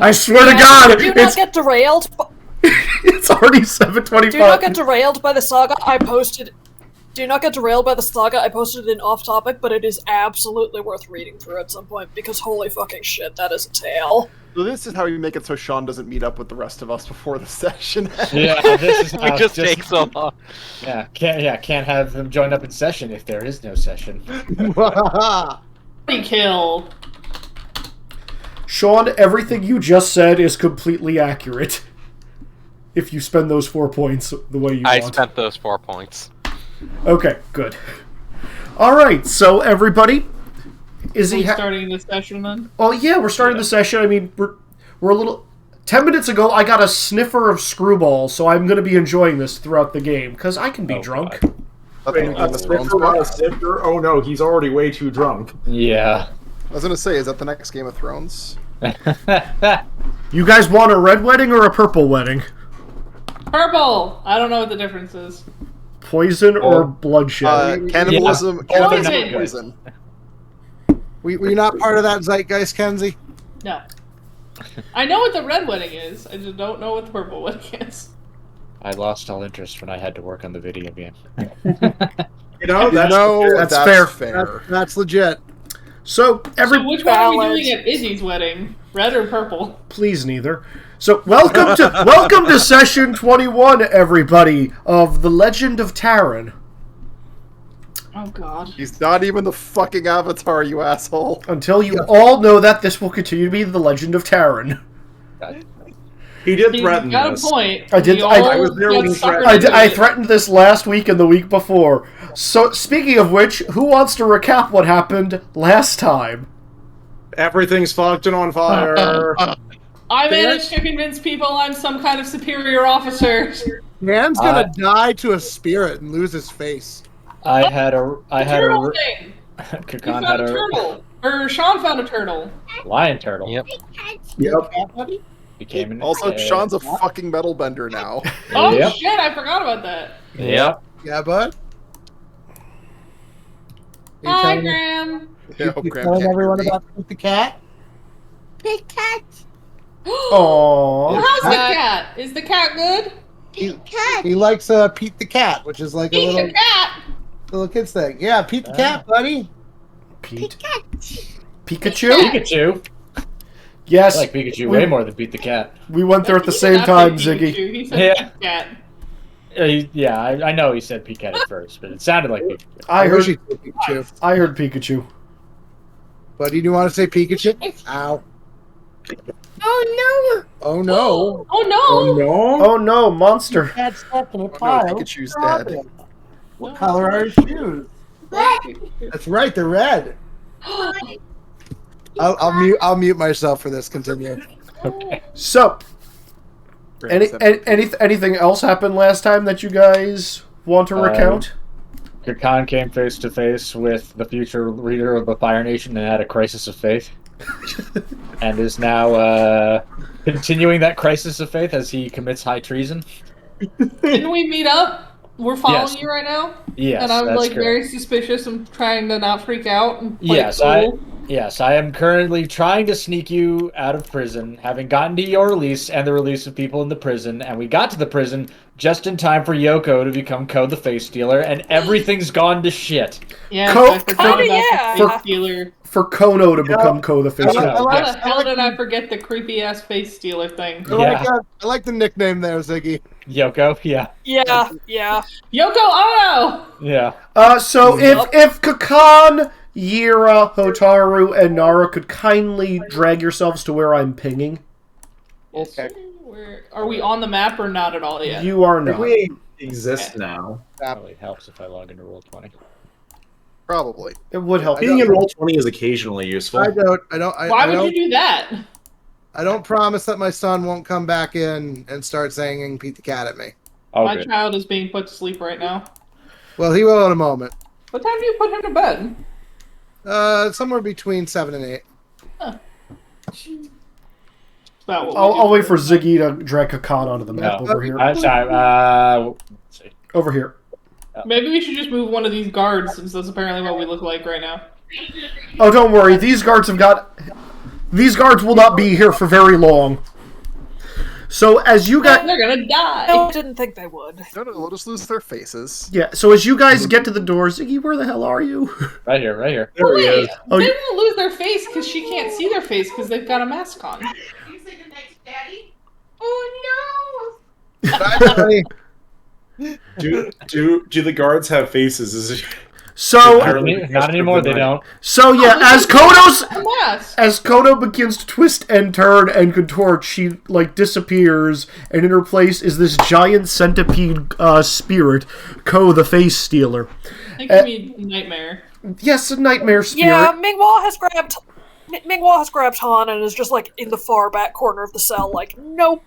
I swear to God, do not get derailed. It's already 7:25. Do not get derailed by the saga I posted. Do not get derailed by the saga I posted in off topic, but it is absolutely worth reading through at some point because holy fucking shit, that is a tale. So this is how you make it so Sean doesn't meet up with the rest of us before the session. Yeah, this is how We just take so long. Yeah, can't have them join up in session if there is no session. Kill. Sean, everything you just said is completely accurate. If you spend those 4 points the way you I want. spent those 4 points. Okay, good. Alright, so everybody... Is Are we he starting the session then? Oh yeah, we're starting the session. I mean, we're a little... 10 minutes ago, I got a sniffer of Screwball, so I'm going to be enjoying this throughout the game, because I can be drunk. Wait, a sniffer? Oh no, he's already way too drunk. Yeah. I was gonna say, is that the next Game of Thrones? You guys want a red wedding or a purple wedding? Purple! I don't know what the difference is. Poison or bloodshed? Cannibalism, cannibalism or poison. Were you not part of that zeitgeist, Kenzie? No. I know what the red wedding is. I just don't know what the purple wedding is. I lost all interest when I had to work on the video game. You know, that's fair. That's legit. So which one are we doing at Izzy's wedding? Red or purple? Please, neither. So welcome to session 21, everybody, of The Legend of Taran. Oh god. He's not even the fucking Avatar, you asshole. Until you all know that this will continue to be The Legend of Taran. He did threaten got this. a point. I did. I was there when he threatened. I threatened this last week and the week before. So, speaking of which, who wants to recap what happened last time? Everything's fucked and on fire. I managed to convince people I'm some kind of superior officer. Man's gonna die to a spirit and lose his face. I had a thing. Kakan You had found a turtle. Or Sean found a turtle. lion turtle. Yep. Became an Also, Sean's a fucking metal bender now. Oh Yep. shit, I forgot about that. Yep. Yeah, bud. Hi, Graham. Yeah, hope You Graham telling can't everyone hear me. about the cat? Big cat. Aww. How's the cat? Is the cat good? He likes Pete the cat, which is like Pete a the cat. little kid's thing. Yeah, Pete the cat, buddy. Pete. Pikachu? Pikachu. Yes. I like Pikachu way more than Beat the Cat. We went there at the He same did not time, say Ziggy. Pikachu, He said Yeah. cat. Yeah, I know he said Pikachu at first, but it sounded like Pikachu. I wish heard. he said Pikachu. I heard Pikachu. Buddy, do you want to say Pikachu? Ow. Oh no! Oh no! Oh no! Oh no, monster! Cat's stuck in a No, pile. Pikachu's dead. What color are his shoes? That's right, they're red. I'll mute myself for this. Continue. Okay. So, anything else happened last time that you guys want to recount? Kakan came face to face with the future leader of the Fire Nation and had a crisis of faith. And is now continuing that crisis of faith as he commits high treason. Didn't we meet up? We're following Yes. you right now? Yes, And I'm that's like correct. very suspicious and trying to not freak out and play Yes, cool. I am currently trying to sneak you out of prison, having gotten to your release and the release of people in the prison, and we got to the prison just in time for Yoko to become Ko the Face Stealer, and everything's gone to shit. Yeah, Co- I forgot about the face stealer. For Kono to become Ko the Face I Stealer. like- How the hell did I forget the creepy ass face stealer thing? I like the nickname there, Ziggy. Yoko, yeah. Yeah. Yoko Ono! Yeah. So if Kakan, Yira, Hotaru, and Nara could kindly drag yourselves to where I'm pinging. Okay. Are we on the map or not at all yet? You are not. We exist now. Probably helps if I log into Roll20. Probably. It would help. Being in Roll20 is occasionally useful. Why would you do that? I don't promise that my son won't come back in and start saying Pete the cat at me. Oh, My good. child is being put to sleep right now. Well, he will in a moment. What time do you put him to bed? Somewhere between 7 and 8. About what we I'll do. wait for Ziggy to drag Kakan onto the map over here. Sorry, let's see. Over here. Maybe we should just move one of these guards, since that's apparently what we look like right now. Oh, don't worry. These guards have got... These guards will not be here for very long. So as you guys... They're gonna die. No, I didn't think they would. No, they'll just lose their faces. Yeah, so as you guys get to the door, Ziggy, where the hell are you? Right here, right here. There he Wait, is. Oh, they you- won't lose their face because she can't see their face because they've got a mask on. You say the next daddy? Oh Bye, buddy. Do the guards have faces? Is it... So, Not anymore, they don't. so yeah, as A mask. As Kono begins to twist and turn and contort, she, like, disappears, and in her place is this giant centipede spirit, Ko the Face Stealer. That gives me nightmare. Yes, a nightmare spirit. Yeah, Mingwa has grabbed Han and is just like in the far back corner of the cell, like, nope.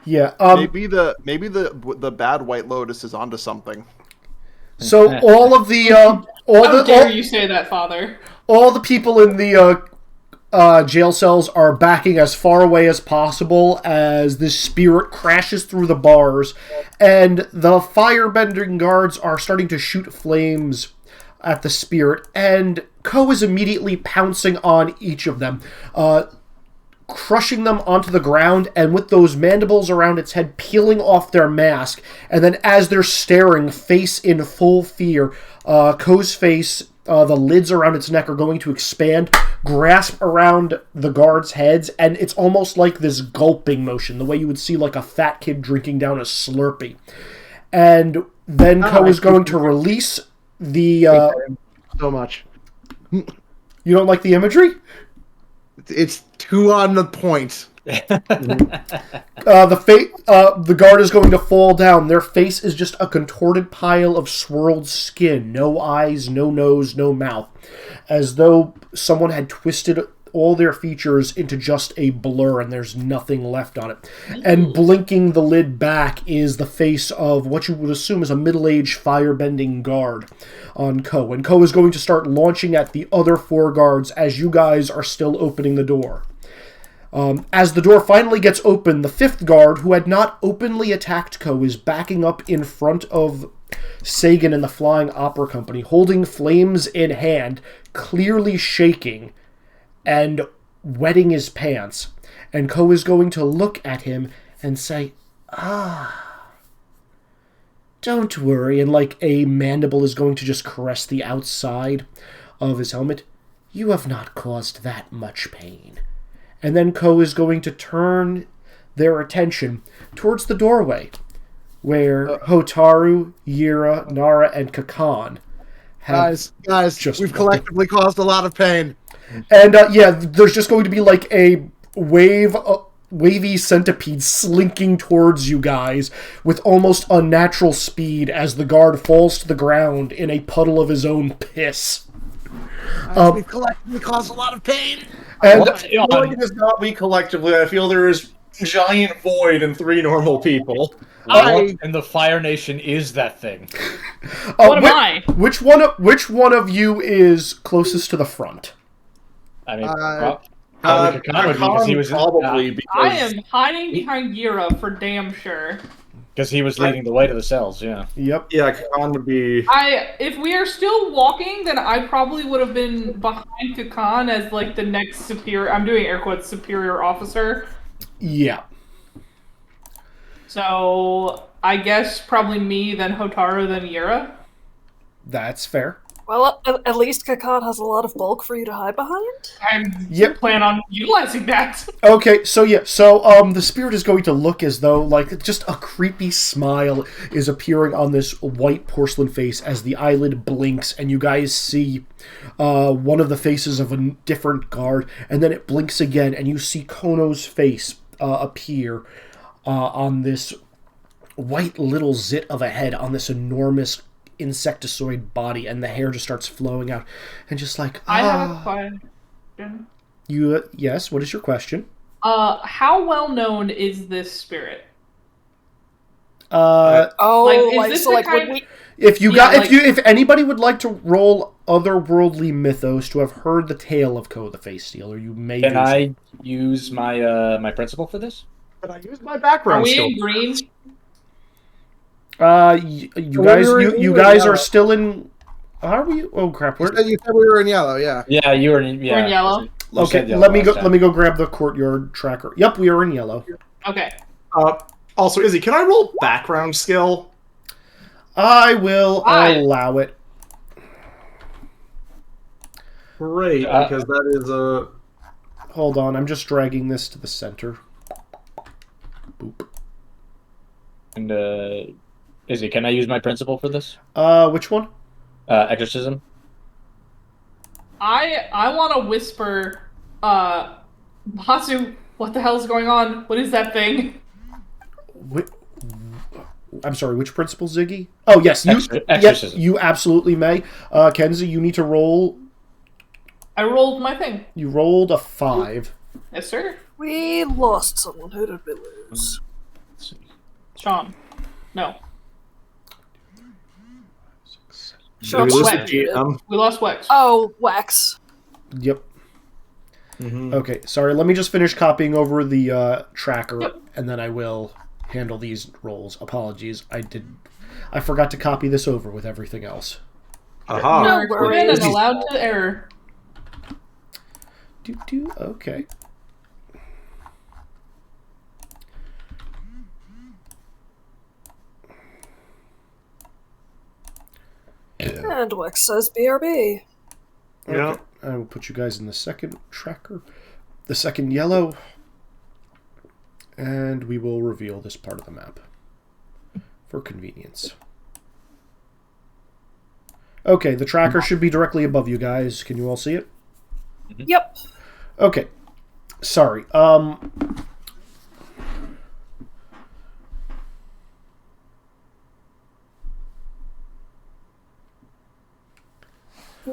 Yeah, Maybe the bad White Lotus is onto something. so all of the, How dare you say that, Father? all the people in the, jail cells are backing as far away as possible as this spirit crashes through the bars, and the firebending guards are starting to shoot flames at the spirit, and Ko is immediately pouncing on each of them, crushing them onto the ground, and with those mandibles around its head peeling off their mask, and then as they're staring, face in full fear, Ko's face, the lids around its neck are going to expand, grasp around the guards' heads, and it's almost like this gulping motion, the way you would see like a fat kid drinking down a Slurpee. And then Ko is going to release the... So much. you don't like the imagery? It's too on the point. The guard is going to fall down. Their face is just a contorted pile of swirled skin. No eyes, no nose, no mouth. As though someone had twisted all their features into just a blur and there's nothing left on it. And blinking the lid back is the face of what you would assume is a middle-aged firebending guard on Ko. And Ko is going to start launching at the other four guards as you guys are still opening the door. As the door finally gets open, the fifth guard, who had not openly attacked Ko, is backing up in front of Sagan and the Flying Opera Company, holding flames in hand, clearly shaking, and wetting his pants. And Ko is going to look at him and say, don't worry, and like a mandible is going to just caress the outside of his helmet. You have not caused that much pain. And then Ko is going to turn their attention towards the doorway, where Hotaru, Yira, Nara, and Kakan have... Guys, just we've collectively caused a lot of pain. And, there's just going to be like a wavy centipede slinking towards you guys with almost unnatural speed as the guard falls to the ground in a puddle of his own piss. We've collectively caused a lot of pain. And I feel like it is not we collectively. I feel there is giant void and three normal people. And the Fire Nation is that thing. What am I? Which one of you is closest to the front? I mean, Khan because he was probably because I am hiding behind Gira for damn sure. because he was leading the way to the cells. Yeah. Yep. yeah, Khan would be. If we are still walking, then I probably would have been behind Kakan as like the next superior. I'm doing air quotes superior officer. Yeah. So I guess probably me, then Hotaru, then Yira. That's fair. Well, at least Kakan has a lot of bulk for you to hide behind. I Yep. plan on utilizing that. Okay, so the spirit is going to look as though, like, just a creepy smile is appearing on this white porcelain face as the eyelid blinks, and you guys see one of the faces of a different guard, and then it blinks again, and you see Kono's face appear on this white little zit of a head on this enormous insectoid body, and the hair just starts flowing out, and just like, I have a question. Yes, what is your question? How well known is this spirit? Like, this so the like kind- when we If anybody would like to roll otherworldly mythos to have heard the tale of Ko the Face Stealer, you may. Can do so. I use my my principal for this? But I use my Are background we skill. in green? You guys are still in. Are we? Oh crap! You said we were in yellow, yeah. Yeah, you were. We're in yellow. Okay, yellow let me go. last time. Let me go grab the courtyard tracker. Yep, we are in yellow. Okay. Also, Izzy, can I roll background skill? I will Why? allow it. Great, because that is a... Hold on, I'm just dragging this to the center. Boop. And Izzy, can I use my principle for this? Which one? Exorcism. I want to whisper, Hasu, what the hell's going on? What is that thing? I'm sorry, which principal, Ziggy? Oh, yes, you. Yes, you absolutely may. Kenzie, you need to roll. I rolled my thing. You rolled a 5. Yes, sir. We lost someone. Who did we lose? Sean. No. Sean's We lost Wex. the GM. We lost Wex. Oh, Wax. Yep. Okay, sorry, let me just finish copying over the tracker, and then I will handle these rolls. Apologies, I forgot to copy this over with everything else. Aha. No You're worries. equipped and allowed to error. Okay. And Wex says BRB. Yeah. Okay. I will put you guys in the second tracker, the second yellow, and we will reveal this part of the map for convenience. Okay, the tracker should be directly above you guys. Can you all see it? Yep. Okay. Sorry.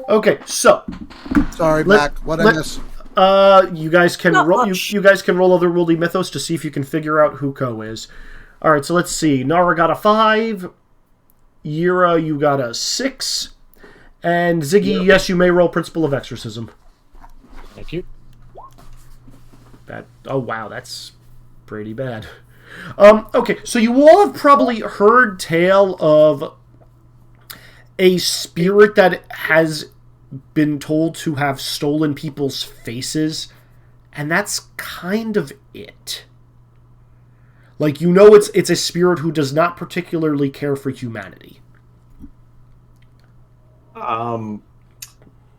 Okay, so Sorry, Mac. What I miss? you guys can Not roll. much. You guys can roll Otherworldly Mythos to see if you can figure out who Ko is. All right, so let's see. Nara got a 5. Yira, you got a 6. And Ziggy, yes, you may roll Principle of Exorcism. Thank you. Bad. Oh wow, that's pretty bad. Okay, so you all have probably heard tale of a spirit that has been told to have stolen people's faces, and that's kind of it. Like, you know, it's a spirit who does not particularly care for humanity. Well,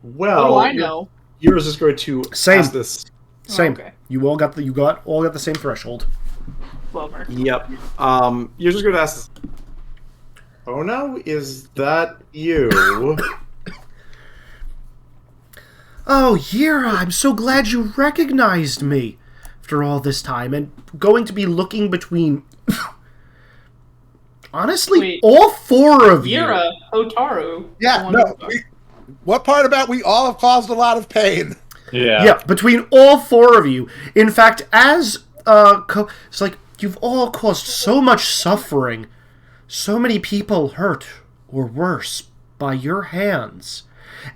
What do I know? Yours is going to Same. ask this. Same. Okay. You all got the same threshold. Bummer. Yep. You're just going to ask this. Oh no, is that you? Oh, Yira, I'm so glad you recognized me after all this time, and going to be looking between... Honestly, Wait. all 4 of you. Yira, Otaru. Yeah, no. What part about we all have caused a lot of pain? Yeah, between all 4 of you. In fact, as it's like you've all caused so much suffering, so many people hurt or worse by your hands,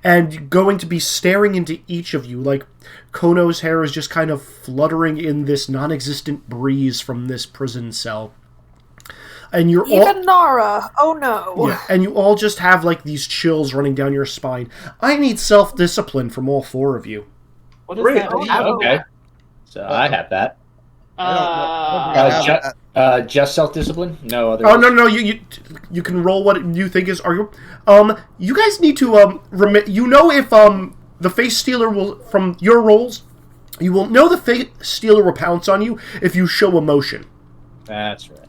and going to be staring into each of you like Kono's hair is just kind of fluttering in this non-existent breeze from this prison cell. And you're all... Even Nara. Oh no. Yeah, and you all just have like these chills running down your spine. I need self-discipline from all 4 of you. What does Great. that mean? Okay. So I have that. Just self-discipline? No other. Oh no, you can roll what you think is arguable. You guys need to you know if the face stealer will, from your rolls, you will know the face stealer will pounce on you if you show emotion. That's right.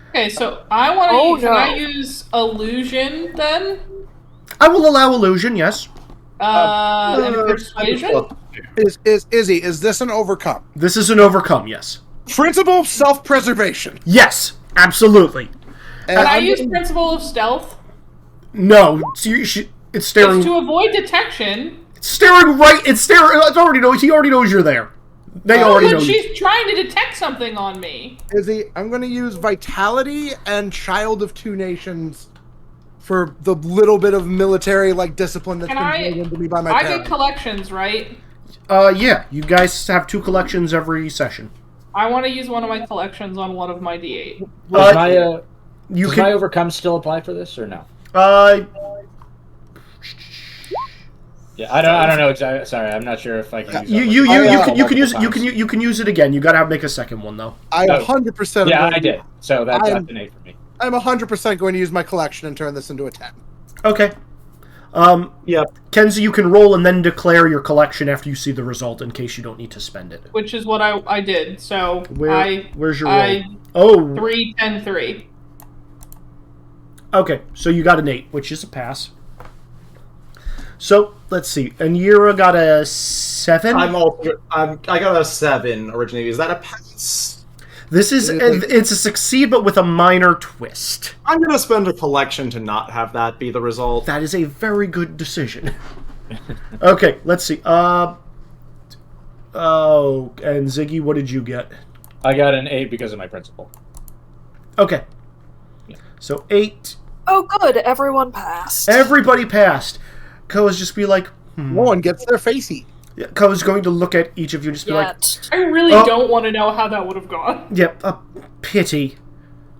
Okay, so I want to. Oh, Can I no. use illusion then? I will allow illusion, yes. And persuasion. Izzy, is this an overcome? This is an overcome, yes. Principle of self-preservation. Yes, absolutely. And Can I I'm use gonna- principle of stealth? No, it's staring. It's to avoid detection. It's staring right. It's staring. It already knows. He already knows you're there. They Oh, already but know. she's trying to detect something on me. Izzy, I'm going to use Vitality and Child of Two Nations for the little bit of military discipline that's Can been I- drilled into me by my I get parents. collections, right? Yeah, you guys have 2 collections every session. I want to use one of my collections on one of my D8. Does You my overcome still apply for this or no? Yeah, I don't know exactly. Sorry, I'm not sure if I can use that. You can use it again. You gotta make a second one though. I Oh. 100%. Yeah, I did. So that's an 8 for me. I'm 100% going to use my collection and turn this into a 10. Okay. Yep. Kenzie, you can roll and then declare your collection after you see the result in case you don't need to spend it. Which is what I did. So Where's your roll? 3, 10, 3. Okay, so you got an 8, which is a pass. So let's see. Anira got a 7. I got a 7 originally. Is that a pass? This is it's a succeed, but with a minor twist. I'm gonna spend a collection to not have that be the result. That is a very good decision. Okay, let's see. And Ziggy, what did you get? I got an 8 because of my principal. Okay. So 8. Oh, good. Everyone passed. Everybody passed. Koa's just be like, No one gets their face eat. Yeah, Koa's going to look at each of you and just be like, I really don't want to know how that would have gone. yep, a pity.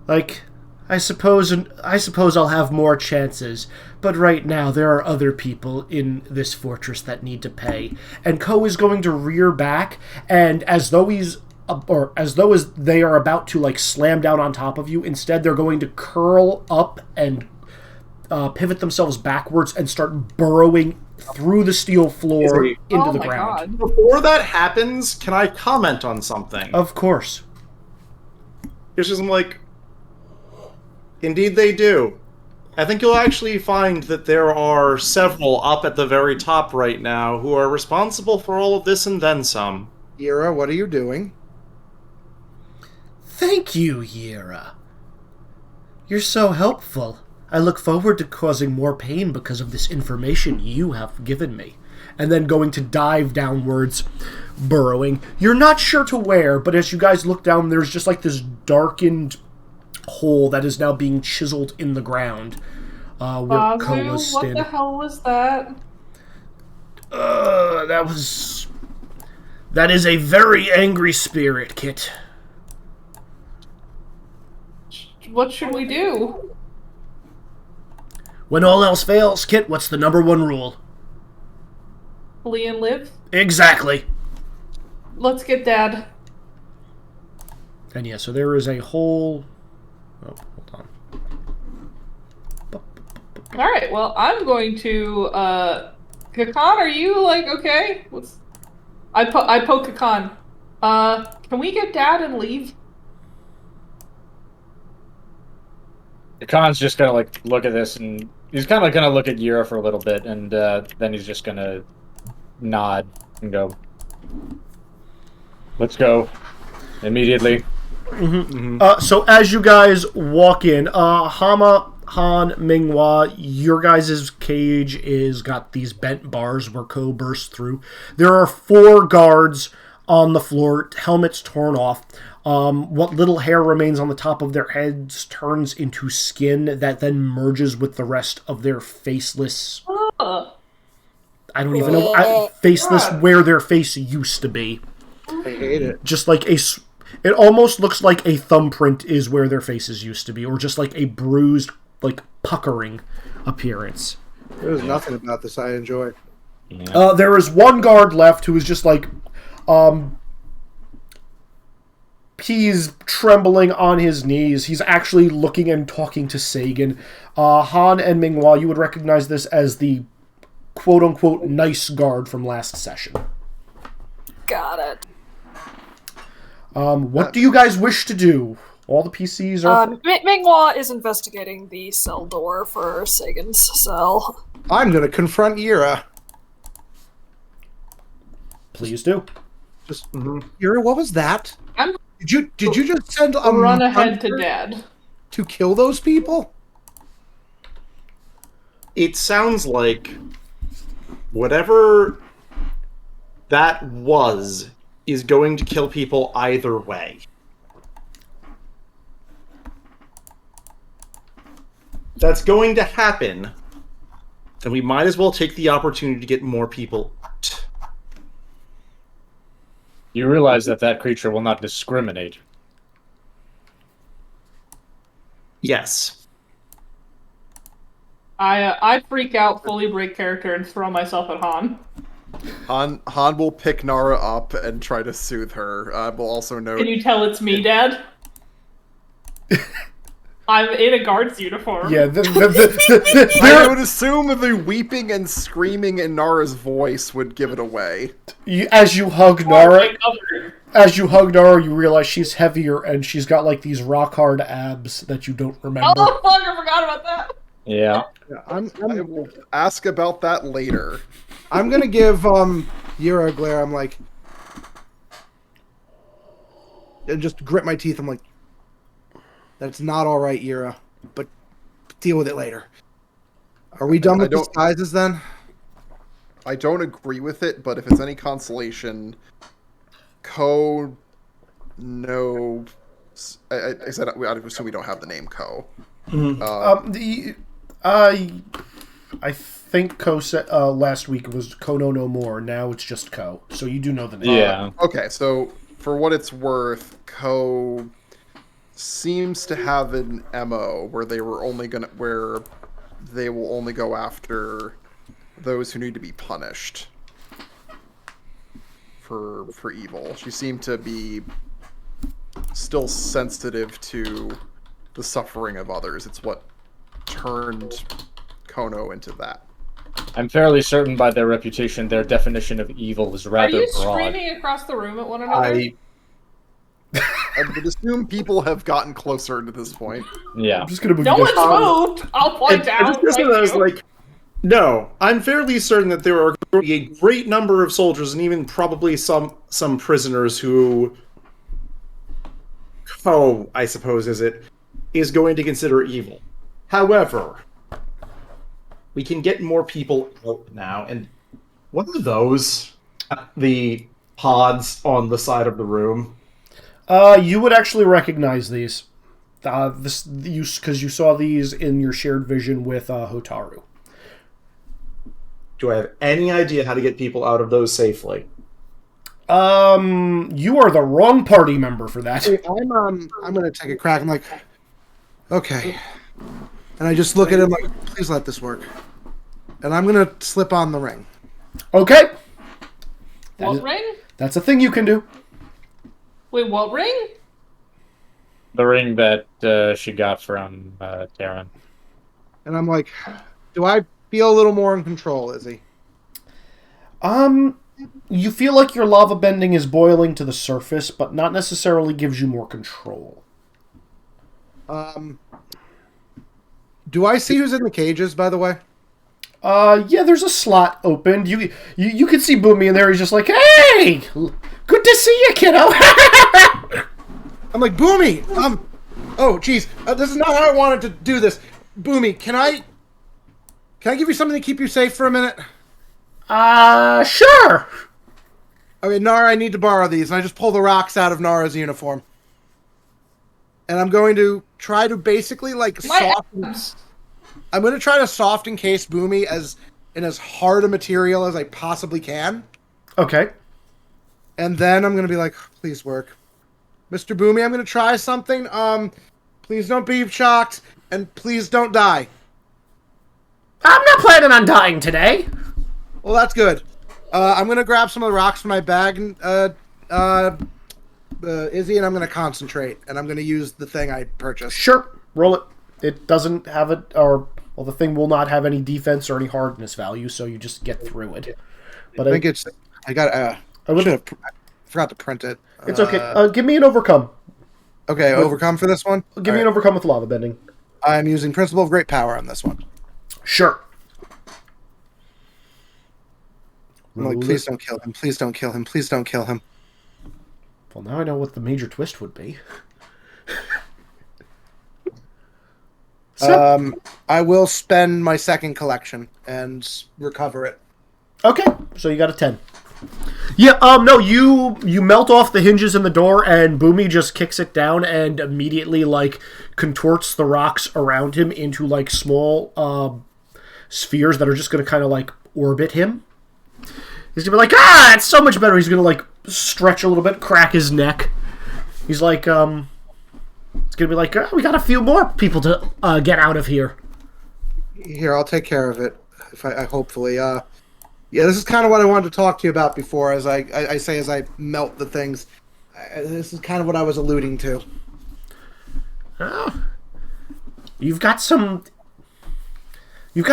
Like, I suppose I'll have more chances, but right now there are other people in this fortress that need to pay. And Ko is going to rear back, and as though they are about to like slam down on top of you, instead they're going to curl up and pivot themselves backwards and start burrowing through the steel floor into the ground. God. Before that happens, can I comment on something? Of course. It's just like, indeed they do. I think you'll actually find that there are several up at the very top right now who are responsible for all of this and then some. Yira, what are you doing? Thank you, Yira. You're so helpful. I look forward to causing more pain because of this information you have given me. And then going to dive downwards, burrowing. You're not sure to where, but as you guys look down, there's just like this darkened hole that is now being chiseled in the ground. Where Ko was standing. What the hell was that? That is a very angry spirit, Kit. What should we do? When all else fails, Kit, what's the number one rule? Flee and live? Exactly. Let's get Dad. And yeah, so there is a whole... Oh, hold on. Alright, well, I'm going to, Kakan, are you, like, okay? I poke Kakan. Can we get Dad and leave? Khan's just gonna like look at this, and he's kind of gonna look at Yira for a little bit, and then he's just gonna nod and go, "Let's go immediately." Mm-hmm. Mm-hmm. So as you guys walk in, Hama, Han, Minghua, your guys' cage is got these bent bars where Ko bursts through. There are 4 guards on the floor, helmets torn off. What little hair remains on the top of their heads turns into skin that then merges with the rest of their faceless... I don't even know... faceless where their face used to be. I hate it. Just like it almost looks like a thumbprint is where their faces used to be, or just like a bruised, like, puckering appearance. There's nothing about this I enjoy. Yeah. There is one guard left who is just like... He's trembling on his knees. He's actually looking and talking to Sagan. Han and Minghua, you would recognize this as the quote-unquote nice guard from last session. Got it. What do you guys wish to do? All the PCs are... Minghua is investigating the cell door for Sagan's cell. I'm going to confront Yira. Please do. Just, Yira, what was that? Did you just send a run ahead to Dad to kill those people? It sounds like whatever that was is going to kill people either way. That's going to happen, and we might as well take the opportunity to get more people out. You realize that creature will not discriminate. Yes. I freak out, fully break character, and throw myself at Han. Han will pick Nara up and try to soothe her. We'll also note. Can you tell it's me, Dad? I'm in a guard's uniform. Yeah, I would assume the weeping and screaming in Nara's voice would give it away. As you hug Nara, you realize she's heavier and she's got like these rock hard abs that you don't remember. Oh fuck! I forgot about that. Yeah. I will ask about that later. I'm gonna give Yira a glare. I'm like, and just grit my teeth. I'm like, that's not all right, Yira, but deal with it later. Are we done with disguises then? I don't agree with it, but if it's any consolation, Ko no. I said I assume we don't have the name Ko. I think Ko said last week it was Ko no more. Now it's just Ko. So you do know the name. Yeah. Okay, so for what it's worth, Ko seems to have an MO where they will only go after those who need to be punished for evil. She seemed to be still sensitive to the suffering of others. It's what turned Kono into that. I'm fairly certain by their reputation, their definition of evil is rather Are you broad. screaming across the room at one another? I would assume people have gotten closer to this point. Yeah. I'm just gonna move No you guys. one's moved. I'll point out. I was like, no, I'm fairly certain that there are going to be a great number of soldiers and even probably some prisoners who, I suppose is going to consider evil. However, we can get more people out now. And what are those? The pods on the side of the room? You would actually recognize these. Because you saw these in your shared vision with Hotaru. Do I have any idea how to get people out of those safely? You are the wrong party member for that. I'm gonna take a crack. I'm like, okay, and I just look at him like, please let this work. And I'm gonna slip on the ring. Okay. What ring? That's a thing you can do. Wait, what ring? The ring that she got from Taryn. And I'm like, do I feel a little more in control, Izzy? You feel like your lava bending is boiling to the surface, but not necessarily gives you more control. Do I see who's in the cages, by the way? Yeah, there's a slot opened. You can see Boomy in there. He's just like, hey! Good to see you, kiddo! I'm like, Boomy! Oh, jeez. This is not how I wanted to do this. Boomy, can I give you something to keep you safe for a minute? Sure! Okay, Nara, I need to borrow these. And I just pull the rocks out of Nara's uniform. And I'm going to try to basically, like, soften... I'm going to try to soft encase Boomy in as hard a material as I possibly can. Okay. And then I'm going to be like, please work. Mr. Boomy, I'm going to try something. Please don't be shocked. And please don't die. I'm not planning on dying today. Well, that's good. I'm going to grab some of the rocks from my bag, Izzy, and I'm going to concentrate. And I'm going to use the thing I purchased. Sure. Roll it. It doesn't have it, the thing will not have any defense or any hardness value, so you just get through it. But I forgot to print it. It's okay. Give me an overcome. Okay, overcome for this one? Give me an overcome with lava bending. I'm using Principle of Great Power on this one. Sure. I'm like, please don't kill him. Please don't kill him. Please don't kill him. Well, now I know what the major twist would be. I will spend my second collection and recover it. Okay, so you got a 10. Yeah, no, you melt off the hinges in the door, and Boomy just kicks it down and immediately, like, contorts the rocks around him into, like, small spheres that are just going to kind of, like, orbit him. He's going to be like, it's so much better. He's going to, like, stretch a little bit, crack his neck. He's like, it's going to be like, we got a few more people to get out of here. Here, I'll take care of it. If I hopefully. Yeah, this is kind of what I wanted to talk to you about before, as I say as I melt the things. This is kind of what I was alluding to. Oh. You've got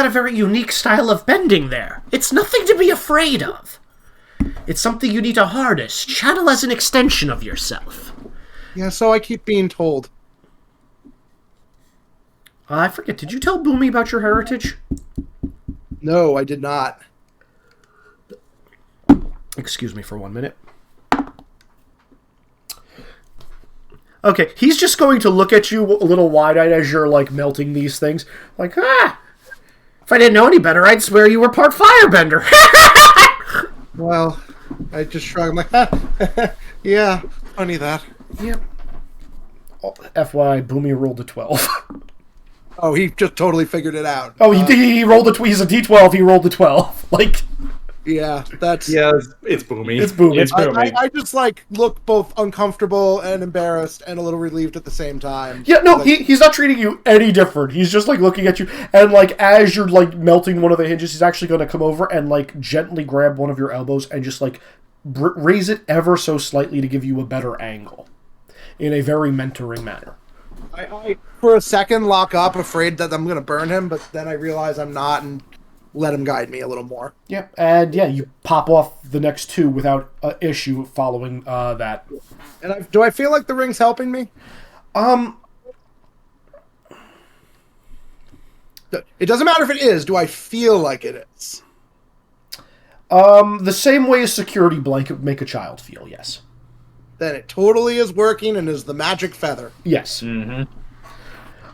a very unique style of bending there. It's nothing to be afraid of. It's something you need to harness, channel as an extension of yourself. Yeah, so I keep being told. I forget, did you tell Boomy about your heritage? No, I did not. Excuse me for 1 minute. Okay, he's just going to look at you a little wide-eyed as you're, like, melting these things. Like, if I didn't know any better, I'd swear you were part firebender. Well, I just shrug. I'm like, yeah, funny that. Yep. Oh, FYI, Boomy rolled a 12. Oh, he just totally figured it out. Oh, he rolled a 12. He's a D12. He rolled a 12. Like, yeah, that's it's Boomy. it's Boomy. It's Boomy. I just like look both uncomfortable and embarrassed and a little relieved at the same time. Yeah, no, Like, he's not treating you any different. He's just, like, looking at you, and, like, as you're, like, melting one of the hinges, he's actually going to come over and, like, gently grab one of your elbows and just, like, raise it ever so slightly to give you a better angle in a very mentoring manner. I for a second lock up, afraid that I'm going to burn him, but then I realize I'm not and let him guide me a little more. Yeah, and yeah, you pop off the next two without issue following that. And do I feel like the ring's helping me? It doesn't matter if it is. Do I feel like it is? The same way a security blanket would make a child feel, yes. Then it totally is working and is the magic feather. Yes. Mm-hmm.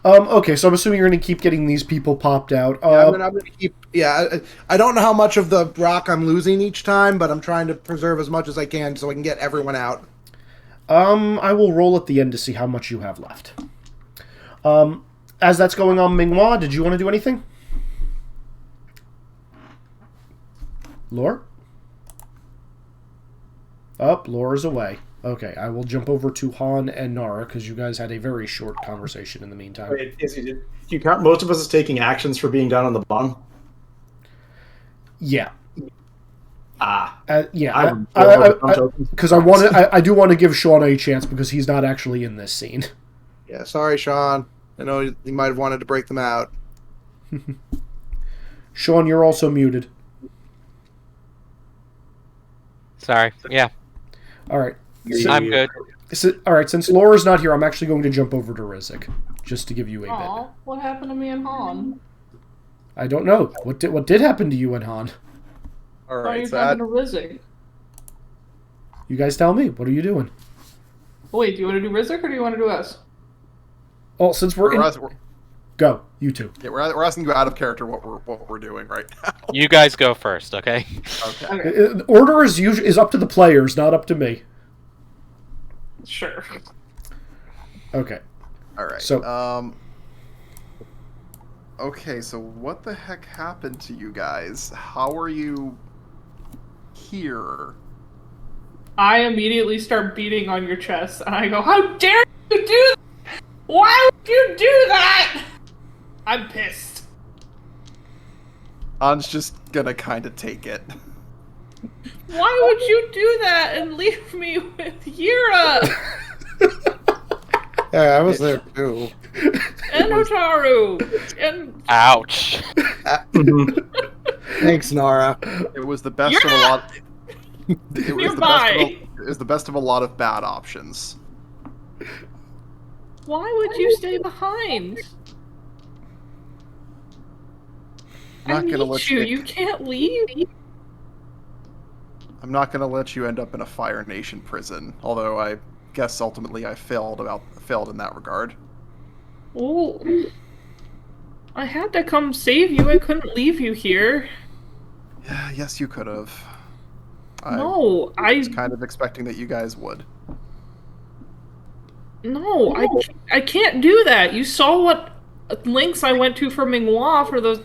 Okay, so I'm assuming you're going to keep getting these people popped out. I'm going to keep... Yeah, I don't know how much of the rock I'm losing each time, but I'm trying to preserve as much as I can so I can get everyone out. I will roll at the end to see how much you have left. As that's going on, Minghua, did you want to do anything? Lore? Lore's away. Okay, I will jump over to Han and Nara, because you guys had a very short conversation in the meantime. Wait, do you count most of us as taking actions for being down on the bung? Yeah. Yeah. Because I do want to give Sean a chance, because he's not actually in this scene. Yeah, sorry, Sean. I know you might have wanted to break them out. Sean, you're also muted. Sorry. Yeah. All right. I'm good. All right, since Laura's not here, I'm actually going to jump over to Rizik, just to give you a bit. What happened to me and Han? I don't know. What did happen to you and Han? All Why are right, you so talking to Rizik? You guys tell me. What are you doing? Wait, do you want to do Rizik or do you want to do us? Well, since we're go, you two. Yeah, we're asking you out of character what we're doing right now. You guys go first, okay? Okay. Order is up to the players, not up to me. Sure. Okay. All right. So, okay, so what the heck happened to you guys? How are you here? I immediately start beating on your chest, and I go, "How dare you do that? Why would you do that?" I'm pissed. Han's just gonna kind of take it. Why would you do that and leave me with Yira Yeah, I was there too. and Otaru and Ouch. Thanks, Nara. It was the best of a lot. Nearby. It was the best of a lot of bad options. Why would you stay behind? I'm not gonna let you. You can't leave. I'm not gonna let you end up in a Fire Nation prison. Although I guess ultimately I failed in that regard. Well, I had to come save you. I couldn't leave you here. Yeah, yes, you could have. No, I was kind of expecting that you guys would. No, I can't do that. You saw what links I went to for Minghua for those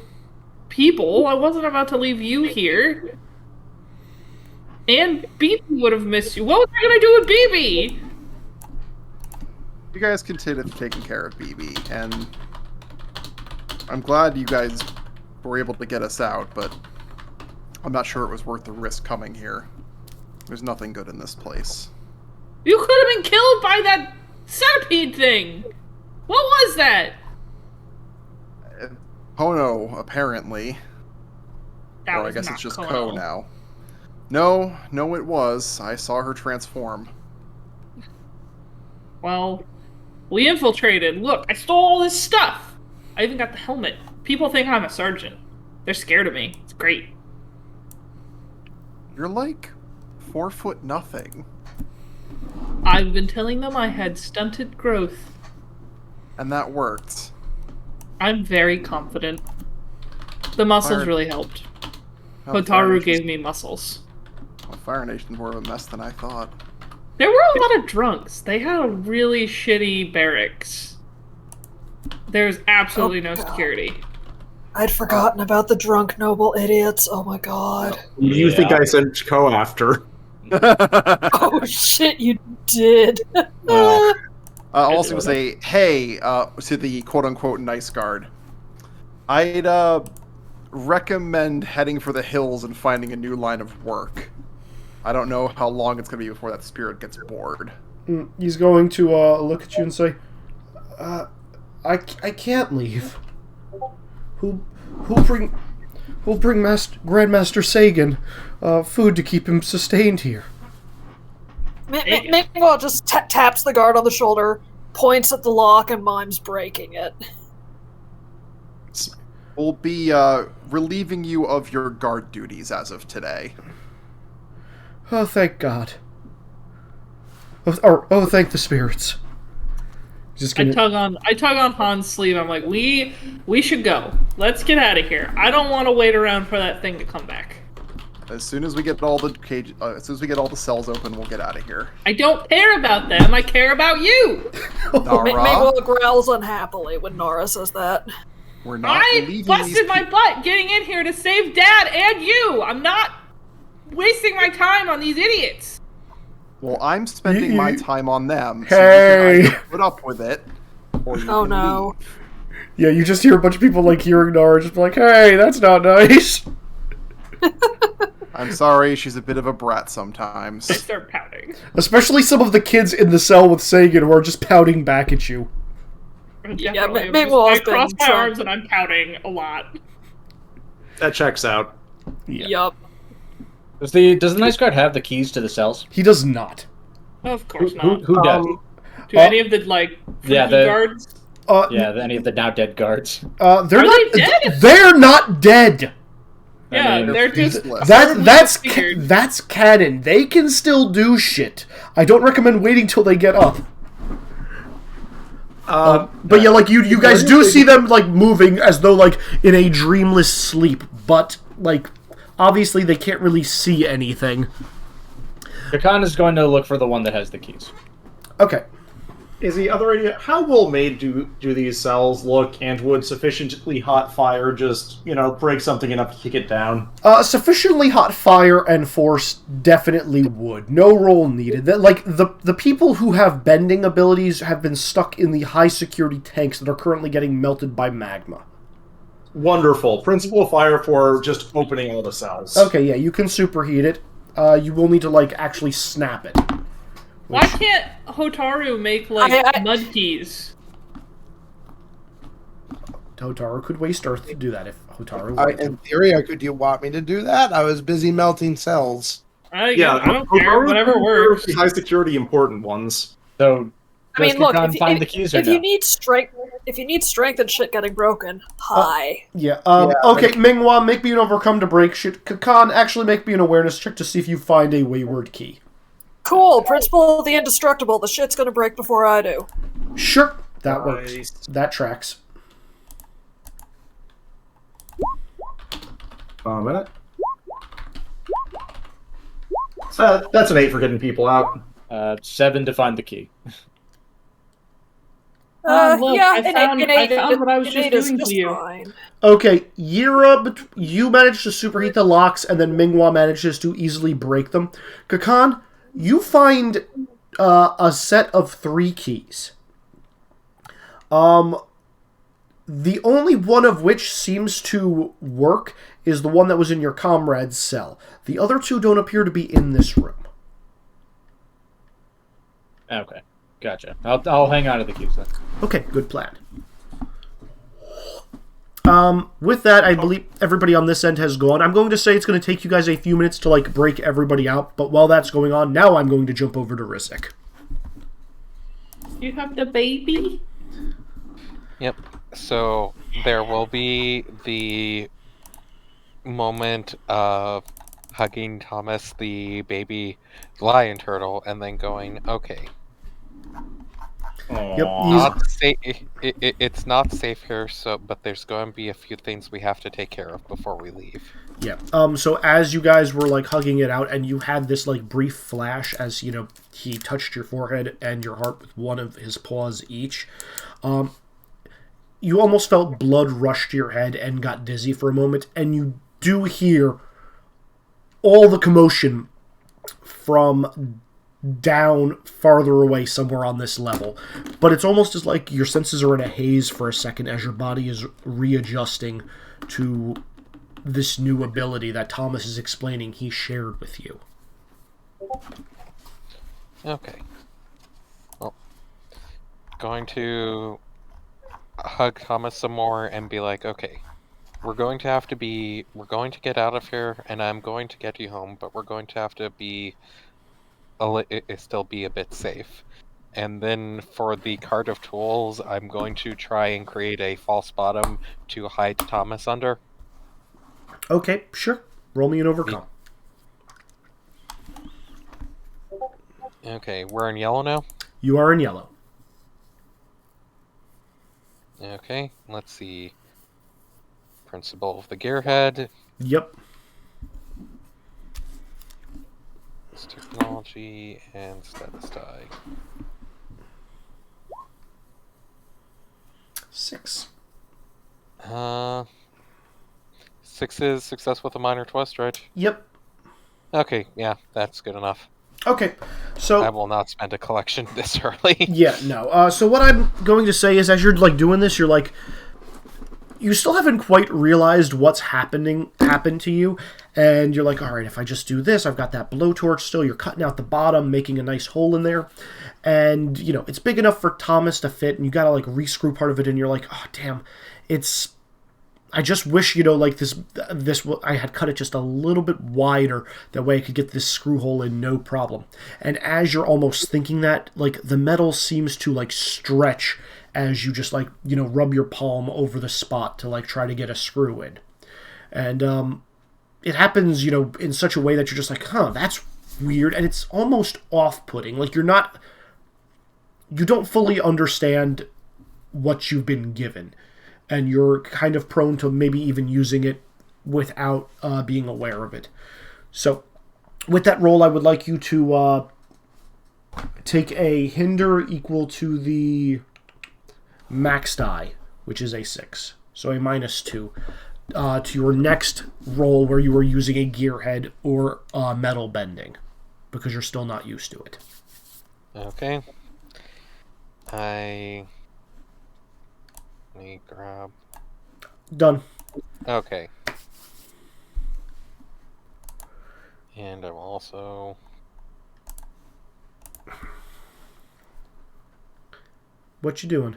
people. I wasn't about to leave you here. And BB would have missed you. What was I gonna do with BB? You guys continue taking care of BB, and I'm glad you guys were able to get us out, but I'm not sure it was worth the risk coming here. There's nothing good in this place. You could have been killed by that centipede thing! What was that? Kono, apparently. That Or I was guess not it's just Kono. Ko now. No, it was. I saw her transform. Well, we infiltrated. Look, I stole all this stuff. I even got the helmet. People think I'm a sergeant. They're scared of me. It's great. You're like 4 foot nothing. I've been telling them I had stunted growth. And that worked. I'm very confident. The muscles Fire- really helped. Oh, Fire Hotaru Nation's- gave me muscles. Well, Fire Nation's more of a mess than I thought. There were a lot of drunks. They had a really shitty barracks. There's absolutely no security. I'd forgotten about the drunk noble idiots. Oh my god. You think I sent Ko after? Oh shit, you did. I'll also say, hey, to the quote-unquote nice guard. I'd recommend heading for the hills and finding a new line of work. I don't know how long it's going to be before that spirit gets bored. He's going to look at you and say, I can't leave. Who'll bring Grandmaster Sagan food to keep him sustained here? Meanwhile, just taps the guard on the shoulder, points at the lock, and mimes breaking it. We'll be relieving you of your guard duties as of today. Oh, thank God. Oh, thank the spirits. Just I tug on Han's sleeve. I'm like, we should go. Let's get out of here. I don't want to wait around for that thing to come back. As soon as we get all the as soon as we get all the cells open, we'll get out of here. I don't care about them. I care about you. Nara, Meanwhile, growls unhappily when Nara says that. we're not I leaving busted these my butt getting in here to save Dad and you. I'm not wasting my time on these idiots. Well, I'm spending my time on them. Hey! So you can either put up with it, or you Oh can no. leave. Yeah, you just hear a bunch of people like hearing Nara just be like, hey, that's not nice. I'm sorry, she's a bit of a brat I sometimes. start pouting. Especially some of the kids in the cell with Sagan who are just pouting back at you. Definitely. meanwhile, I I've been cross my trying- arms and I'm pouting a lot. That checks out. Yeah. Yup. Does the nice guard have the keys to the cells? He does not. Of course Who, not. who does? Do any of the freaky the- guards? Any of the now dead guards? They're Are not they dead? They're not dead. Yeah, I mean, they're just useless. That's canon. They can still do shit. I don't recommend waiting till they get up. But yeah, like you guys do see them like moving as though like in a dreamless sleep, but like obviously they can't really see anything. Kakan is going to look for the one that has the keys. Okay. Is the other idea, how well made do these cells look, and would sufficiently hot fire just, break something enough to kick it down? Sufficiently hot fire and force definitely would. No roll needed. Like the people who have bending abilities have been stuck in the high security tanks that are currently getting melted by magma. Wonderful. Principle of fire for just opening all the cells. Okay, yeah, you can superheat it. You will need to like actually snap it. Why can't Hotaru make mud keys? Hotaru could waste Earth to do that if Hotaru wanted In to. theory, do you want me to do that? I was busy melting cells. I don't care. Whatever works. The high security important ones. So, I mean, does look, Kakan find the keys or if no? you need strength and shit getting broken, hi. Yeah. Okay, Minghua, make me an overcome to break shit. Kakan, actually make me an awareness check to see if you find a wayward key. Cool, principle of the indestructible. The shit's gonna break before I do. Sure, that works. Nice. That tracks. A minute. That's an 8 for getting people out. 7 to find the key. Look, I found what I was just doing to you. Fine. Okay, Yira, you managed to superheat the locks, and then Minghua manages to easily break them. Kakan, you find a set of 3 keys. The The only one of which seems to work is the one that was in your comrade's cell. The other two don't appear to be in this room. Okay, gotcha. I'll hang on to the cubes then. Okay, good plan. With that, I believe everybody on this end has gone. I'm going to say it's going to take you guys a few minutes to, like, break everybody out, but while that's going on, now I'm going to jump over to Rizik. You have the baby? Yep. So there will be the moment of hugging Thomas, the baby lion turtle, and then going, okay. Yep, Not it's not safe here, but there's going to be a few things we have to take care of before we leave. Yeah. So as you guys were, like, hugging it out, and you had this, like, brief flash as, you know, he touched your forehead and your heart with one of his paws each, you almost felt blood rush to your head and got dizzy for a moment, and you do hear all the commotion from down farther away somewhere on this level. But it's almost as like your senses are in a haze for a second as your body is readjusting to this new ability that Thomas is explaining he shared with you. Okay. Well, going to hug Thomas some more and be like, okay, we're going to get out of here, and I'm going to get you home, but we're going to have to still be a bit safe. And then for the cart of tools, I'm going to try and create a false bottom to hide Thomas under. Okay, sure. Roll me an overcome. Okay, we're in yellow now? You are in yellow. Okay, let's see. Principle of the Gearhead. Yep. It's technology and status die. 6. 6 is success with a minor twist, right? Yep. Okay, yeah, that's good enough. Okay, so I will not spend a collection this early. Yeah, no. So what I'm going to say is, as you're, like, doing this, you're like, you still haven't quite realized what's happened to you, and you're like, all right, if I just do this, I've got that blowtorch still. You're cutting out the bottom, making a nice hole in there, and, you know, it's big enough for Thomas to fit, and you gotta, like, re-screw part of it, and you're like, oh, damn, I just wish, you know, like, I had cut it just a little bit wider, that way I could get this screw hole in no problem. And as you're almost thinking that, like, the metal seems to, like, stretch as you just, like, you know, rub your palm over the spot to, like, try to get a screw in. And it happens, you know, in such a way that you're just like, huh, that's weird, and it's almost off-putting. Like, you don't fully understand what you've been given, and you're kind of prone to maybe even using it without being aware of it. So, with that roll, I would like you to take a hinder equal to the max die, which is a 6. So a -2 to your next roll where you are using a gearhead or metal bending, because you're still not used to it. Okay. Let me grab... Done. Okay. And I'm also... What you doing?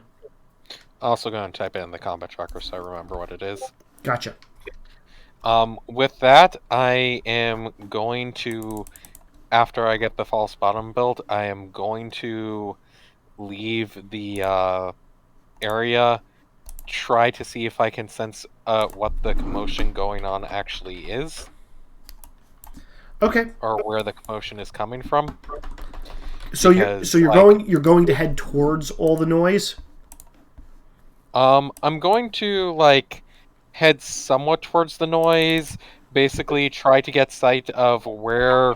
Also going to type in the combat tracker so I remember what it is. Gotcha. With that, I am going to, after I get the false bottom built, I am going to leave the area, try to see if I can sense what the commotion going on actually is. Okay. Or where the commotion is coming from. So you're going to head towards all the noise? I'm going to, like, head somewhat towards the noise, basically try to get sight of where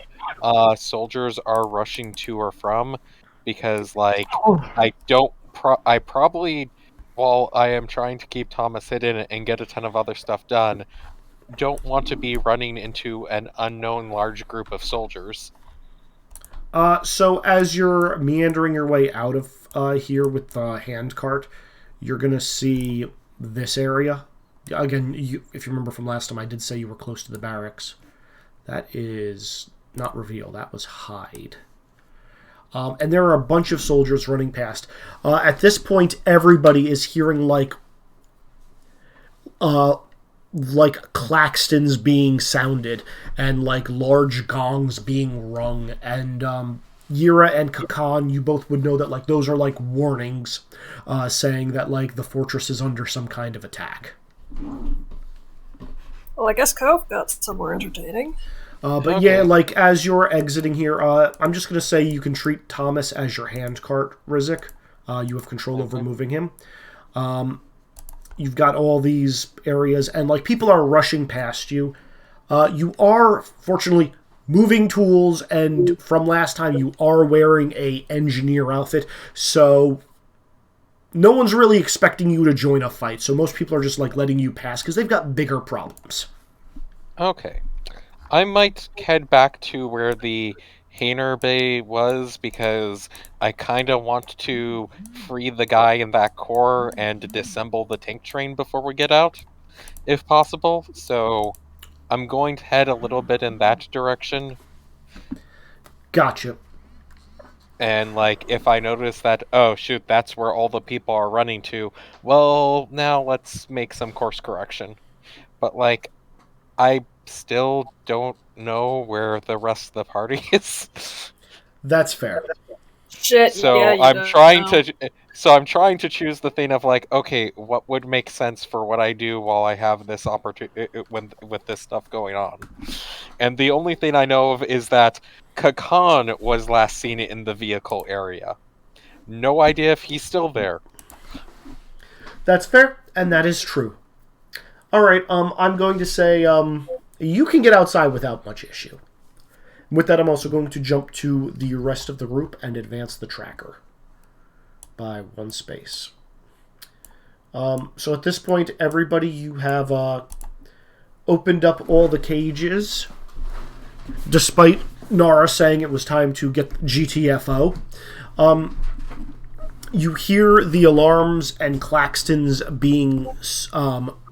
soldiers are rushing to or from, because, like, I probably, while I am trying to keep Thomas hidden and get a ton of other stuff done, don't want to be running into an unknown large group of soldiers. So as you're meandering your way out of here with the hand cart, you're going to see this area. Again, if you remember from last time, I did say you were close to the barracks. That is not reveal. That was hide. And there are a bunch of soldiers running past. At this point, everybody is hearing like claxtons being sounded and like large gongs being rung. And Yira and Kakan, you both would know that like those are like warnings saying that like the fortress is under some kind of attack. Well, I guess Cove got somewhere entertaining. But okay. Yeah, like, as you're exiting here, I'm just going to say you can treat Thomas as your hand cart, Rizik. You have control over moving him. You've got all these areas, and, like, people are rushing past you. You are, fortunately, moving tools, and from last time, you are wearing a engineer outfit, so no one's really expecting you to join a fight, so most people are just, like, letting you pass, because they've got bigger problems. Okay. I might head back to where the Hainer Bay was, because I kind of want to free the guy in that core and disassemble the tank train before we get out, if possible. So I'm going to head a little bit in that direction. Gotcha. And, like, if I notice that, oh, shoot, that's where all the people are running to, well, now let's make some course correction. But, like, I still don't know where the rest of the party is. That's fair. Shit. So yeah, I'm trying to choose the thing of like, okay, what would make sense for what I do while I have this opportunity with this stuff going on. And the only thing I know of is that Kakan was last seen in the vehicle area. No idea if he's still there. That's fair, and that is true. All right, I'm going to say you can get outside without much issue. With that, I'm also going to jump to the rest of the group and advance the tracker by 1 space. So at this point, everybody, you have opened up all the cages, despite Nara saying it was time to get GTFO. You hear the alarms and claxtons being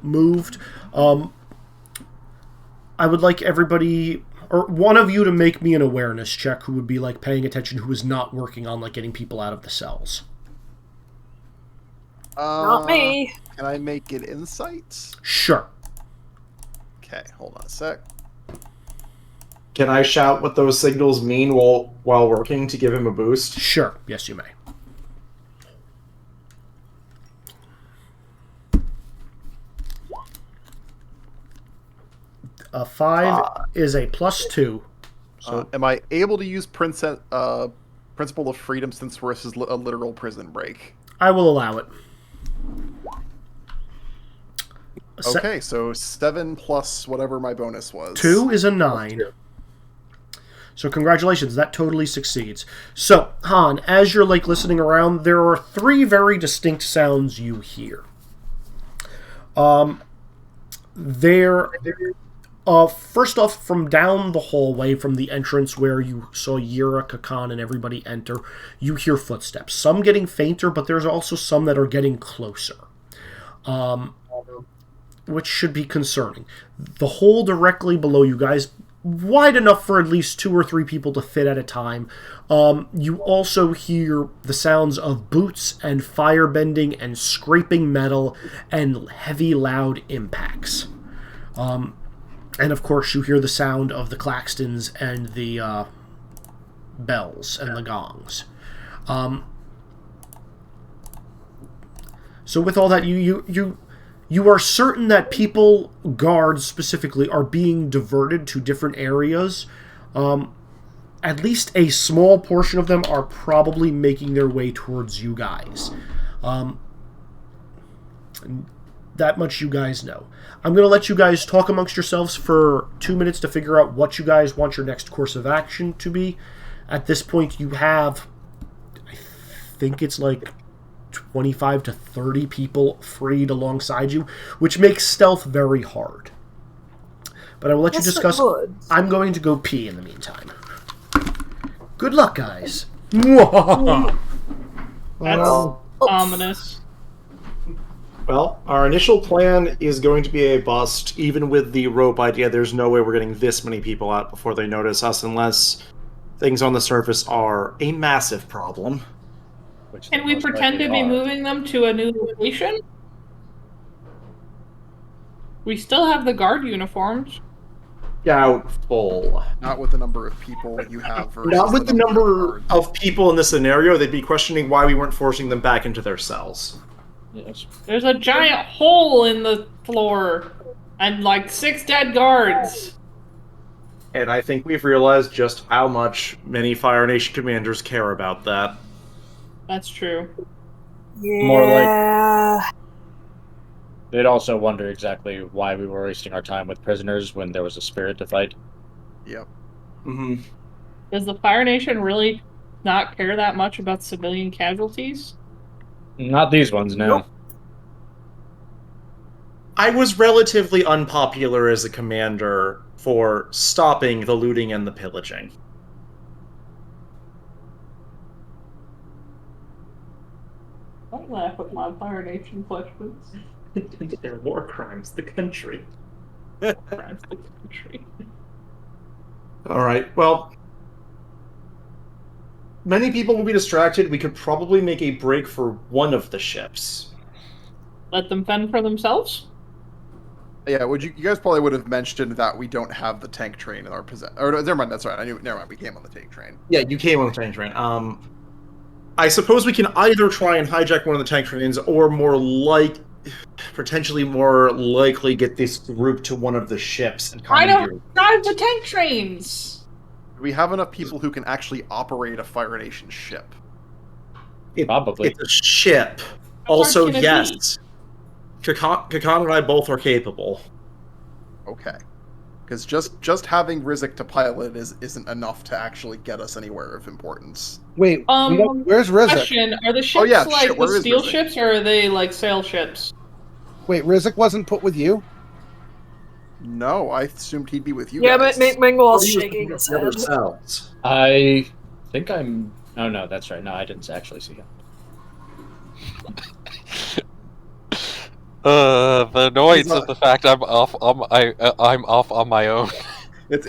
moved. I would like everybody, or one of you, to make me an awareness check who would be like paying attention, who is not working on like getting people out of the cells. Not me. Can I make it insights? Sure. Okay, hold on a sec. Can I shout what those signals mean while working to give him a boost? Sure. Yes, you may. A 5 is a +2. So am I able to use Principle of Freedom since this is a literal prison break? I will allow it. Okay, so 7 plus whatever my bonus was. 2 is a 9. So congratulations, that totally succeeds. So, Han, as you're like listening around, there are 3 very distinct sounds you hear. First off, from down the hallway, from the entrance where you saw Yira, Kakan, and everybody enter, you hear footsteps. Some getting fainter, but there's also some that are getting closer, which should be concerning. The hole directly below you guys, wide enough for at least 2 or 3 people to fit at a time. You also hear the sounds of boots and firebending and scraping metal and heavy, loud impacts. And, of course, you hear the sound of the claxtons and the bells and the gongs. So with all that, you are certain that people, guards specifically, are being diverted to different areas. At least a small portion of them are probably making their way towards you guys. That much you guys know. I'm going to let you guys talk amongst yourselves for 2 minutes to figure out what you guys want your next course of action to be. At this point, you have, I think it's like 25 to 30 people freed alongside you, which makes stealth very hard. But I will let you discuss. I'm going to go pee in the meantime. Good luck, guys. That's ominous. Well, our initial plan is going to be a bust. Even with the rope idea, there's no way we're getting this many people out before they notice us unless things on the surface are a massive problem. Can we pretend to be moving them to a new location? We still have the guard uniforms. Doubtful. Not with the number of people you have. Versus Not with the number of of people in this scenario. They'd be questioning why we weren't forcing them back into their cells. Yes. There's a giant hole in the floor and like 6 dead guards. And I think we've realized just how much many Fire Nation commanders care about that. That's true. Yeah. More like- They'd also wonder exactly why we were wasting our time with prisoners when there was a spirit to fight. Yep. Mm-hmm. Does the Fire Nation really not care that much about civilian casualties? Not these ones, no. Nope. I was relatively unpopular as a commander for stopping the looting and the pillaging. Don't laugh at my Fire Nation questions. There are war crimes, the country. Crimes the country. Alright, well... Many people will be distracted. We could probably make a break for one of the ships. Let them fend for themselves? Yeah, you guys probably would have mentioned that we don't have the tank train in our possession. Or no, never mind, that's right. Never mind, we came on the tank train. Yeah, you came on the tank train. I suppose we can either try and hijack one of the tank trains, or potentially more likely get this group to one of the ships and I commandeer. don't drive the tank trains! Do we have enough people who can actually operate a Fire Nation ship? Probably. It's a ship. How Also, hard can it yes. Kakan and I both are capable. Okay. Because just having Rizek to pilot isn't enough to actually get us anywhere of importance. Wait, where's Rizek? Question, are the ships yeah, like shit, where the is steel Rizek? ships, or are they like sail ships? Wait, Rizek wasn't put with you? No, I assumed he'd be with you Yeah, guys. but Mingwall's Or shaking his head. Ourselves. I think I'm... Oh, no, that's right. No, I didn't actually see him. The annoyance of the fact I'm off on my own. It's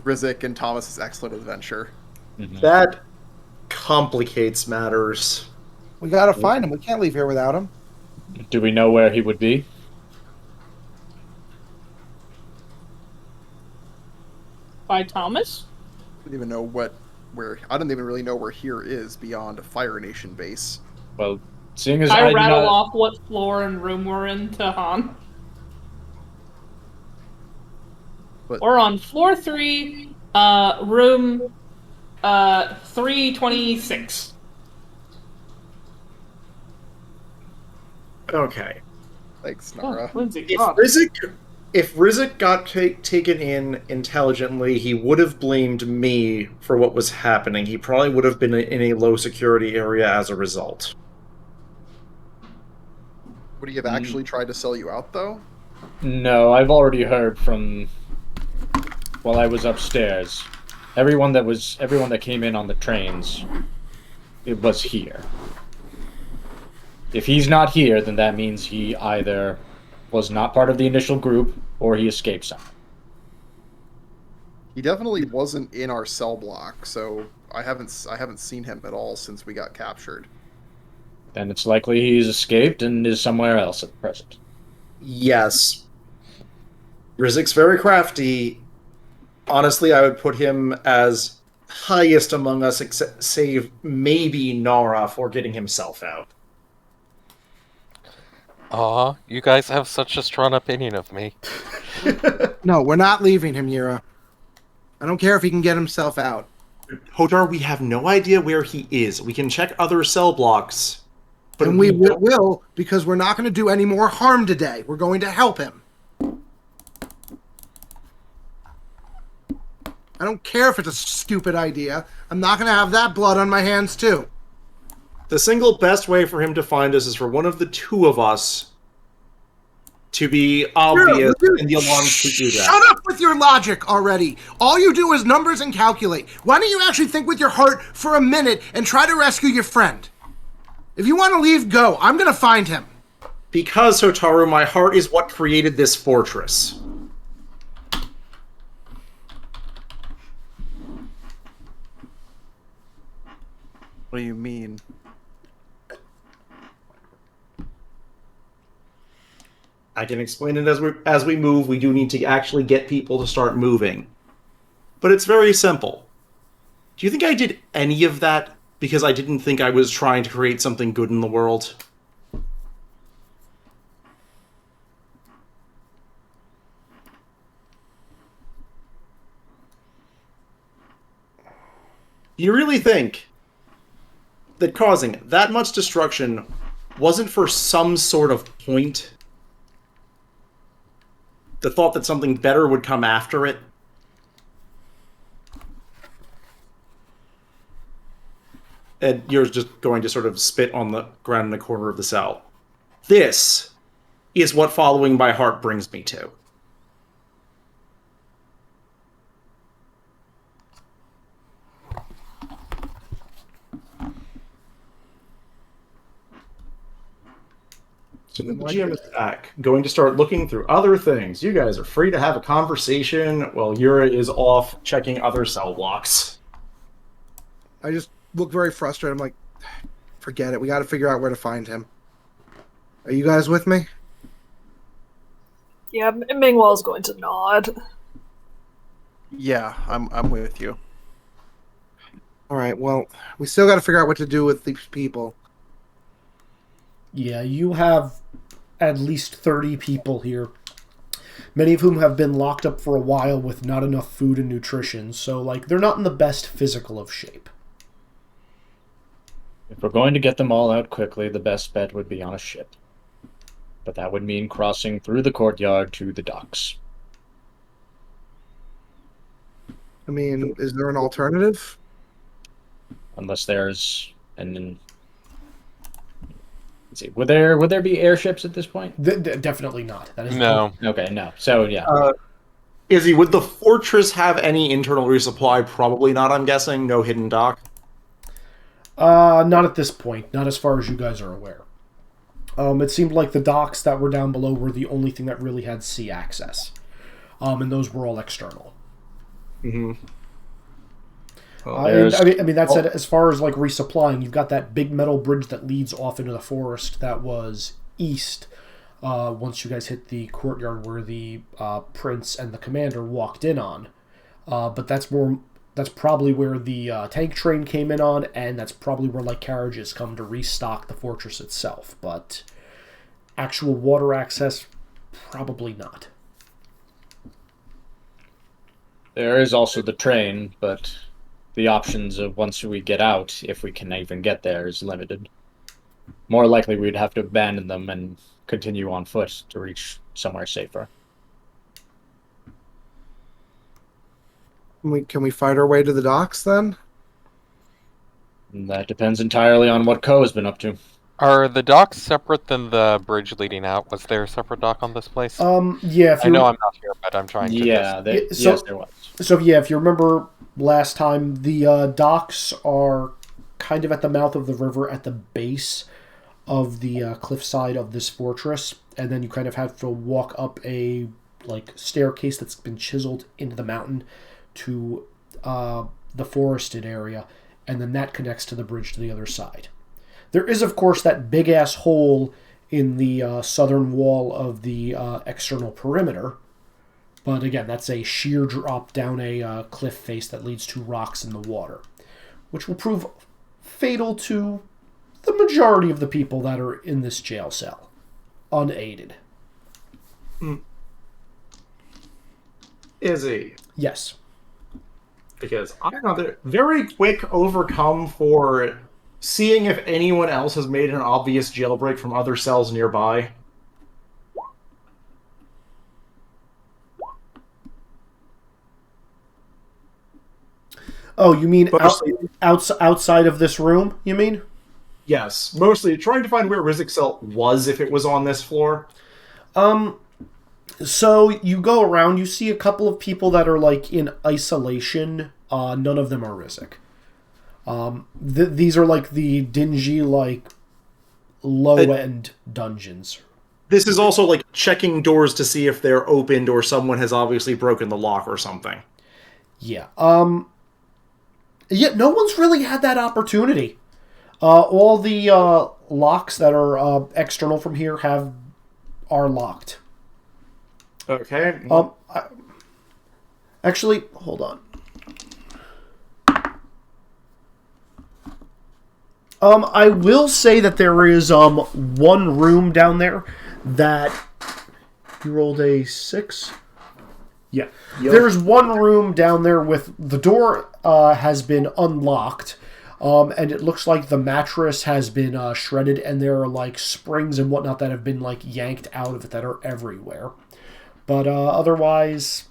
Rizek and Thomas's excellent adventure. Mhm. That complicates matters. We gotta find him. We can't leave here without him. Do we know where he would be? By Thomas? I don't even know I don't even really know where here is beyond a Fire Nation base. Well, seeing as I do rattle not- off what floor and room we're in to Han. But- We're on floor 3, room 326. Okay. Thanks, Oh, Nara. Lindsay, If Rizek got taken in intelligently, he would have blamed me for what was happening. He probably would have been in a low security area as a result. Would he have actually tried to sell you out, though? No, I've already heard from... While I was upstairs. Everyone that came in on the trains, it was here. If he's not here, then that means he either was not part of the initial group, or he escaped somehow. He definitely wasn't in our cell block, so I haven't seen him at all since we got captured. Then it's likely he's escaped and is somewhere else at present. Yes. Rizik's very crafty. Honestly, I would put him as highest among us, except save maybe Nara for getting himself out. Aw, you guys have such a strong opinion of me. No, we're not leaving him, Yura. I don't care if he can get himself out. Hodar, we have no idea where he is. We can check other cell blocks. But And we will, because we're not going to do any more harm today. We're going to help him. I don't care if it's a stupid idea. I'm not going to have that blood on my hands, too. The single best way for him to find us is for one of the two of us to be obvious in the alarms to do that. Shut up with your logic already. All you do is numbers and calculate. Why don't you actually think with your heart for a minute and try to rescue your friend? If you want to leave, go. I'm going to find him. Because, Hotaru, my heart is what created this fortress. What do you mean? I can explain it as we move. We do need to actually get people to start moving. But it's very simple. Do you think I did any of that because I didn't think I was trying to create something good in the world? Do you really think that causing that much destruction wasn't for some sort of point? The thought that something better would come after it? And you're just going to sort of spit on the ground in the corner of the cell. This is what following my heart brings me to. So the GM is back, going to start looking through other things. You guys are free to have a conversation while Yura is off checking other cell blocks. I just look very frustrated. I'm like, forget it. We got to figure out where to find him. Are you guys with me? Yeah, Mingwell's going to nod. Yeah, I'm with you. All right, well, we still got to figure out what to do with these people. Yeah, you have at least 30 people here, many of whom have been locked up for a while with not enough food and nutrition, so, like, they're not in the best physical of shape. If we're going to get them all out quickly, the best bet would be on a ship. But that would mean crossing through the courtyard to the docks. I mean, is there an alternative? Unless there's an... Let's see. Would there be airships at this point? Definitely not. That is No. Okay, no. So, yeah. Izzy, would the fortress have any internal resupply? Probably not, I'm guessing. No hidden dock? Not at this point. Not as far as you guys are aware. It seemed like the docks that were down below were the only thing that really had sea access. And those were all external. Mm-hmm. I mean, that said, as far as, like, resupplying, you've got that big metal bridge that leads off into the forest that was east once you guys hit the courtyard where the prince and the commander walked in on. But that's probably where the tank train came in on, and that's probably where, like, carriages come to restock the fortress itself. But actual water access, probably not. There is also the train, but the options of once we get out, if we can even get there, is limited. More likely we'd have to abandon them and continue on foot to reach somewhere safer. Can we fight our way to the docks, then? And that depends entirely on what Ko has been up to. Are the docks separate than the bridge leading out? Was there a separate dock on this place? Yeah. I know I'm not here, but I'm trying to. Yes, there was. So yeah, if you remember last time, the docks are kind of at the mouth of the river at the base of the cliffside of this fortress, and then you kind of have to walk up a staircase that's been chiseled into the mountain to the forested area, and then that connects to the bridge to the other side. There is, of course, that big-ass hole in the southern wall of the external perimeter, but again, that's a sheer drop down a cliff face that leads to rocks in the water, which will prove fatal to the majority of the people that are in this jail cell, unaided. Izzy. Yes. Because I'm another very quick overcome for seeing if anyone else has made an obvious jailbreak from other cells nearby. Oh, you mean Mostly, outside of this room, you mean? yes, mostly trying to find where Rizik's cell was if it was on this floor. So you go around, you see a couple of people that are like in isolation. None of them are Rizik. These are like the dingy, like low-end dungeons. This is also like checking doors to see if they're opened or someone has obviously broken the lock or something. Yeah. Yeah, no one's really had that opportunity. All the locks that are external from here are locked. Okay. Actually, hold on. I will say that there is one room down there that you rolled a 6. Yeah, there's one room down there with the door has been unlocked, and it looks like the mattress has been shredded, and there are like springs and whatnot that have been like yanked out of it that are everywhere. But otherwise,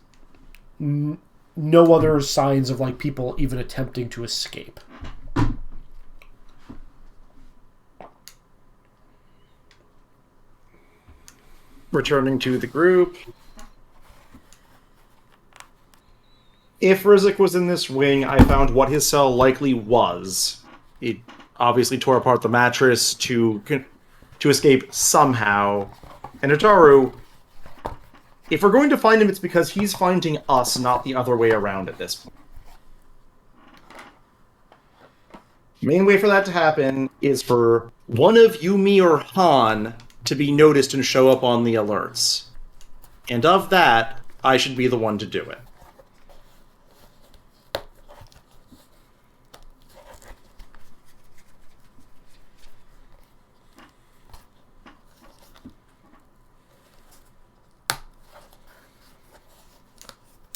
no other signs of like people even attempting to escape. Returning to the group. If Rizik was in this wing, I found what his cell likely was. It obviously tore apart the mattress to escape somehow. And Utaru, if we're going to find him, it's because he's finding us, not the other way around at this point. Main way for that to happen is for one of you, me, or Han to be noticed and show up on the alerts. And of that, I should be the one to do it.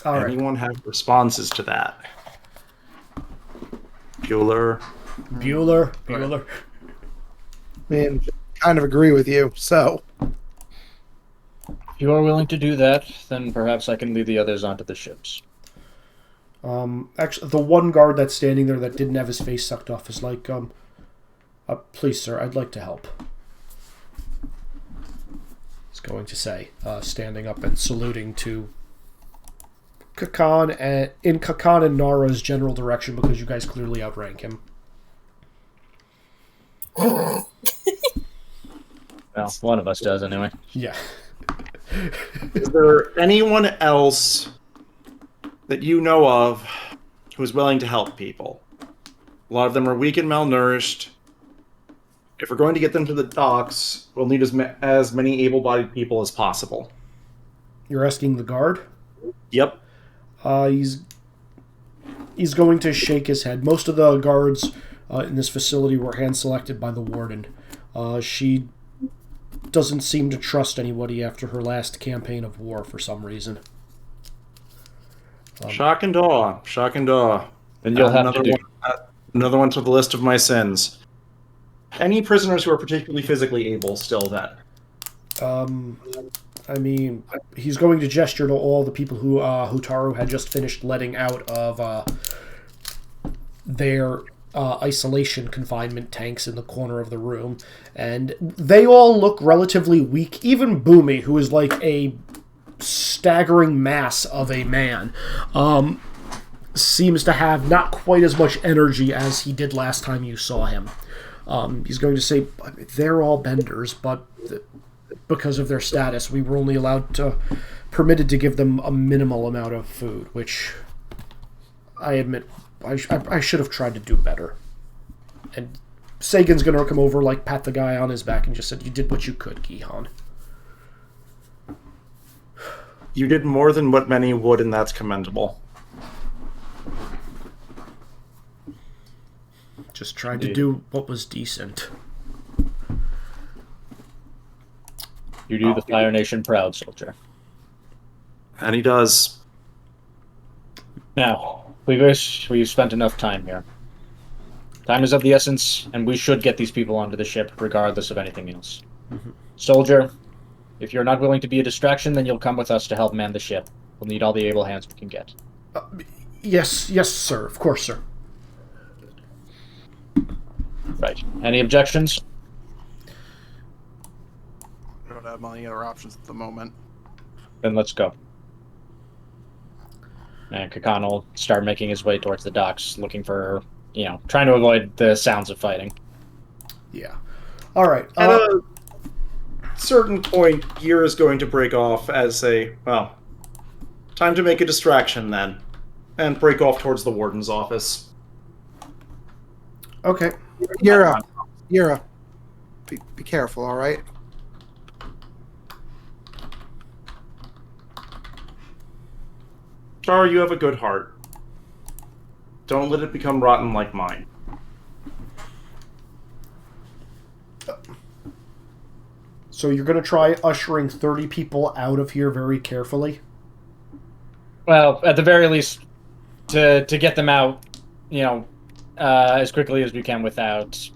All right. Anyone have responses to that? Bueller. Man, kind of agree with you. So, If you are willing to do that, then perhaps I can lead the others onto the ships. Actually, the one guard that's standing there that didn't have his face sucked off is like, please, sir, I'd like to help. He's going to say, standing up and saluting to Kakan and in Kakan and Nara's general direction because you guys clearly outrank him. Well, one of us does anyway. Yeah. Is there anyone else that you know of who's willing to help people? A lot of them are weak and malnourished. If we're going to get them to the docks, we'll need as many able-bodied people as possible. You're asking the guard? Yep. He's going to shake his head. Most of the guards in this facility were hand-selected by the warden. She doesn't seem to trust anybody after her last campaign of war for some reason. Shock and awe. Shock and awe. Then you'll have to do. Another one to the list of my sins. Any prisoners who are particularly physically able still then? I mean, he's going to gesture to all the people who Hutaru had just finished letting out of their isolation confinement tanks in the corner of the room, and they all look relatively weak. Even Boomy, who is like a staggering mass of a man, seems to have not quite as much energy as he did last time you saw him. He's going to say, they're all benders, but because of their status, we were only permitted to give them a minimal amount of food, which I admit I should have tried to do better. And Sagan's going to come over, like, pat the guy on his back and just said, you did what you could, Gihan. You did more than what many would, and that's commendable. Just tried to do what was decent. You do the Fire Nation proud, soldier. And he does. Now, we wish we've spent enough time here. Time is of the essence, and we should get these people onto the ship, regardless of anything else. Mm-hmm. Soldier, if you're not willing to be a distraction, then you'll come with us to help man the ship. We'll need all the able hands we can get. Yes, sir. Of course, sir. Right. Any objections? I don't have any other options at the moment. Then let's go. And Kakan will start making his way towards the docks, looking for, trying to avoid the sounds of fighting. Yeah. All right. At a certain point, Gear is going to break off as time to make a distraction then, and break off towards the warden's office. Okay. Yura, be careful, all right? Char, you have a good heart. Don't let it become rotten like mine. So you're going to try ushering 30 people out of here very carefully? Well, at the very least, to get them out, as quickly as we can without,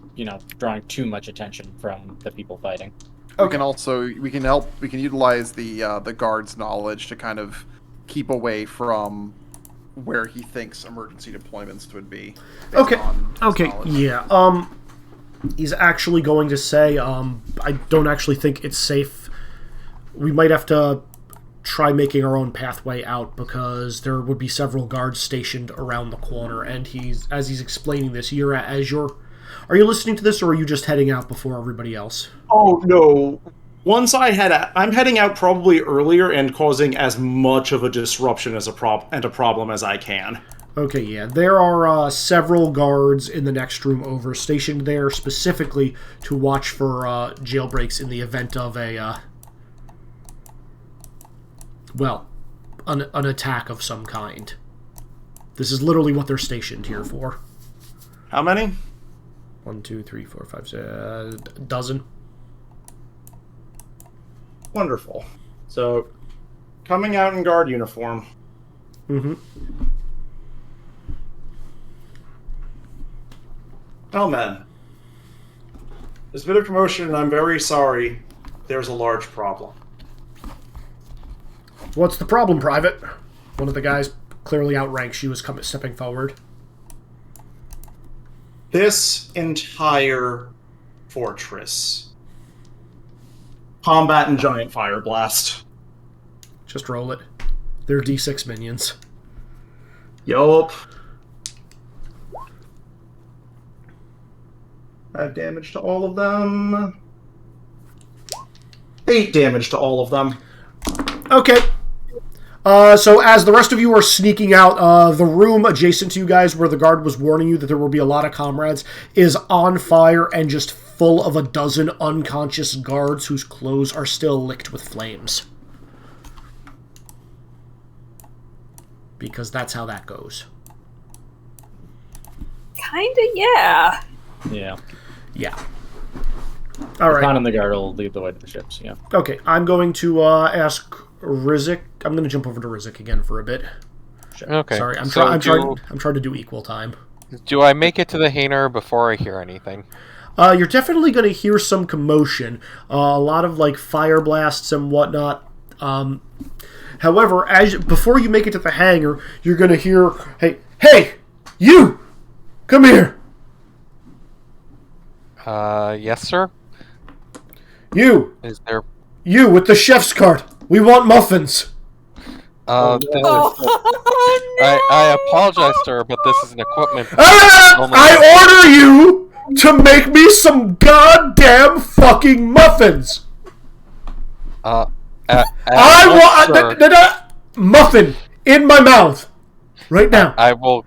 drawing too much attention from the people fighting. Okay. We can utilize the guard's knowledge to kind of keep away from where he thinks emergency deployments would be. Okay. Yeah. He's actually going to say, I don't actually think it's safe. We might have to try making our own pathway out because there would be several guards stationed around the corner. And as he's explaining this, are you listening to this, or are you just heading out before everybody else? Oh no! Once I'm heading out probably earlier and causing as much of a disruption as a problem as I can. Okay, yeah. There are several guards in the next room over, stationed there specifically to watch for jailbreaks in the event of an attack of some kind. This is literally what they're stationed here for. How many? 1, 2, 3, 4, 5, 6, a dozen. Wonderful. So, coming out in guard uniform. Mm-hmm. Oh, man. There's a bit of commotion, and I'm very sorry. There's a large problem. What's the problem, Private? One of the guys clearly outranks you is stepping forward. This entire fortress. Combat and giant fire blast. Just roll it. They're D6 minions. Yup. 5 damage to all of them. 8 damage to all of them. Okay. So as the rest of you are sneaking out, the room adjacent to you guys where the guard was warning you that there will be a lot of comrades is on fire and just full of a dozen unconscious guards whose clothes are still licked with flames. Because that's how that goes. Kinda, yeah. Yeah. Yeah. All right. Khan and the guard will lead the way to the ships, yeah. Okay, I'm going to ask Rizik. I'm going to jump over to Rizik again for a bit. Okay. Sorry, I'm trying to do equal time. Do I make it to the hangar before I hear anything? You're definitely going to hear some commotion. A lot of, fire blasts and whatnot. However, before you make it to the hangar, you're going to hear, Hey! You! Come here! Yes, sir? You! Is there... You, with the chef's cart! We want muffins! No. I apologize, sir, but this is an equipment... I order you to make me some goddamn fucking muffins! I want muffin in my mouth right now. I will.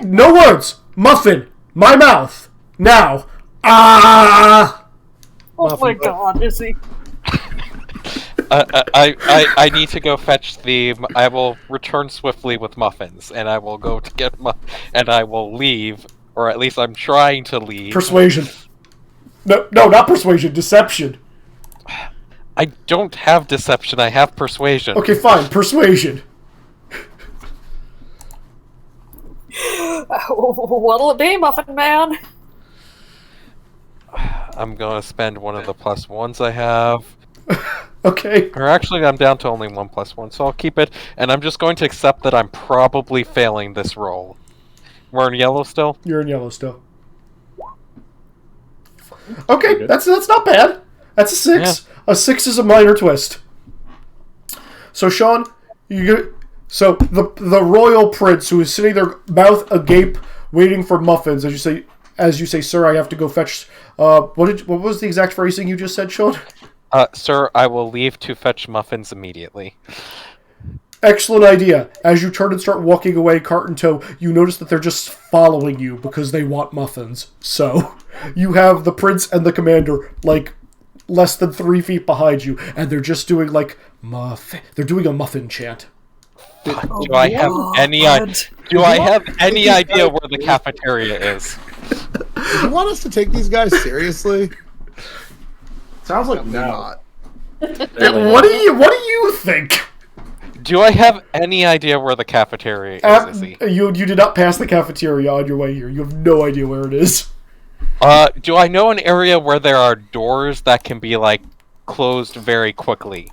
No words. Muffin, my mouth now. Oh my god, is he? I need to go fetch the. I will return swiftly with muffins, and I will go to get and I will leave, or at least I'm trying to leave. Persuasion. No, not persuasion. Deception. I don't have deception. I have persuasion. Okay, fine. Persuasion. What'll it be, Muffin Man? I'm going to spend one of the +1s I have. Okay. Or actually, I'm down to only 1 +1, so I'll keep it. And I'm just going to accept that I'm probably failing this roll. We're in yellow still? You're in yellow still. Okay, that's not bad. That's a 6. Yeah. A 6 is a minor twist. So, Sean, so the royal prince who is sitting there, mouth agape, waiting for muffins, as as you say, sir, I have to go fetch... what was the exact phrasing you just said, Sean? Sir, I will leave to fetch muffins immediately. Excellent idea. As you turn and start walking away, cart in tow, you notice that they're just following you because they want muffins. So, you have the prince and the commander, like, less than 3 feet behind you, and they're just doing, like, they're doing a muffin chant. Do I have any idea where the cafeteria is? Do you want us to take these guys seriously? Sounds like No. What do you think? Do I have any idea where the cafeteria is, Izzy? You did not pass the cafeteria on your way here. You have no idea where it is. Do I know an area where there are doors that can be, like, closed very quickly?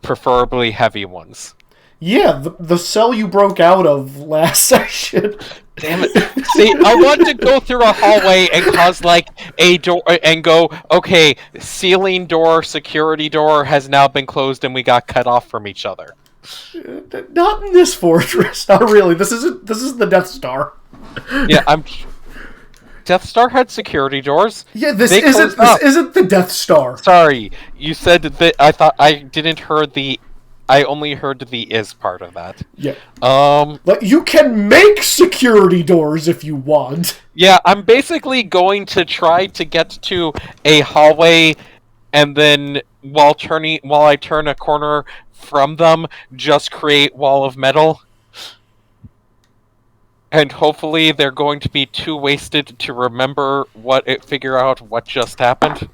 Preferably heavy ones. Yeah, the cell you broke out of last session. Damn it. See, I want to go through a hallway and cause, like, a door, and go, okay, ceiling door, security door has now been closed and we got cut off from each other. Not in this fortress. Not really. This isn't the Death Star. Yeah, Death Star had security doors. Yeah, this isn't the Death Star. Sorry, you said that. I only heard the is part of that. Yeah. Like, you can make security doors if you want. Yeah, I'm basically going to try to get to a hallway, and then while I turn a corner from them, just create wall of metal. And hopefully they're going to be too wasted to figure out what just happened.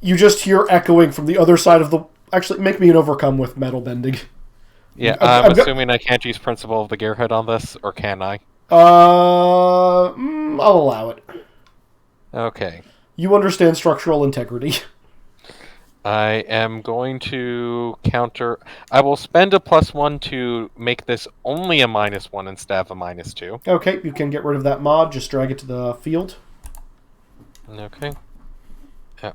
You just hear echoing from the other side of the... Actually, make me an overcome with metal bending. Yeah, I'm assuming I can't use Principle of the Gearhead on this, or can I? I'll allow it. Okay. You understand structural integrity. I am going to counter... I will spend a +1 to make this only a -1 instead of a -2. Okay, you can get rid of that mod. Just drag it to the field. Okay. Yeah.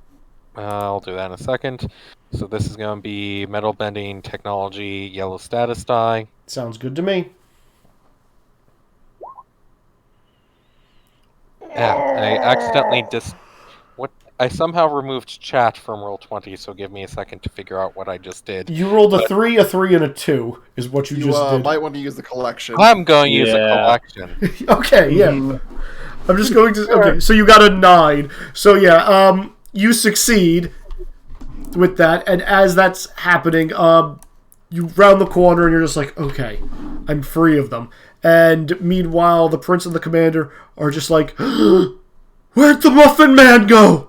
I'll do that in a second. So this is going to be metal bending, technology, yellow status die. Sounds good to me. Yeah, I accidentally I somehow removed chat from Roll20, so give me a second to figure out what I just did. You rolled a 3, a 3, and a 2, is what you just did. Might want to use the collection. I'm going to use a collection. Okay, yeah. I'm just going to... Okay, so you got a 9. So yeah, you succeed with that, and as that's happening, you round the corner and you're just like, okay, I'm free of them. And meanwhile, the prince and the commander are just like, where'd the Muffin Man go?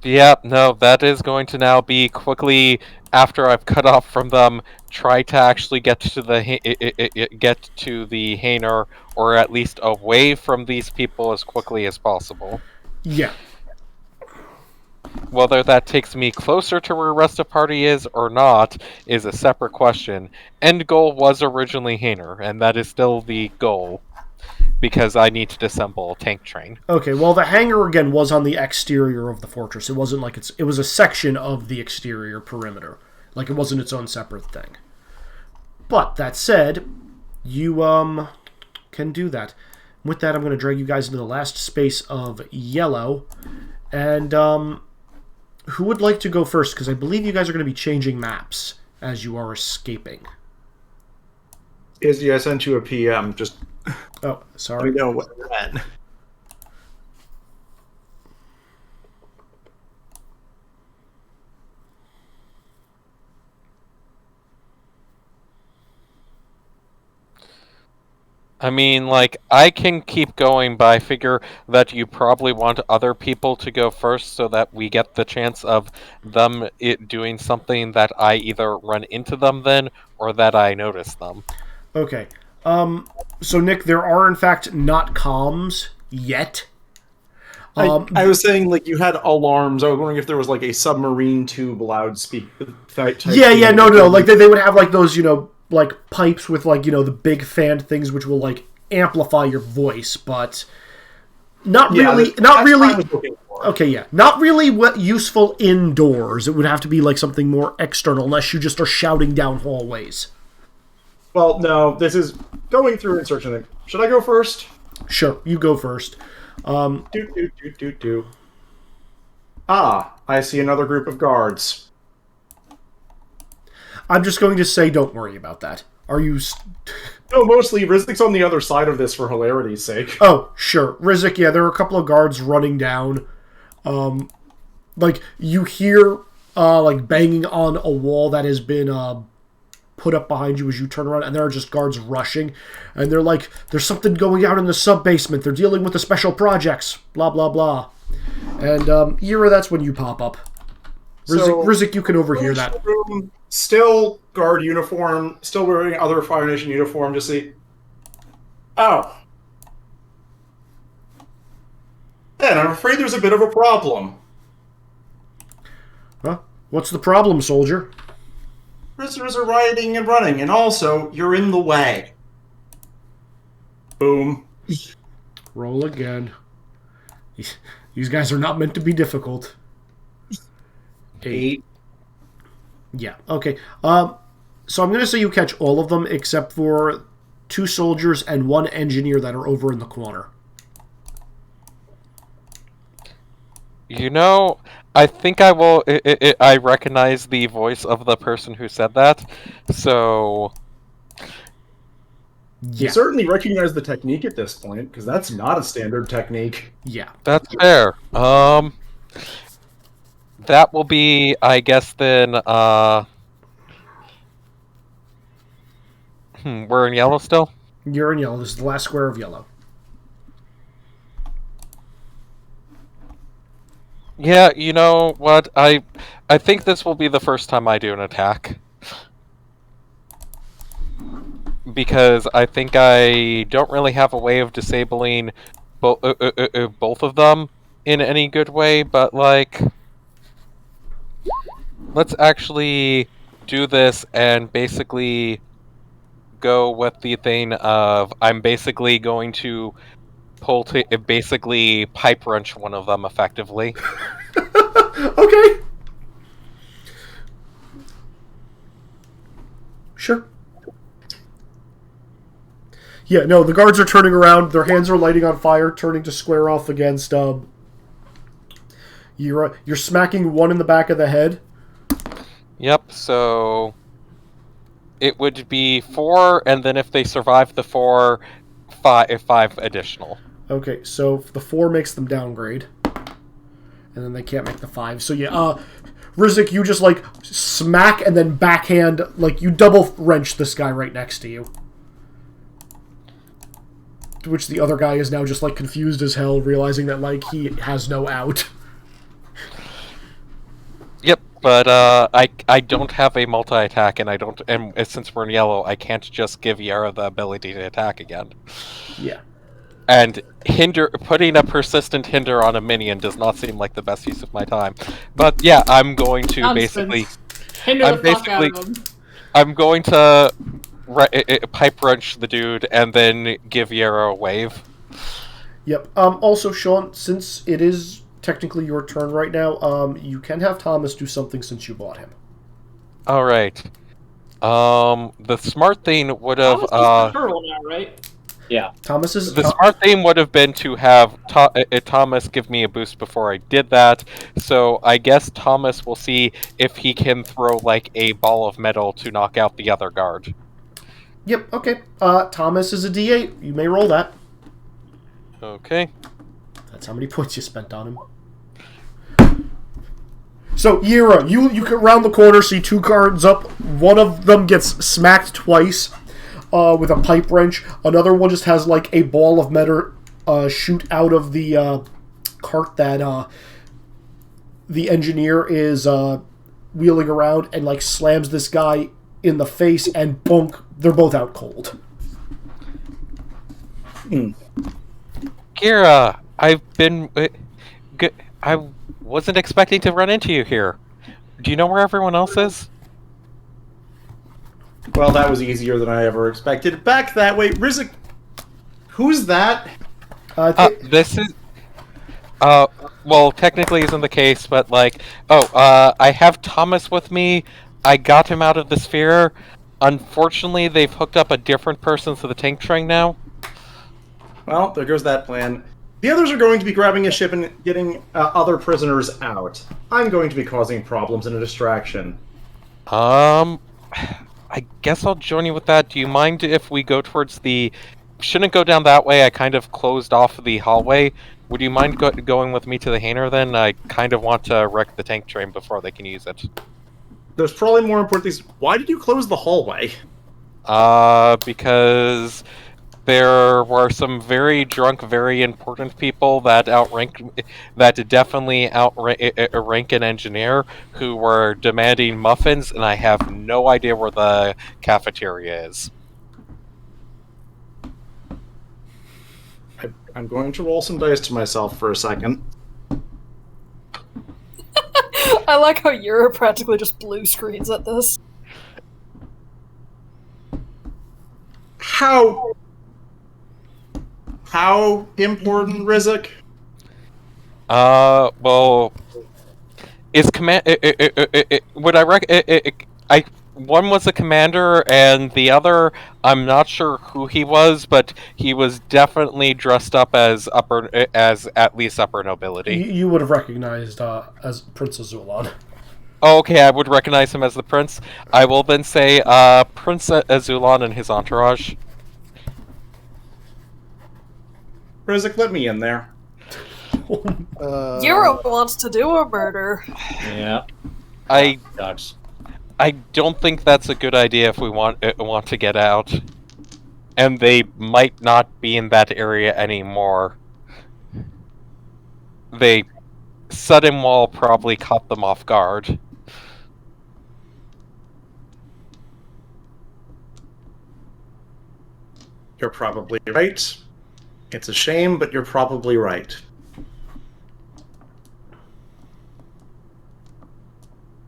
Yeah, no, that is going to now be quickly, after I've cut off from them, try to actually get to the Hainer, or at least away from these people as quickly as possible. Yeah. Whether that takes me closer to where the rest of the party is or not is a separate question. End goal was originally Hainer, and that is still the goal. Because I need to disassemble a tank train. Okay, well, the hangar, again, was on the exterior of the fortress. It wasn't like it was a section of the exterior perimeter. Like, it wasn't its own separate thing. But, that said, you, can do that. With that, I'm going to drag you guys into the last space of yellow. And, who would like to go first? Because I believe you guys are going to be changing maps as you are escaping. Izzy, I sent you a PM. Just... Oh, sorry. I know what you're at. I mean, like, I can keep going, but I figure that you probably want other people to go first so that we get the chance of them doing something that I either run into them then, or that I notice them. Okay. So, Nick, there are, in fact, not comms yet. I was saying, like, you had alarms. I was wondering if there was, like, a submarine tube loudspeaker type Yeah, no. Like, they would have, like, those, like, pipes with, like, the big fan things which will, like, amplify your voice, but not really, Okay, yeah. Not really useful indoors. It would have to be like something more external, unless you just are shouting down hallways. Well, no, this is going through and searching it. Should I go first? Sure, you go first. Ah, I see another group of guards. I'm just going to say don't worry about that. Are you... No, mostly Rizik's on the other side of this for hilarity's sake. Oh, sure. Rizik, yeah, there are a couple of guards running down. Like, you hear, like, banging on a wall that has been, put up behind you as you turn around, and there are just guards rushing. And they're like, there's something going out in the sub-basement. They're dealing with the special projects. Blah, blah, blah. And, Yira, that's when you pop up. Rizik, you can overhear that. Room, still guard uniform, still wearing other Fire Nation uniform, just see. Oh. Then I'm afraid there's a bit of a problem. Huh? What's the problem, soldier? Prisoners are rioting and running, and also, you're in the way. Boom. Roll again. These guys are not meant to be difficult. 8. Yeah, okay. So I'm going to say you catch all of them except for 2 soldiers and 1 engineer that are over in the corner. You know, I think I will... I recognize the voice of the person who said that, so... You certainly recognize the technique at this point, because that's not a standard technique. Yeah. That's fair. That will be, I guess, then, we're in yellow still? You're in yellow. This is the last square of yellow. Yeah, you know what? I think this will be the first time I do an attack. Because I think I don't really have a way of disabling both of them in any good way, but, like... Let's actually do this and basically go with the thing of I'm basically going to basically pipe wrench one of them effectively. Okay. Sure. Yeah, no, the guards are turning around. Their hands are lighting on fire, turning to square off against... You're smacking one in the back of the head. Yep, so it would be 4, and then if they survive the 4, 5 additional. Okay, so the 4 makes them downgrade. And then they can't make the 5. So yeah, Rizik, you just like smack and then backhand, like you double wrench this guy right next to you. To which the other guy is now just like confused as hell, realizing that like he has no out. Yep, but I don't have a multi-attack, and since we're in yellow, I can't just give Yara the ability to attack again. Yeah. And putting a persistent hinder on a minion does not seem like the best use of my time. But yeah, I'm going to I'm going to pipe wrench the dude and then give Yara a wave. Yep. Also, Sean, since it is technically your turn right now, you can have Thomas do something since you bought him. All right. The smart thing would have. Turtle now, right? Yeah. The smart thing would have been to have Thomas give me a boost before I did that. So I guess Thomas will see if he can throw like a ball of metal to knock out the other guard. Yep. Okay. Thomas is a D8. You may roll that. Okay. That's how many points you spent on him. So, Yira, you can round the corner, see 2 guards up. One of them gets smacked twice with a pipe wrench. Another one just has, like, a ball of metal shoot out of the cart that the engineer is wheeling around and, like, slams this guy in the face, and bunk, they're both out cold. Kira, I wasn't expecting to run into you here. Do you know where everyone else is? Well, that was easier than I ever expected. Back that way, Rizik. Who's that? This is Well, technically isn't the case, but like, I have Thomas with me. I got him out of the sphere. Unfortunately, they've hooked up a different person to the tank train now. Well, there goes that plan. The others are going to be grabbing a ship and getting other prisoners out. I'm going to be causing problems and a distraction. I guess I'll join you with that. Do you mind if we go towards the... Shouldn't go down that way. I kind of closed off the hallway. Would you mind going with me to the hangar then? I kind of want to wreck the tank train before they can use it. There's probably more important things. Why did you close the hallway? Because there were some very drunk, very important people that definitely outrank an engineer who were demanding muffins, and I have no idea where the cafeteria is. I'm going to roll some dice to myself for a second. I like how you're practically just blue screens at this. How important, Rizek? Well, is command? Would I one was a commander, and the other, I'm not sure who he was, but he was definitely dressed up as at least upper nobility. You would have recognized as Prince Azulan. Oh, okay, I would recognize him as the prince. I will then say Prince Azulan and his entourage. Rizek, let me in there. Euro wants to do a murder. Yeah. Ducks. I don't think that's a good idea if we want to get out. And they might not be in that area anymore. The sudden wall probably caught them off guard. You're probably right. It's a shame, but you're probably right.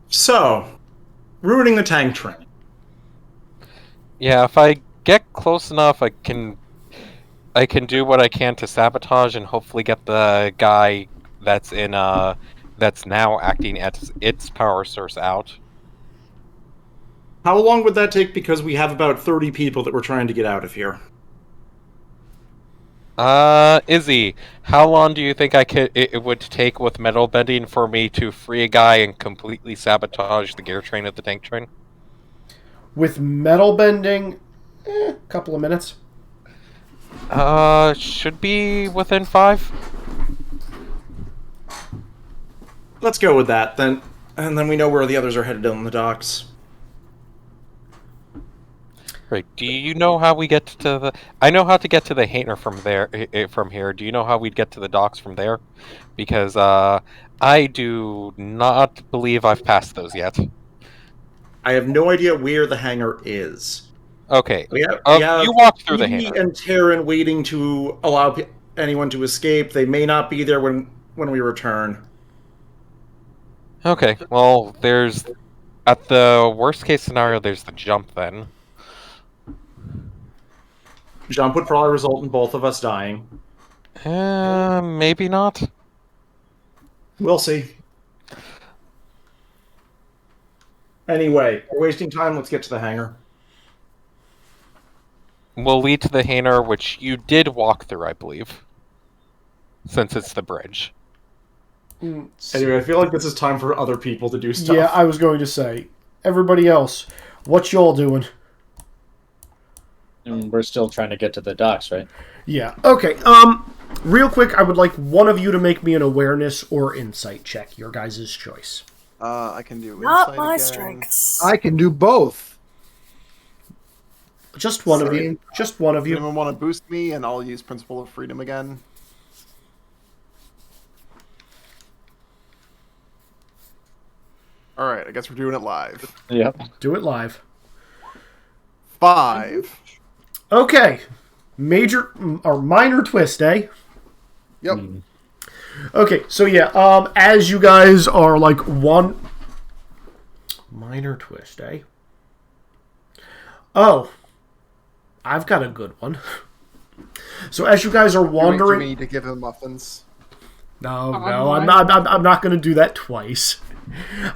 So, ruining the tank train. Yeah, if I get close enough, I can do what I can to sabotage and hopefully get the guy that's now acting as its power source out. How long would that take? Because we have about 30 people that we're trying to get out of here. Izzy, how long do you think it would take with metal bending for me to free a guy and completely sabotage the gear train of the tank train? With metal bending, a couple of minutes. Should be within 5. Let's go with that, then. And then we know where the others are headed on the docks. Great. Do you know how we get to the... I know how to get to the hangar from here. Do you know how we'd get to the docks from there? Because, I do not believe I've passed those yet. I have no idea where the hangar is. Okay. We have you walk through the Evie hangar. and Taryn waiting to allow anyone to escape. They may not be there when we return. Okay, well, there's... At the worst case scenario, there's the jump then. Jump would probably result in both of us dying. Maybe not. We'll see. Anyway, we're wasting time. Let's get to the hangar. We'll lead to the hangar, which you did walk through, I believe. Since it's the bridge. Anyway, I feel like this is time for other people to do stuff. Yeah, I was going to say. Everybody else, what y'all doing? And we're still trying to get to the docks, right? Yeah. Okay. Real quick, I would like one of you to make me an awareness or insight check. Your guys' choice. I can do Not insight my again. strengths. I can do both. Just one of you. Just one of you. Anyone want to boost me, and I'll use Principle of Freedom again? Alright, I guess we're doing it live. Yep. Do it live. 5. Okay. Major or minor twist, eh? Yep. Okay, so yeah, as you guys are like one minor twist, eh? Oh, I've got a good one. So as you guys are Do wandering, we need to give him muffins? No, I'm not going to do that twice.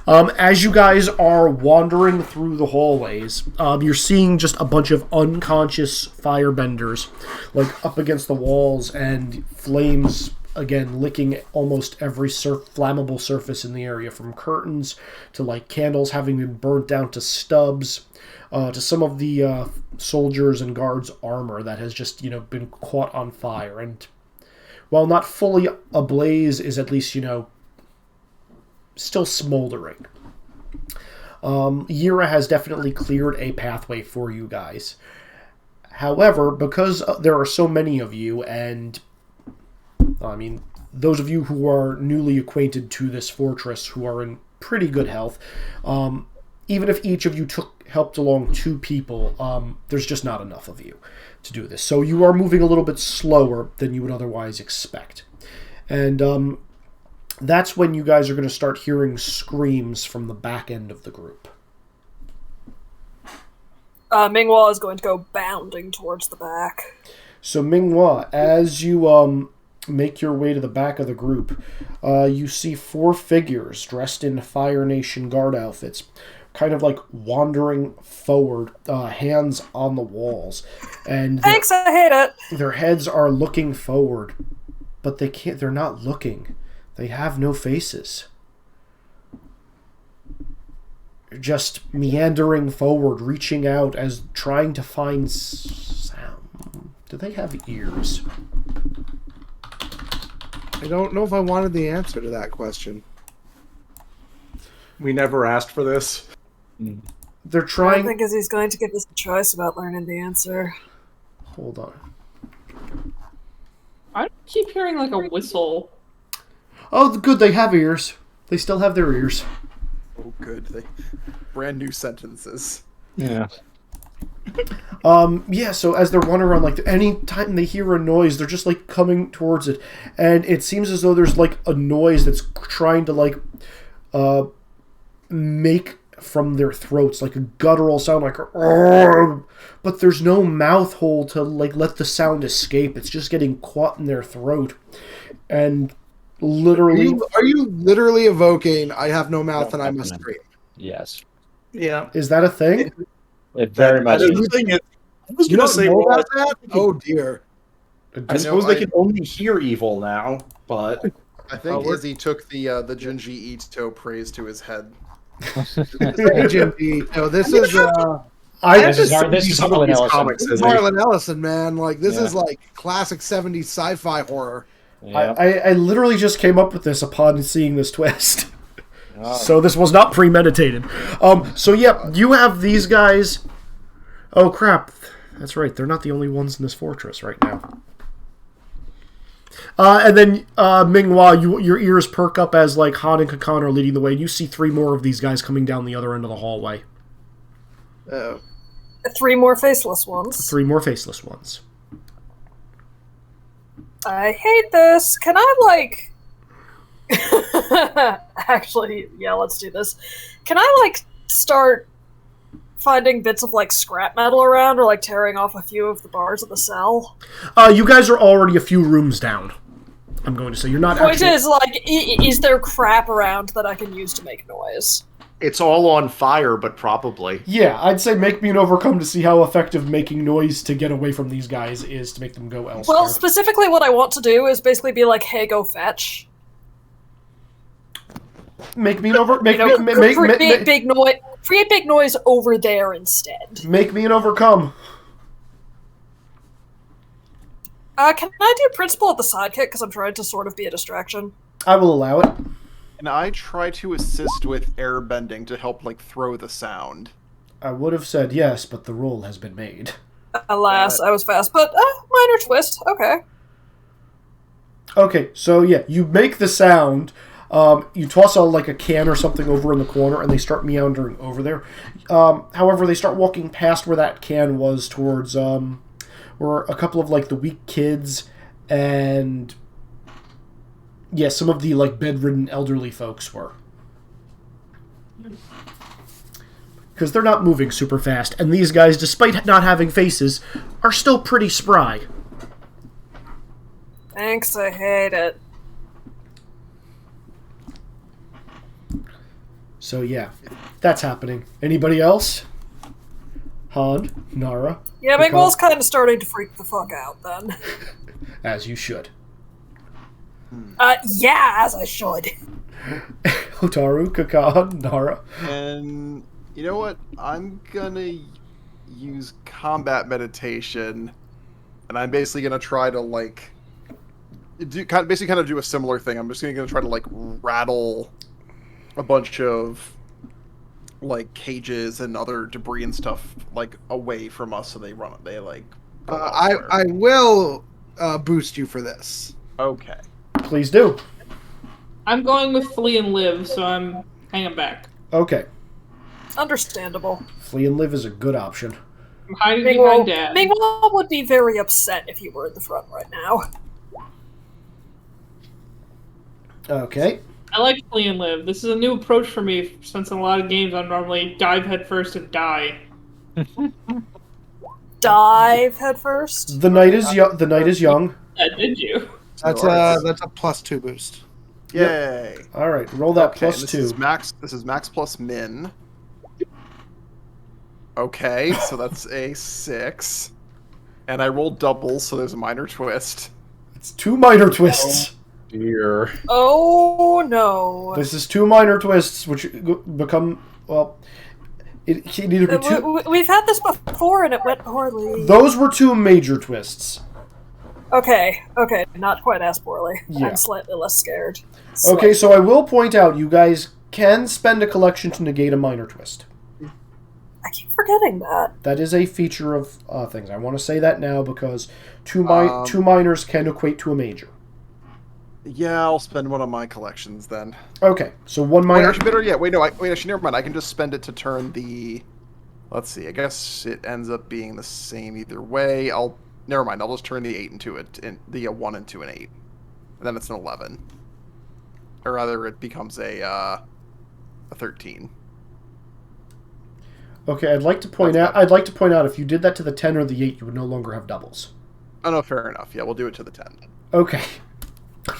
As you guys are wandering through the hallways, you're seeing just a bunch of unconscious firebenders, like up against the walls, and flames again licking almost every flammable surface in the area, from curtains to like candles having been burnt down to stubs, to some of the soldiers and guards' armor that has just been caught on fire, and while not fully ablaze, is at least still smoldering. Yira has definitely cleared a pathway for you guys. However, because there are so many of you, and those of you who are newly acquainted to this fortress, who are in pretty good health, even if each of you helped along 2 people, there's just not enough of you to do this. So you are moving a little bit slower than you would otherwise expect. And that's when you guys are going to start hearing screams from the back end of the group. Minghua is going to go bounding towards the back. So Minghua, as you make your way to the back of the group, you see 4 figures dressed in Fire Nation guard outfits, kind of like wandering forward, hands on the walls. And thanks, I hate it. Their heads are looking forward, but they're not looking. They have no faces. They're just meandering forward, reaching out as trying to find sound. Do they have ears? I don't know if I wanted the answer to that question. We never asked for this. They're trying... I think he's going to give us a choice about learning the answer. Hold on. I keep hearing like a whistle. Oh, good, they have ears. They still have their ears. Oh, good. Brand new sentences. Yeah. Yeah, so as they're wandering around, like, any time they hear a noise, they're just, like, coming towards it. And it seems as though there's, like, a noise that's trying to, like, make from their throats, like a guttural sound, like, but there's no mouth hole to, like, let the sound escape. It's just getting caught in their throat. And literally... Are you literally evoking, I have no mouth and I must scream? Yes. Yeah. Is that a thing? It very much is. I was You going don't to say, know well, about that? Oh, dear. I suppose they can only hear evil now, but... I think Izzy took the Junji Ito praise to his head. Junji Ito. This is... This is Harlan Ellison. This is Harlan Ellison, man. Like, this is like classic 70s sci-fi horror. Yeah. I literally just came up with this upon seeing this twist. So this was not premeditated. So yeah, you have these guys... Oh crap, that's right, they're not the only ones in this fortress right now. And then, Minghua, your ears perk up as, like, Han and Kakan are leading the way, and you see 3 more of these guys coming down the other end of the hallway. 3 more faceless ones. 3 more faceless ones. I hate this. Can I, like... Actually, yeah, let's do this. Can I, like, start finding bits of, like, scrap metal around, or, like, tearing off a few of the bars of the cell? You guys are already a few rooms down. I'm going to say you're not. The point is, like, is there crap around that I can use to make noise? It's all on fire, but probably. Yeah, I'd say make me an overcome to see how effective making noise to get away from these guys is to make them go elsewhere. Well, specifically what I want to do is basically be like, hey, go fetch. Make me an over... Create big noise over there instead. Make me an overcome. Can I do principal at the sidekick, because I'm trying to sort of be a distraction? I will allow it. And I try to assist with air bending to help, like, throw the sound. I would have said yes, but the roll has been made. Alas, I was fast, but minor twist. Okay. Okay, so yeah, you make the sound. You toss like a can or something over in the corner, and they start meandering over there. However, they start walking past where that can was towards where a couple of, like, the weak kids and yeah, some of the, like, bedridden elderly folks were. Because they're not moving super fast, and these guys, despite not having faces, are still pretty spry. Thanks, I hate it. So yeah, that's happening. Anybody else? Han, Nara? Yeah, Mingwell's kind of starting to freak the fuck out then. As you should. Yeah, as I should. Hotaru, Kakan, Nara. And you know what? I'm gonna use combat meditation, and I'm basically gonna try to like basically kind of do a similar thing. I'm just gonna try to like rattle a bunch of like cages and other debris and stuff like away from us, so they like. I will boost you for this. Okay. Please do. I'm going with flee and live, so I'm hanging back. Okay. Understandable. Flee and live is a good option. I'm hiding behind Dad. Mingwell would be very upset if you were in the front right now. Okay. I like flee and live. This is a new approach for me, since in a lot of games I normally dive headfirst and die. Dive headfirst? The night is young. The night is young. Did you? That's a +2 boost. Yay! Yep. All right, roll that okay, +2. This is max plus min. Okay, so that's a 6, and I rolled doubles, so there's a minor twist. It's 2 minor twists. Dear. Oh no! This is 2 minor twists, which become it needed to be 2. We've had this before, and it went poorly. Those were 2 major twists. Okay, not quite as poorly. Yeah. I'm slightly less scared. Okay, so I will point out, you guys can spend a collection to negate a minor twist. I keep forgetting that. That is a feature of things. I want to say that now because 2 minors can equate to a major. Yeah, I'll spend one of my collections then. Okay, so 1 minor. Actually, better yet. Wait, actually, never mind. I can just spend it to turn the. Let's see. I guess it ends up being the same either way. Never mind. I'll just turn the 8 into the 1 into an 8, and then it's an 11, or rather, it becomes a 13. Okay, I'd like to point out if you did that to the 10 or the 8, you would no longer have doubles. Oh no, fair enough. Yeah, we'll do it to the 10. Okay.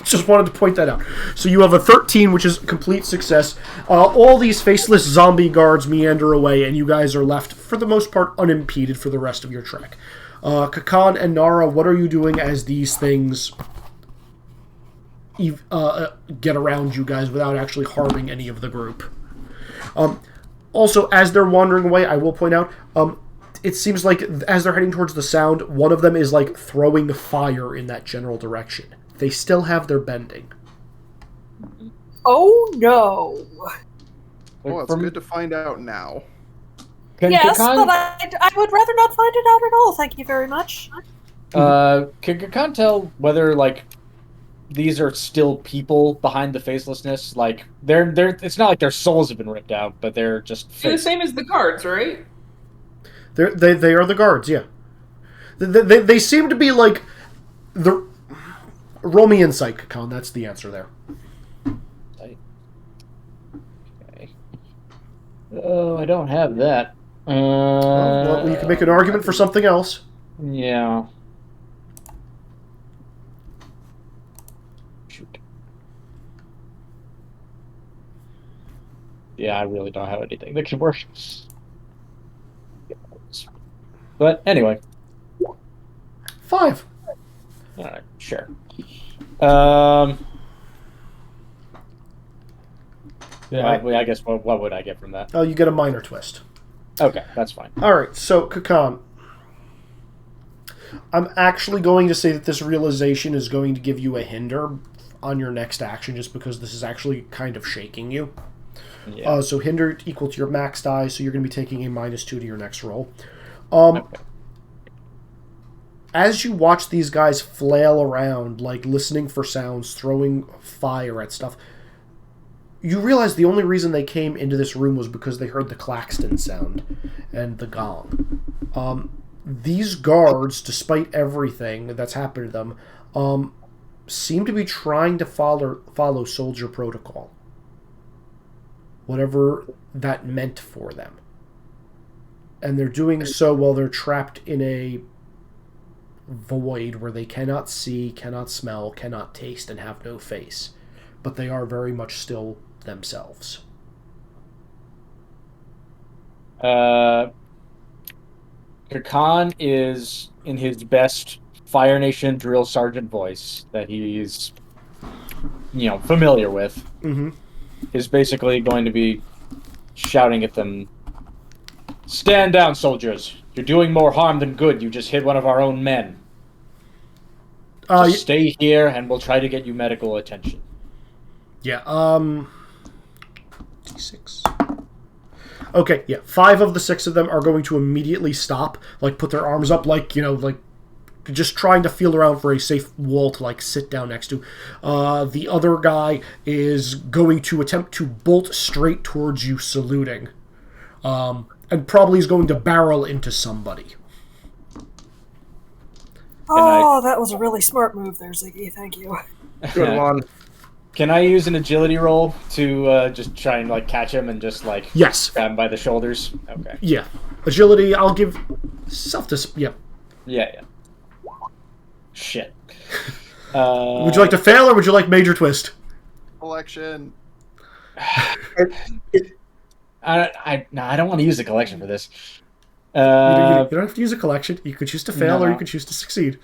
Just wanted to point that out. So you have a 13, which is a complete success. All these faceless zombie guards meander away, and you guys are left, for the most part, unimpeded for the rest of your trek. Kakan and Nara, what are you doing as these things get around you guys without actually harming any of the group? Also, as they're wandering away, I will point out, it seems like as they're heading towards the sound, one of them is like throwing fire in that general direction. They still have their bending. Oh no! Well, it's good to find out now. Yes, but I would rather not find it out at all, thank you very much. Can Kakan tell whether, like, these are still people behind the facelessness? Like, they're it's not like their souls have been ripped out, but they're just They're the same as the guards, right? They are the guards, yeah. They seem to be like the. Roll me insight, Kakan. That's the answer there. Okay. Oh, I don't have that. Well, you can make an argument for something else. Yeah. Shoot. Yeah, I really don't have anything that can work. But anyway. 5. Alright, sure. Yeah, I guess what would I get from that? Oh, you get a minor twist. Okay, that's fine. Alright, so, Kakan. I'm actually going to say that this realization is going to give you a hinder on your next action, just because this is actually kind of shaking you. Yeah. So hinder equal to your max die, so you're going to be taking a -2 to your next roll. Okay. As you watch these guys flail around, like listening for sounds, throwing fire at stuff, you realize the only reason they came into this room was because they heard the klaxon sound and the gong. These guards, despite everything that's happened to them, seem to be trying to follow soldier protocol. Whatever that meant for them. And they're doing so while they're trapped in a void where they cannot see, cannot smell, cannot taste, and have no face. But they are very much still themselves. Kakan is in his best Fire Nation drill sergeant voice that he's, familiar with. Mm-hmm. Is basically going to be shouting at them, "Stand down, soldiers! You're doing more harm than good. You just hit one of our own men. Just stay here, and we'll try to get you medical attention." Yeah, D6. Okay, yeah, 5 of the 6 of them are going to immediately stop, like, put their arms up, like, just trying to feel around for a safe wall to, like, sit down next to. The other guy is going to attempt to bolt straight towards you, saluting. And probably is going to barrel into somebody. Oh, that was a really smart move there, Ziggy. Thank you. Good one. Can I use an agility roll to just try and like catch him and just like yes, grab him by the shoulders? Okay. Yeah, agility. I'll give self-discipline. Yeah. Shit. Would you like to fail or would you like major twist? Collection. I don't want to use the collection for this. You don't have to use a collection. You could choose to fail or you could choose to succeed.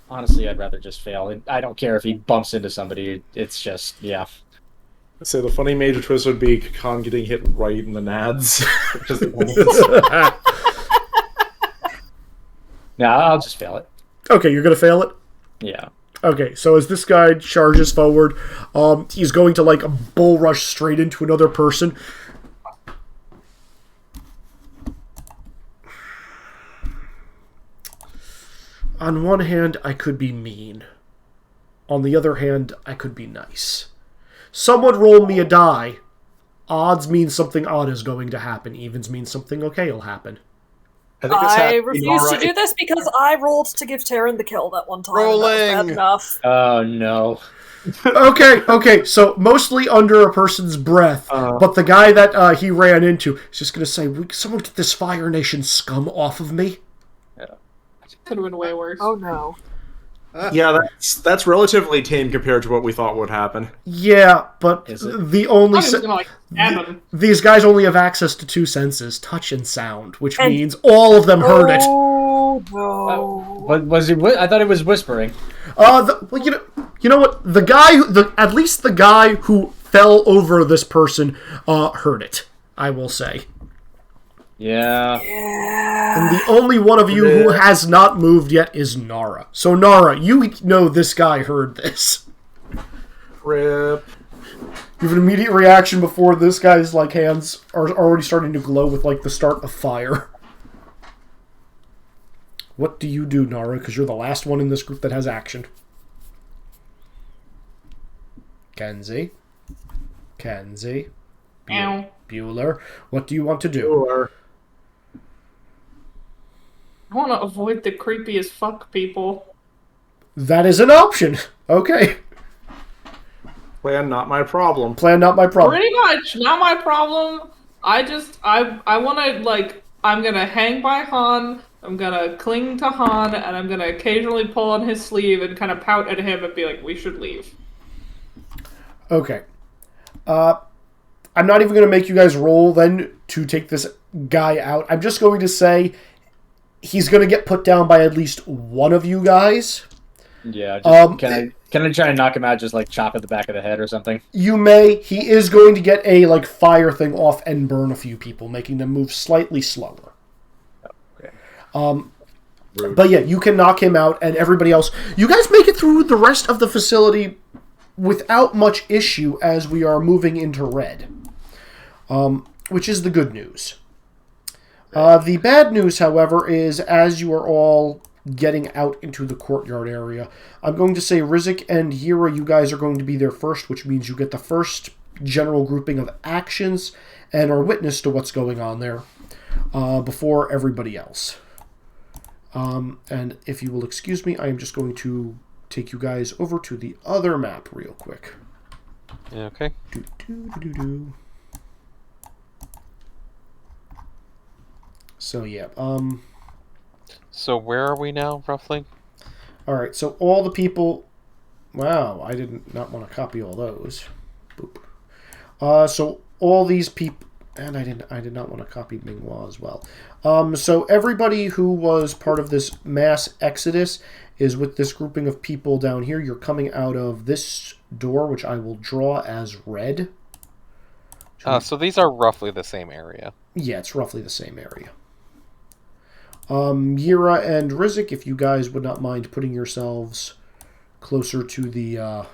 Honestly, I'd rather just fail. I don't care if he bumps into somebody. It's just, yeah. So the funny major twist would be Kakan getting hit right in the nads. No, I'll just fail it. Okay, you're going to fail it? Yeah. Okay, so as this guy charges forward, he's going to, like, bull rush straight into another person. On one hand, I could be mean. On the other hand, I could be nice. Someone roll me a die. Odds mean something odd is going to happen. Evens mean something okay will happen. I refuse to do this because I rolled to give Taryn the kill that one time. Rolling. That was bad enough. Oh, no. Okay, so mostly under a person's breath, but the guy that he ran into is just going to say, someone get this Fire Nation scum off of me. Could have been way worse. Oh no. Yeah, that's relatively tame compared to what we thought would happen. Yeah, but the only these guys only have access to 2 senses, touch and sound, which means all of them heard it. Oh no! What was he? I thought he was whispering. Well, you know what? The guy, at least the guy who fell over this person, heard it. I will say. Yeah. And the only one of you who has not moved yet is Nara. So Nara, you know this guy heard this. Rip. You have an immediate reaction before this guy's like hands are already starting to glow with like the start of fire. What do you do, Nara? Because you're the last one in this group that has action. Kenzie. Bueller. What do you want to do? Bueller. I want to avoid the creepy as fuck people. That is an option. Okay. Plan not my problem. Plan not my problem. Pretty much, not my problem. I want to, like, I'm going to hang by Han, I'm going to cling to Han, and I'm going to occasionally pull on his sleeve and kind of pout at him and be like, we should leave. Okay. I'm not even going to make you guys roll then to take this guy out. I'm just going to say he's going to get put down by at least one of you guys. Yeah. Can I try and knock him out? Just like chop at the back of the head or something. You may. He is going to get a like fire thing off and burn a few people, making them move slightly slower. Okay. But yeah, you can knock him out, and everybody else. You guys make it through the rest of the facility without much issue as we are moving into red, which is the good news. The bad news, however, is as you are all getting out into the courtyard area, I'm going to say Rizik and Yira, you guys are going to be there first, which means you get the first general grouping of actions and are witness to what's going on there before everybody else. And if you will excuse me, I am just going to take you guys over to the other map real quick. Okay. So yeah, So where are we now, roughly? Alright, so all the people... Wow, I did not want to copy all those. Boop. So all these people, and I did not want to copy Minghua as well. So everybody who was part of this mass exodus is with this grouping of people down here. You're coming out of this door, which I will draw as red. So these are roughly the same area. Yeah, it's roughly the same area. Yira and Rizik, if you guys would not mind putting yourselves closer to the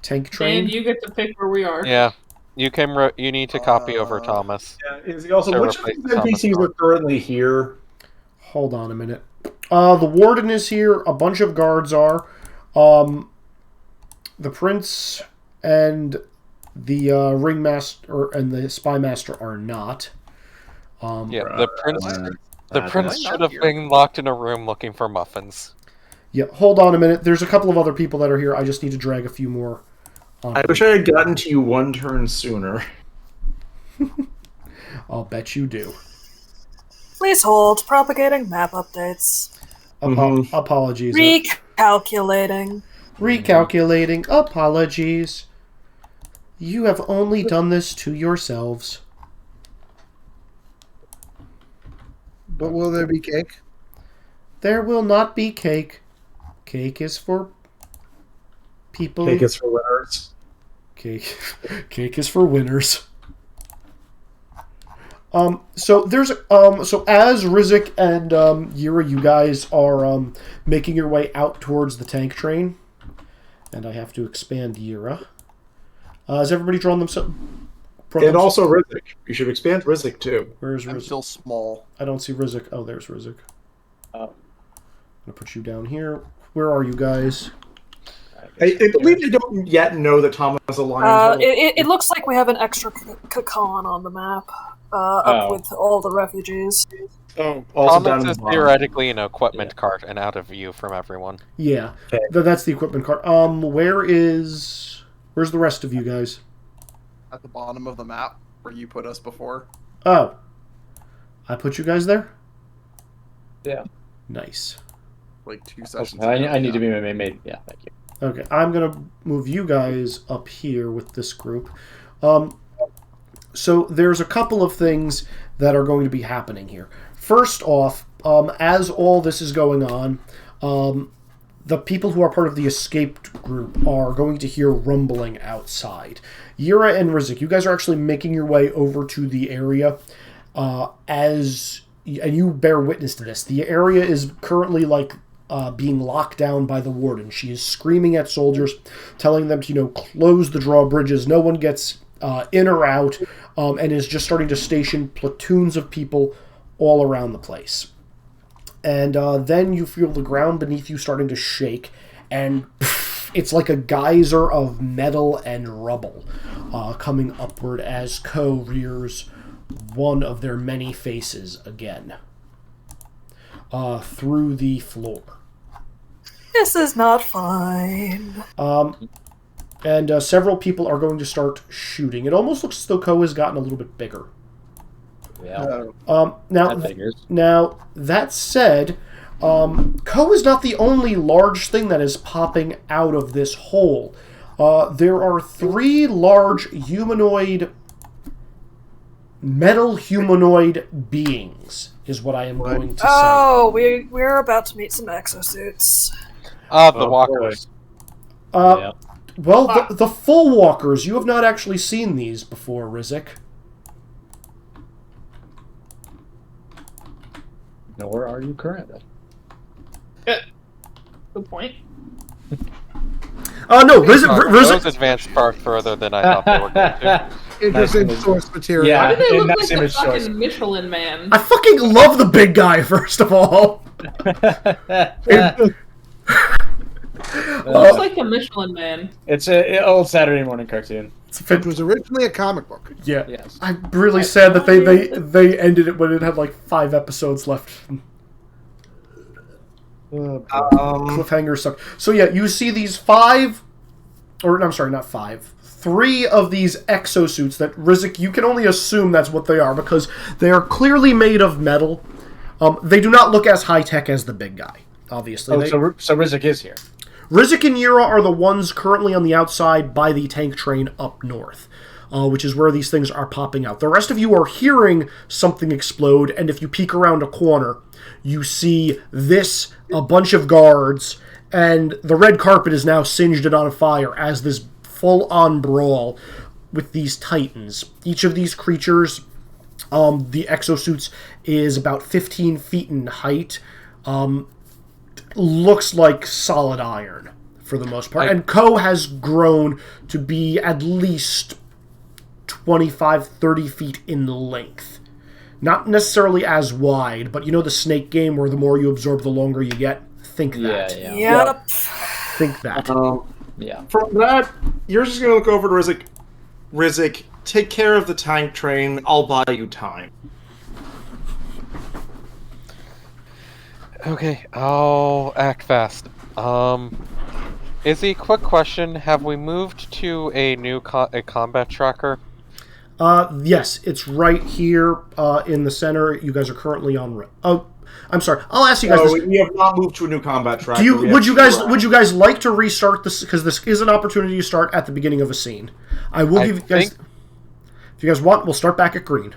tank train. And you get to pick where we are. Yeah. You need to copy over Thomas. Yeah, is he also, To which of replace these Thomas NPCs Thorne. are currently here? Hold on a minute. The warden is here. A bunch of guards are. The prince and the ringmaster and the spy master are not. Yeah, the prince should have been locked in a room looking for muffins. Yeah, hold on a minute. There's a couple of other people that are here. I just need to drag a few more. I wish I had gotten to you one turn sooner. I'll bet you do. Please hold. Propagating map updates. Apologies. Recalculating. Recalculating. Apologies. You have only done this to yourselves. But will there be cake? There will not be cake. Cake is for people. Cake is for winners. Cake is for winners. So there's so as Rizik and Yira, you guys are making your way out towards the tank train, and I have to expand Yira. Has everybody drawn themselves? And also Rizik. You should expand Rizik too. Where's I'm Rizik? still small. I don't see Rizik. Oh, there's Rizik. I'm gonna put you down here. Where are you guys? I believe they don't yet know that Thomas Alliance. It looks like we have an extra Kakan on the map, up with all the refugees. Oh, also down Thomas in is the bottom. theoretically an equipment cart and out of view from everyone. Yeah, Okay. that's the equipment cart. Where's the rest of you guys? At the bottom of the map where you put us before. Oh, I put you guys there? Yeah. Nice. Like 2 sessions Okay, ago. I need to be made. Yeah, thank you. Okay, I'm going to move you guys up here with this group. So there's a couple of things that are going to be happening here. First off, as all this is going on, the people who are part of the escaped group are going to hear rumbling outside. Yira and Rizik, you guys are actually making your way over to the area and you bear witness to this. The area is currently being locked down by the warden. She is screaming at soldiers, telling them to, close the drawbridges. No one gets in or out, and is just starting to station platoons of people all around the place. And then you feel the ground beneath you starting to shake, and it's like a geyser of metal and rubble coming upward as Ko rears one of their many faces again through the floor. This is not fine. And several people are going to start shooting. It almost looks as though Ko has gotten a little bit bigger. Yeah. Now, that said, Ko is not the only large thing that is popping out of this hole. There are 3 large metal humanoid beings, is what I am going to say. Oh, we're about to meet some exosuits. The walkers. Well, the full walkers. You have not actually seen these before, Rizik. Nor are you currently. Good point. No, Rizik. Those advanced far further than I thought they were going to. Interesting source material. Yeah. Why do they look nice like the image fucking source. Michelin Man? I fucking love the big guy, first of all. Looks like the Michelin Man. It's an old Saturday morning cartoon. It was originally a comic book. Yeah. Yes. I'm really sad that they ended it when it had like 5 episodes left. Cliffhanger sucked. So yeah, you see these 3 of these exosuits that, Rizik, you can only assume that's what they are because they are clearly made of metal. They do not look as high-tech as the big guy, obviously. So Rizik is here. Rizik and Yura are the ones currently on the outside by the tank train up north, which is where these things are popping out. The rest of you are hearing something explode, and if you peek around a corner, you see a bunch of guards, and the red carpet is now singed and on fire as this full-on brawl with these titans. Each of these creatures, the exosuits, is about 15 feet in height. Looks like solid iron for the most part. And Ko has grown to be at least 25, 30 feet in length. Not necessarily as wide, but you know the snake game where the more you absorb, the longer you get? Think that. Yep. Think that. Yeah. From that, you're just going to look over to Rizik. Rizik, take care of the tank train. I'll buy you time. Okay, I'll act fast. Izzy, quick question. Have we moved to a new combat tracker? Yes, it's right here in the center. You guys are currently on... Oh, I'm sorry. I'll ask you guys this. We have not moved to a new combat tracker. Would you guys like to restart this? Because this is an opportunity to start at the beginning of a scene. I will give you guys... If you guys want, we'll start back at green.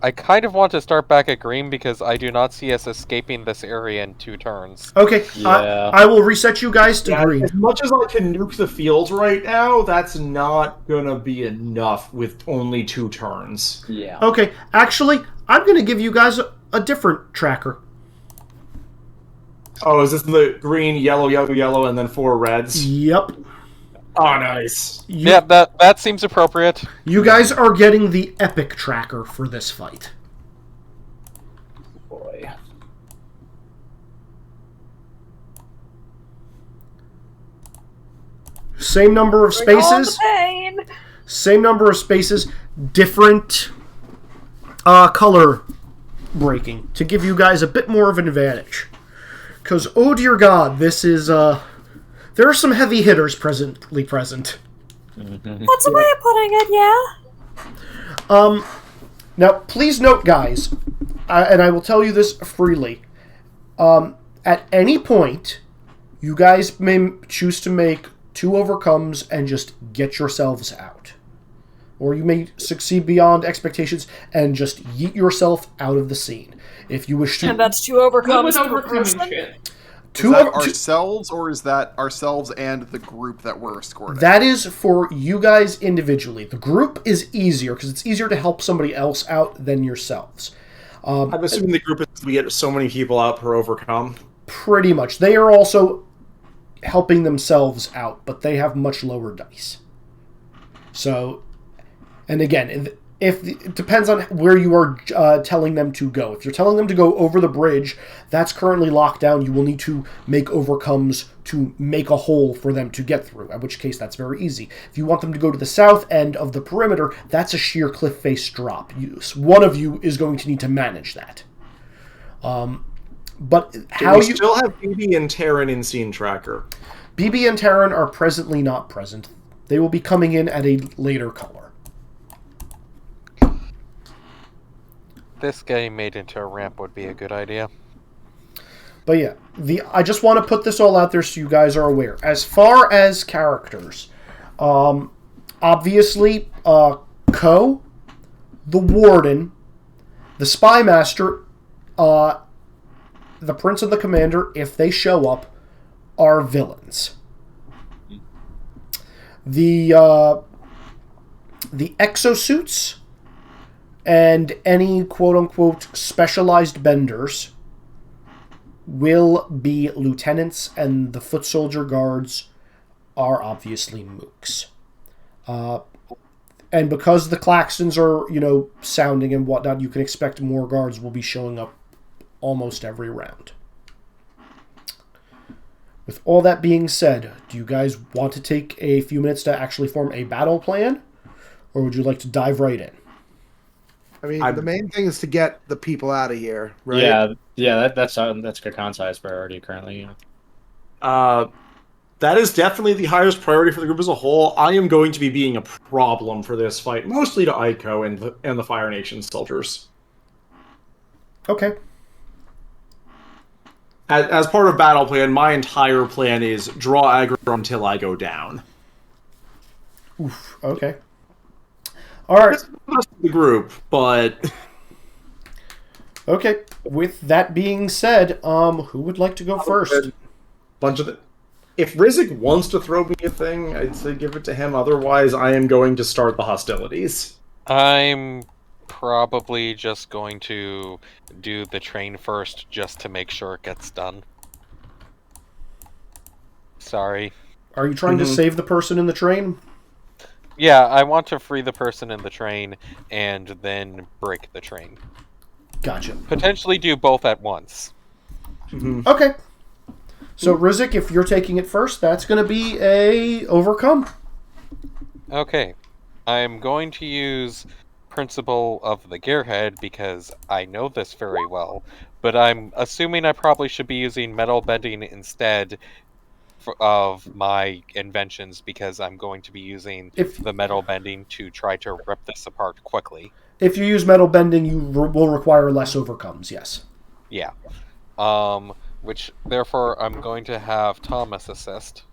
I kind of want to start back at green because I do not see us escaping this area in 2 turns. Okay, Yeah. I will reset you guys to green. As much as I can nuke the fields right now, that's not gonna be enough with only 2 turns. Yeah. Okay, actually, I'm going to give you guys a different tracker. Oh, is this the green, yellow, yellow, yellow, and then 4 reds? Yep. Oh, nice. Yeah, that seems appropriate. You guys are getting the epic tracker for this fight. Boy. Same number of spaces. Same number of spaces. Different color breaking to give you guys a bit more of an advantage. Because, oh dear God, this is... there are some heavy hitters presently present. That's a way of putting it, yeah. Now, please note, guys, and I will tell you this freely, at any point, you guys may choose to make 2 overcomes and just get yourselves out. Or you may succeed beyond expectations and just yeet yourself out of the scene. If you wish to... And that's 2 overcomes per overcoming person? shit. Is that ourselves, or is that ourselves and the group that we're escorting? That is for you guys individually. The group is easier, because it's easier to help somebody else out than yourselves. I'm assuming the group is we get so many people out per overcome. Pretty much. They are also helping themselves out, but they have much lower dice. So, and again, if it depends on where you are telling them to go. If you're telling them to go over the bridge, that's currently locked down. You will need to make overcomes to make a hole for them to get through, in which case that's very easy. If you want them to go to the south end of the perimeter, that's a sheer cliff face drop. One of you is going to need to manage that. But how we still have BB and Terran in scene tracker. BB and Terran are presently not present. They will be coming in at a later color. This getting made into a ramp would be a good idea. But yeah, I just want to put this all out there so you guys are aware. As far as characters, obviously, Ko, the Warden, the Spy Master, the Prince and the Commander, if they show up, are villains. The exosuits and any quote-unquote specialized benders will be lieutenants, and the foot soldier guards are obviously mooks. And because the klaxons are, sounding and whatnot, you can expect more guards will be showing up almost every round. With all that being said, do you guys want to take a few minutes to actually form a battle plan? Or would you like to dive right in? I mean, the main thing is to get the people out of here, right? Yeah, that's Krakan's highest priority currently. That is definitely the highest priority for the group as a whole. I am going to be being a problem for this fight, mostly to Aiko and the Fire Nation soldiers. Okay. as part of battle plan, my entire plan is draw aggro until I go down. Oof. Okay. All right. That's most of the group, but Okay. With that being said, who would like to go first? bunch of the. If Rizik wants to throw me a thing, I'd say give it to him. Otherwise, I am going to start the hostilities. I'm probably just going to do the train first, just to make sure it gets done. Sorry. Are you trying to save the person in the train? Yeah, I want to free the person in the train and then break the train. Gotcha. Potentially do both at once. Okay. So, Rizik, if you're taking it first, that's going to be a overcome. Okay. I'm going to use Principle of the Gearhead because I know this very well, but I'm assuming I probably should be using metal bending instead of my inventions because I'm going to be using the metal bending to try to rip this apart quickly. If you use metal bending, you will require less overcomes, yes. Yeah. Which, therefore, I'm going to have Thomas assist.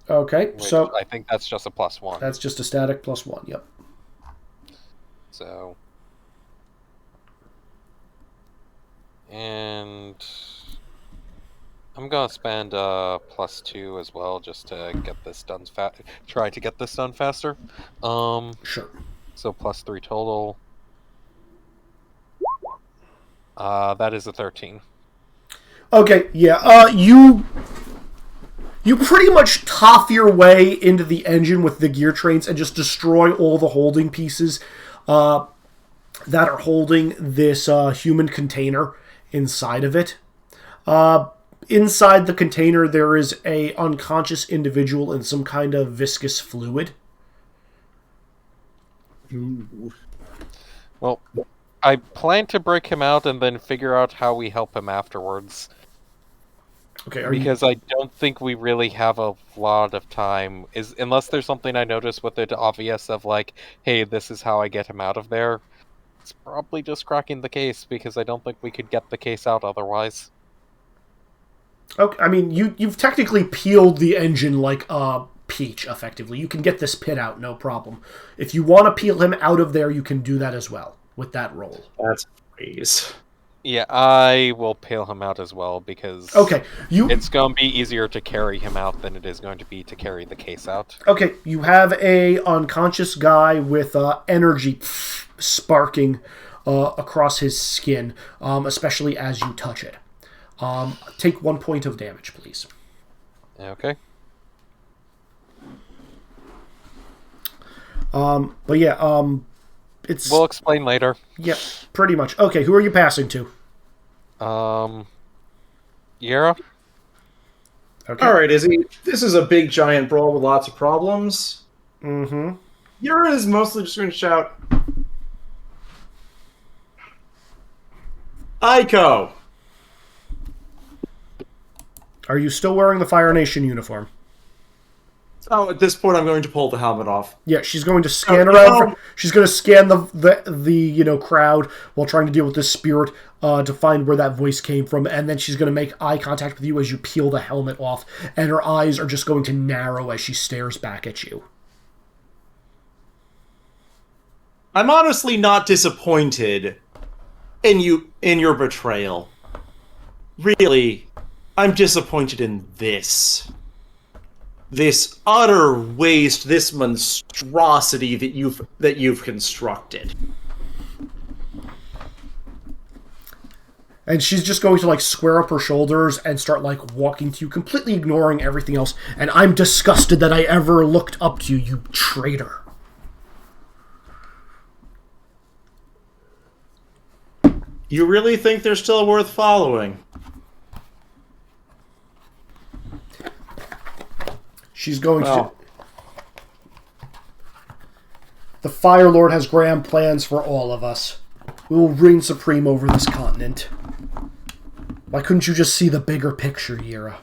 Okay, so... I think that's just a +1. That's just a static +1, yep. So... And... I'm gonna spend +2 as well, just to get this done try to get this done faster. Sure. So +3 total. That is a 13. Okay, yeah. You pretty much top your way into the engine with the gear trains and just destroy all the holding pieces that are holding this human container inside of it. Inside the container, there is a unconscious individual in some kind of viscous fluid. Well, I plan to break him out and then figure out how we help him afterwards. Okay, because I don't think we really have a lot of time, unless there's something I notice with it obvious of like, hey, this is how I get him out of there. It's probably just cracking the case because I don't think we could get the case out otherwise. Okay, I mean, you've technically peeled the engine like a peach, effectively. You can get this pit out, no problem. If you want to peel him out of there, you can do that as well, with that roll. That's a phrase. Yeah, I will peel him out as well, because it's going to be easier to carry him out than it is going to be to carry the case out. Okay, you have a unconscious guy with energy sparking across his skin, especially as you touch it. Take 1 point of damage, please. Okay. But yeah, it's... We'll explain later. Yeah, pretty much. Okay, who are you passing to? Yara? Okay. Alright, Izzy. This is a big giant brawl with lots of problems. Mm-hmm. Yara is mostly just going to shout, Aiko! Are you still wearing the Fire Nation uniform? Oh, at this point, I'm going to pull the helmet off. Yeah, she's going to scan around. She's going to scan the crowd while trying to deal with this spirit to find where that voice came from, and then she's going to make eye contact with you as you peel the helmet off, and her eyes are just going to narrow as she stares back at you. I'm honestly not disappointed in your betrayal. Really, I'm disappointed in this. This utter waste, this monstrosity that you've constructed. And she's just going to like square up her shoulders and start like walking to you, completely ignoring everything else. And I'm disgusted that I ever looked up to you, you traitor. You really think they're still worth following? She's going to... The Fire Lord has grand plans for all of us. We will reign supreme over this continent. Why couldn't you just see the bigger picture, Yira?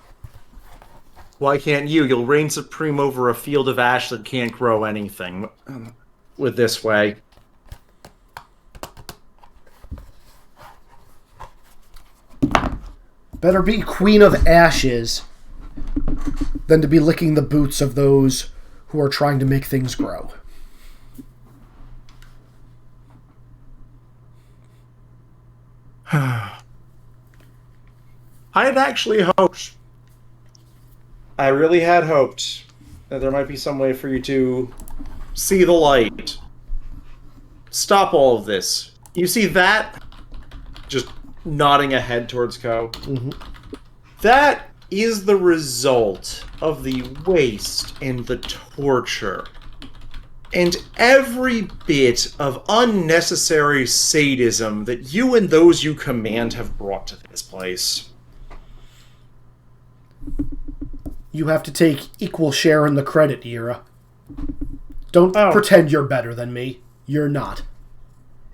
Why can't you? You'll reign supreme over a field of ash that can't grow anything with this way. Better be Queen of Ashes than to be licking the boots of those who are trying to make things grow. I had actually hoped. I really had hoped that there might be some way for you to see the light. Stop all of this. You see that? Just nodding ahead towards Ko. Mm-hmm. That is the result of the waste and the torture and every bit of unnecessary sadism that you and those you command have brought to this place. You have to take equal share in the credit, Ira. Don't pretend you're better than me. You're not.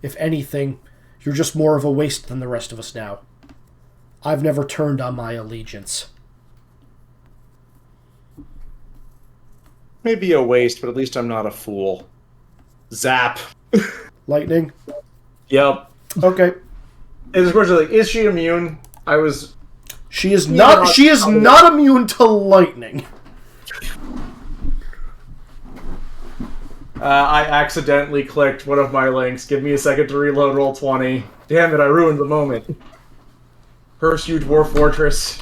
If anything, you're just more of a waste than the rest of us now. I've never turned on my allegiance. Maybe a waste, but at least I'm not a fool. Zap. Lightning? Yep. Okay. And of course, like, is she immune? She is not. She is not immune to lightning. I accidentally clicked one of my links. Give me a second to reload roll 20. Damn it, I ruined the moment. Pursuit Dwarf Fortress.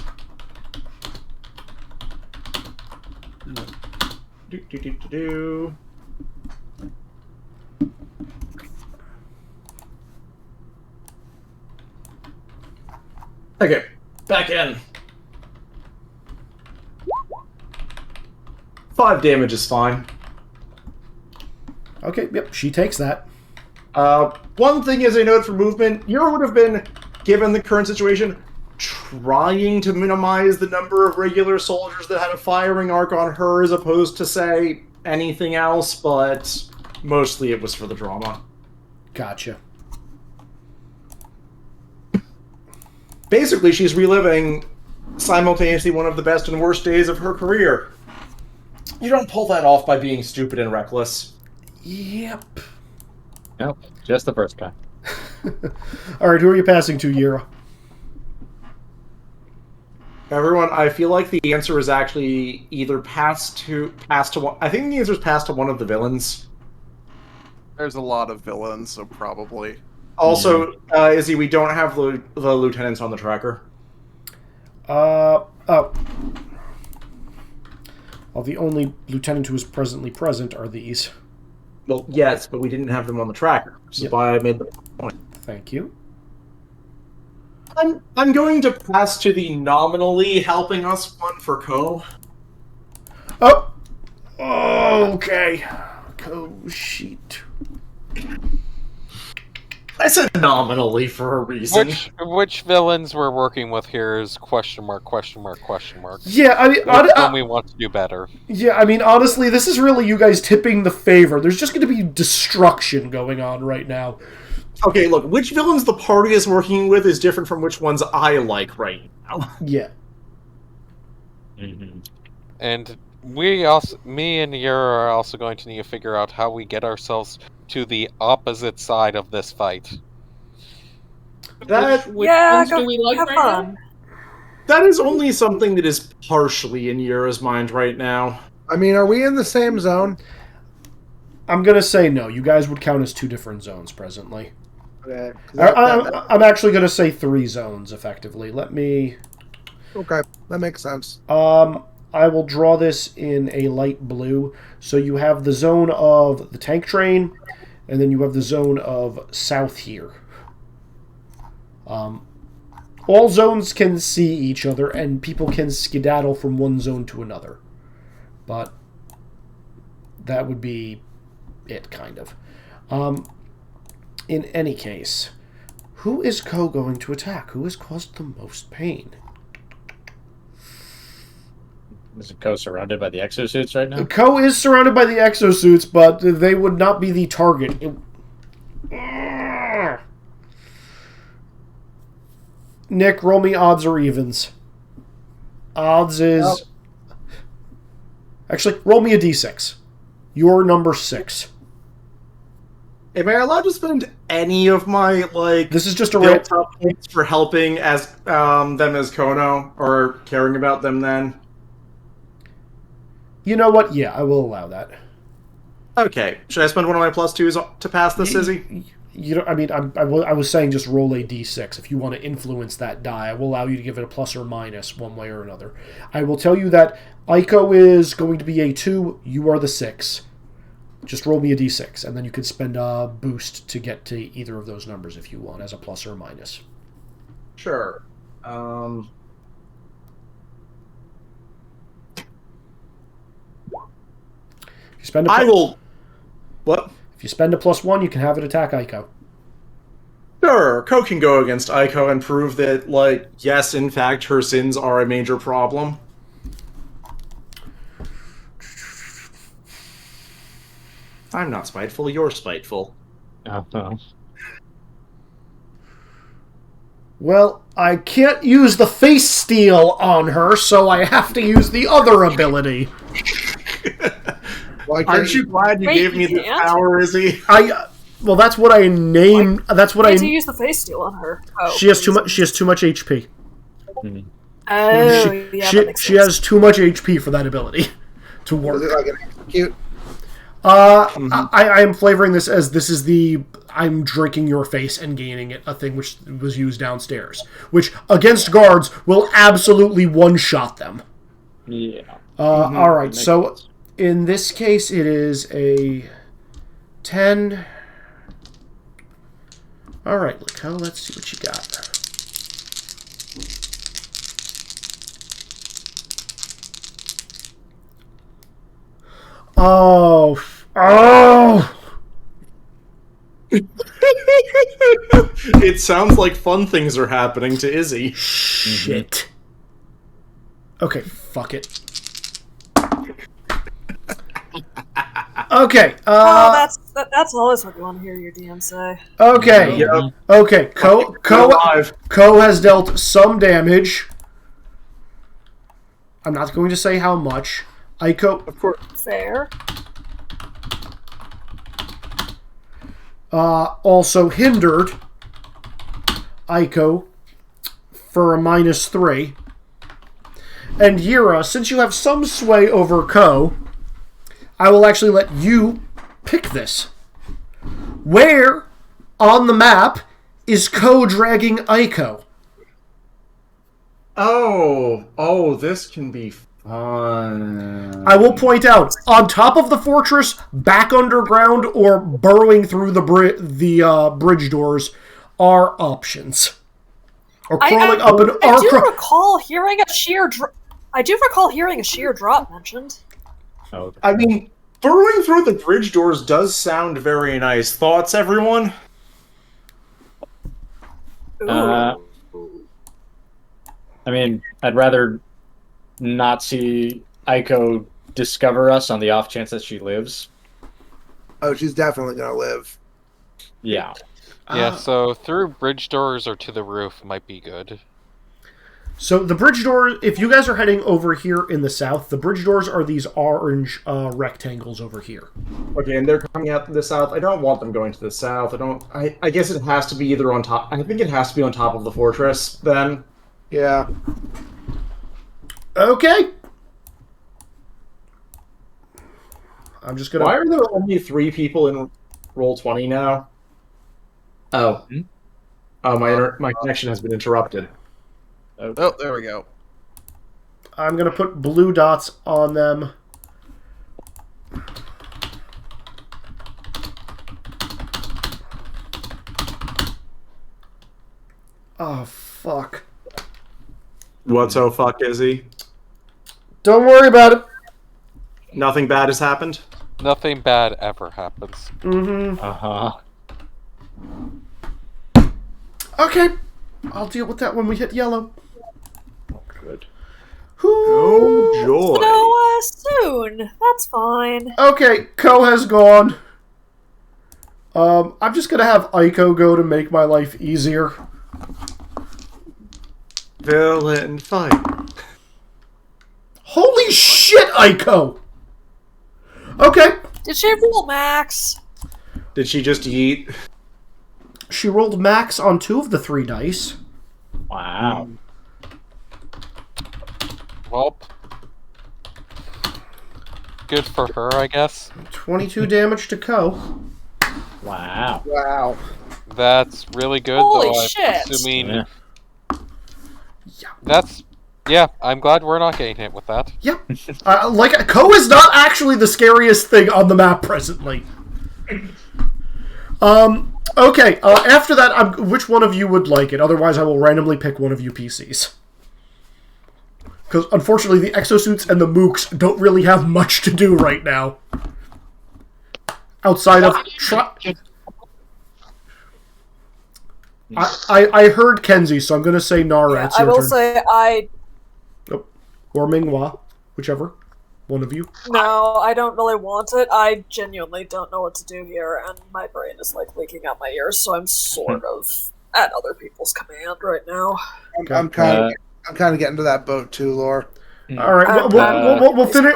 Do. Okay, back in. 5 damage is fine. Okay, yep, she takes that. One thing as a note for movement, Euro would have been, given the current situation, trying to minimize the number of regular soldiers that had a firing arc on her as opposed to, say, anything else, but mostly it was for the drama. Gotcha. Basically, she's reliving simultaneously one of the best and worst days of her career. You don't pull that off by being stupid and reckless. Yep. Nope, just the first guy. Alright, who are you passing to, Yira? Everyone, I feel like the answer is actually either pass to one. I think the answer is pass to one of the villains. There's a lot of villains, so probably. Also, Izzy, we don't have the lieutenants on the tracker. Oh. Well, the only lieutenant who is presently present are these. Well, yes, but we didn't have them on the tracker, which is why I made the point. Thank you. I'm going to pass to the nominally helping us one for Ko. Oh! Okay. Ko sheet. I said nominally for a reason. Which villains we're working with here is question mark, question mark, question mark. Yeah, I mean... Which we want to do better. Yeah, I mean, honestly, this is really you guys tipping the favor. There's just going to be destruction going on right now. Okay, look, which villains the party is working with is different from which ones I like right now. Yeah. Mm-hmm. And me and Yura are also going to need to figure out how we get ourselves to the opposite side of this fight. That which ones do we like have right fun. now? that is only something that is partially in Yura's mind right now. I mean, are we in the same zone? I'm going to say no. You guys would count as 2 different zones presently. Okay. I'm actually going to say 3 zones, effectively. Let me... Okay, that makes sense. I will draw this in a light blue. So you have the zone of the tank train, and then you have the zone of south here. All zones can see each other, and people can skedaddle from one zone to another. But that would be it, kind of. In any case, who is Ko going to attack? Who has caused the most pain? Is Ko surrounded by the exosuits right now? Ko is surrounded by the exosuits, but they would not be the target. Nick, roll me odds or evens. Odds is... Actually, roll me a d6. You're number 6. Am I allowed to spend any of my, like, This is just a tabletop points for helping as them as Kono, or caring about them then? You know what? Yeah, I will allow that. Okay. Should I spend one of my +2s to pass this, Izzy? You know, I mean, I was saying just roll a d6. If you want to influence that die, I will allow you to give it a plus or minus one way or another. I will tell you that Aiko is going to be a 2, you are the 6. Just roll me a d6, and then you can spend a boost to get to either of those numbers if you want, as a plus or minus. Sure. If you spend I will... What? If you spend a +1, you can have it attack Aiko. Sure, Ko can go against Aiko and prove that, like, yes, in fact, her sins are a major problem. I'm not spiteful, you're spiteful. Well, I can't use the face steal on her, so I have to use the other ability. Aren't you glad you gave me this power, Izzy? Well, that's what I named. That's what I. Need to use the face steal on her. Oh, she has too much. She has too much HP. Oh, she has too much HP for that ability to work. Was it like an execute? I am flavoring this as this is the I'm drinking your face and gaining it, a thing which was used downstairs, which against guards will absolutely one-shot them. Yeah. All right, so in this case it is a 10. All right, Lico, let's see what you got. Oh. It sounds like fun things are happening to Izzy. Shit. Okay, fuck it. Okay. That's always what you want to hear your DM say. Okay. Yep. Okay. Ko has dealt some damage. I'm not going to say how much. Aiko, Of course. Fair. Also hindered Aiko for a -3. And Yira, since you have some sway over Ko, I will actually let you pick this. Where on the map is Ko dragging Aiko? Oh, this can be fun. I will point out, on top of the fortress, back underground, or burrowing through the bridge doors are options. Or crawling up an I do recall hearing a sheer drop mentioned. Oh, I mean, burrowing through the bridge doors does sound very nice. Thoughts, everyone? I mean, I'd rather not see Aiko discover us on the off chance that she lives. Oh, she's definitely gonna live. Yeah. Yeah, so through bridge doors or to the roof might be good. So the bridge door, if you guys are heading over here in the south, the bridge doors are these orange rectangles over here. Okay, and they're coming out to the south. I don't want them going to the south. I guess it has to be either on top. I think it has to be on top of the fortress, then. Yeah. Okay. I'm just gonna... Why are there only 3 people in Roll20 now? Oh. My connection has been interrupted. Oh, there we go. I'm gonna put blue dots on them. Oh, fuck. What so fuck, Izzy? Don't worry about it. Nothing bad has happened? Nothing bad ever happens. Mm-hmm. Uh-huh. Okay. I'll deal with that when we hit yellow. Good. Oh, joy. So, soon. That's fine. Okay, Ko has gone. I'm just gonna have Aiko go to make my life easier. Villain fight. Holy shit, Aiko! Okay. Did she roll max? Did she just eat? She rolled max on 2 of the 3 dice. Wow. Well, good for her, I guess. 22 damage to Ko. Wow. Wow. That's really good, Holy though. shit. I'm assuming Yeah. that's. Yeah, I'm glad we're not getting hit with that. Yep. Ko is not actually the scariest thing on the map presently. Okay, after that, which one of you would like it? Otherwise, I will randomly pick one of you PCs. Because, unfortunately, the exosuits and the mooks don't really have much to do right now. Outside of... I heard Kenzie, so I'm going to say Nara. It's I your will turn. say Or Minghua, whichever. One of you. no, I don't really want it. I genuinely don't know what to do here, and my brain is like leaking out my ears, so I'm sort of at other people's command right now. I'm kind of getting to that boat too, Laura. All right, we'll finish.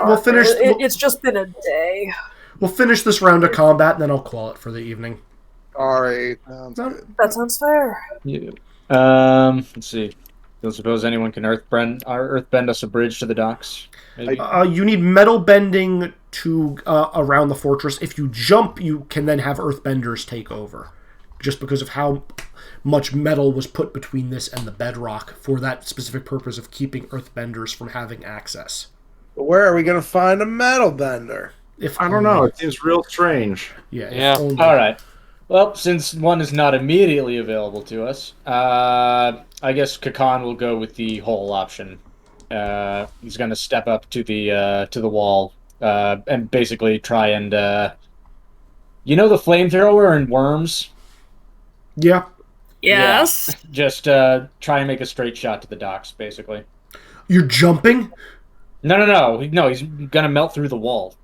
It's just been a day. We'll finish this round of combat, and then I'll call it for the evening. All right. Sounds good. That sounds fair. Yeah. Let's see. Don't suppose anyone can earthbend us a bridge to the docks? Maybe? You need metal bending to around the fortress. If you jump, you can then have earthbenders take over, just because of how much metal was put between this and the bedrock for that specific purpose of keeping earthbenders from having access. But where are we going to find a metal bender? If I don't know. It seems real strange. Yeah. Only. All right. Well, since one is not immediately available to us, I guess Kakan will go with the whole option. He's going to step up to the wall and basically try and the flamethrower and worms. Yeah. Yes. Yeah. Just try and make a straight shot to the docks, basically. You're jumping? No. He's going to melt through the wall.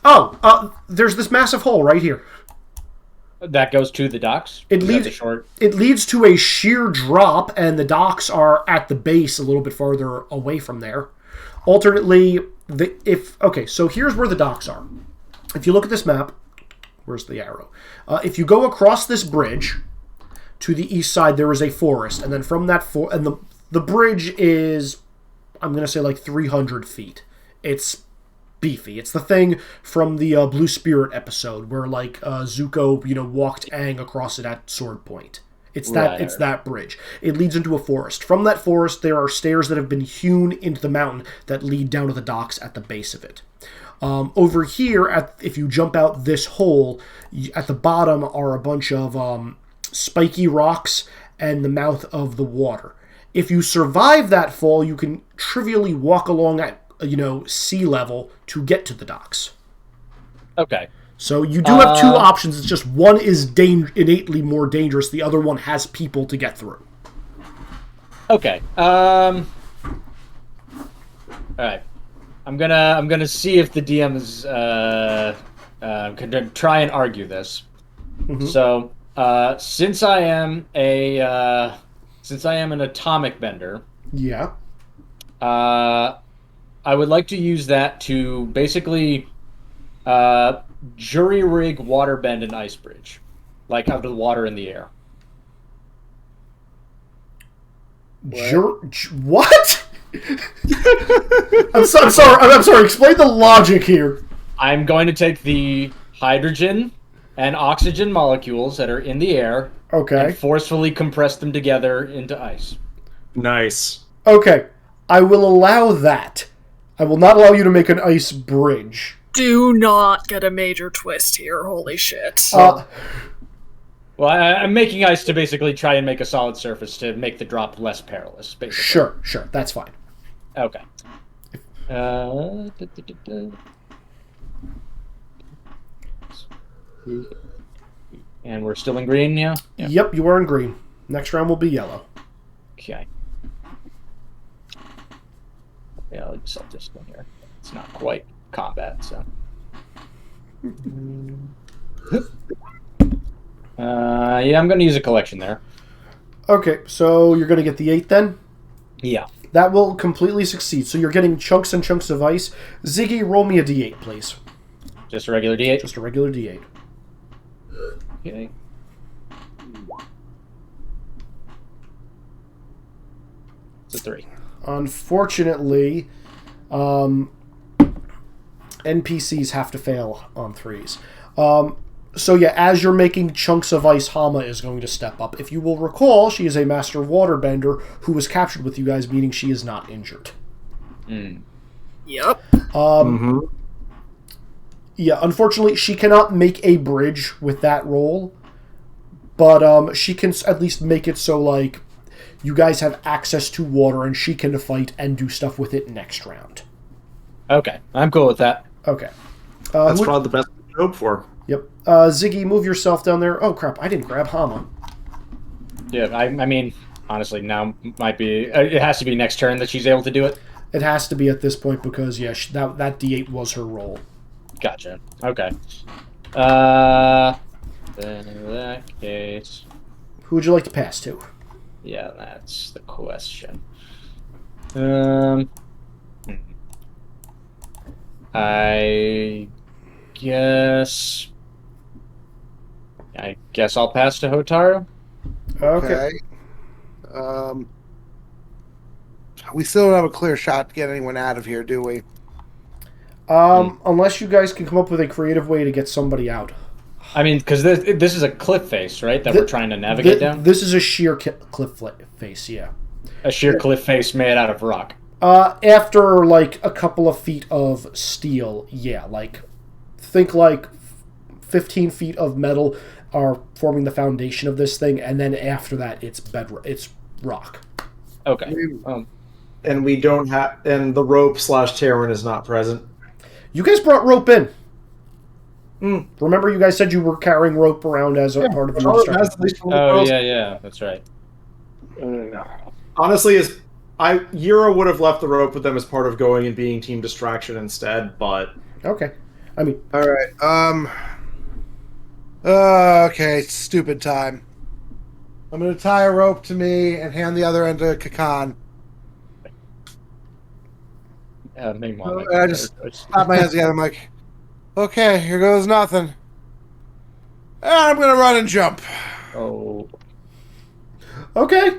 Oh, there's this massive hole right here. That goes to the docks? It leads to a sheer drop, and the docks are at the base a little bit farther away from there. Alternately, so here's where the docks are. If you look at this map, where's the arrow? If you go across this bridge to the east side, there is a forest, and then from that and the bridge is, I'm going to say, like 300 feet. It's beefy. It's the thing from the Blue Spirit episode where like Zuko, walked Aang across it at Sword Point. It's that bridge. It leads into a forest. From that forest, there are stairs that have been hewn into the mountain that lead down to the docks at the base of it. Over here, if you jump out this hole, at the bottom are a bunch of spiky rocks and the mouth of the water. If you survive that fall, you can trivially walk along at sea level to get to the docks. Okay. So you do have 2 options. It's just one is innately more dangerous. The other one has people to get through. Okay. All right. I'm gonna see if the DM is gonna try and argue this. Mm-hmm. So since I am an atomic bender. Yeah. I would like to use that to basically jury rig waterbend an ice bridge, like out of the water in the air. What? I'm sorry. Explain the logic here. I'm going to take the hydrogen and oxygen molecules that are in the air, and forcefully compress them together into ice. Nice. Okay, I will allow that. I will not allow you to make an ice bridge. Do not get a major twist here. Holy shit. Well, I'm making ice to basically try and make a solid surface to make the drop less perilous, basically. Sure. That's fine. Okay. And we're still in green, yeah? Yep, you are in green. Next round will be yellow. Okay. Yeah, I'll just self-discipline here. It's not quite combat, so. I'm going to use a collection there. Okay, so you're going to get the 8 then? Yeah. That will completely succeed. So you're getting chunks and chunks of ice. Ziggy, roll me a d8, please. Just a regular d8? Just a regular d8. Okay. It's a 3. Unfortunately, NPCs have to fail on 3s. So yeah, as you're making chunks of ice, Hama is going to step up. If you will recall, she is a master waterbender who was captured with you guys, meaning she is not injured. Yep. Yeah, unfortunately, she cannot make a bridge with that roll, but she can at least make it so, like, you guys have access to water and she can fight and do stuff with it next round. Okay, I'm cool with that. Okay. That's probably the best we can hope for. Yep. Ziggy, move yourself down there. Oh, crap, I didn't grab Hama. Yeah, I mean, honestly, now might be... it has to be next turn that she's able to do it? It has to be at this point because, yeah, that D8 was her roll. Gotcha. Okay. Then in that case... Who would you like to pass to? Yeah, that's the question. I guess I'll pass to Hotaru. Okay. We still don't have a clear shot to get anyone out of here, do we? Unless you guys can come up with a creative way to get somebody out. I mean, because this is a cliff face, right? That we're trying to navigate down? This is a sheer cliff face, yeah. A sheer cliff face made out of rock. After, like, a couple of feet of steel, yeah. Like, think like 15 feet of metal are forming the foundation of this thing, and then after that, it's rock. Okay. And we don't have... And the rope / Terran is not present. You guys brought rope in. Remember you guys said you were carrying rope around as a part of your instruction? Oh, yeah, that's right. Honestly, Yura would have left the rope with them as part of going and being team distraction instead, but... Okay. I mean... Alright, okay, stupid time. I'm gonna tie a rope to me and hand the other end to Kakan. Meanwhile, I just slap my hands together. I'm like, okay, here goes nothing. And I'm gonna run and jump. Oh. Okay.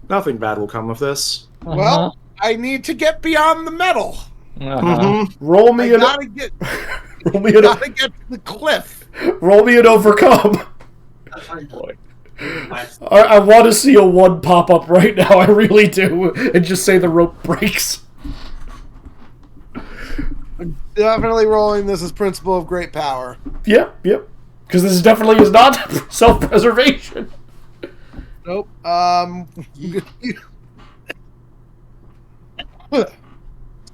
Nothing bad will come of this. Well, I need to get beyond the metal. Roll me an... gotta get to the cliff. Roll me an overcome. Oh, boy. I want to see a 1 pop up right now. I really do. And just say the rope breaks. I'm definitely rolling this as principle of great power. Yep. Because this definitely is not self-preservation. Nope. We're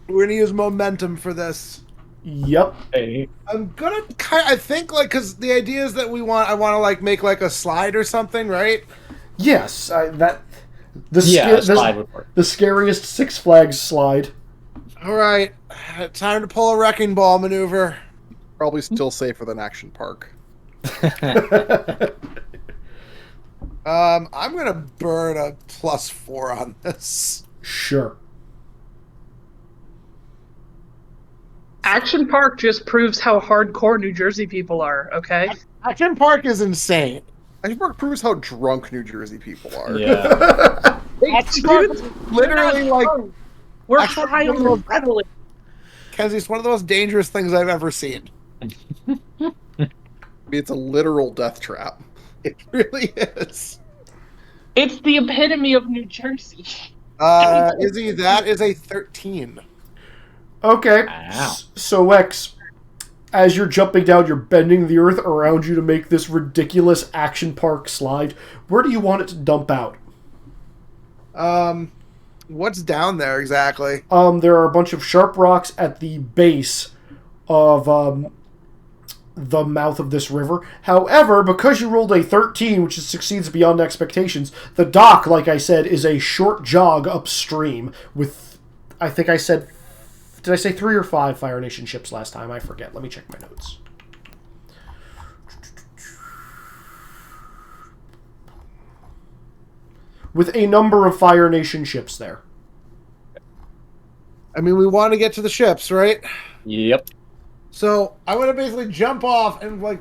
gonna use momentum for this. Yep. Hey. I'm gonna I think, like, because the idea is that I want to, like, make, like, a slide or something, right? Yes, slide would work. The scariest Six Flags slide. Alright, time to pull a wrecking ball maneuver. Probably still safer than Action Park. I'm gonna burn a +4 on this. Sure. Action Park just proves how hardcore New Jersey people are, okay? Action Park is insane. Action Park proves how drunk New Jersey people are. Yeah. Action Park is literally like... We're high on the adrenaline. Kenzie, it's one of the most dangerous things I've ever seen. It's a literal death trap. It really is. It's the epitome of New Jersey. Izzy, that is a 13. Okay. Wow. So, X, as you're jumping down, you're bending the earth around you to make this ridiculous Action Park slide. Where do you want it to dump out? What's down there exactly? There are a bunch of sharp rocks at the base of the mouth of this river. However, because you rolled a 13, which succeeds beyond expectations, the dock, like I said, is a short jog upstream with, I think I said, did I say 3 or 5 Fire Nation ships last time? I forget. Let me check my notes. With a number of Fire Nation ships there. I mean, we want to get to the ships, right? Yep. So I want to basically jump off and, like,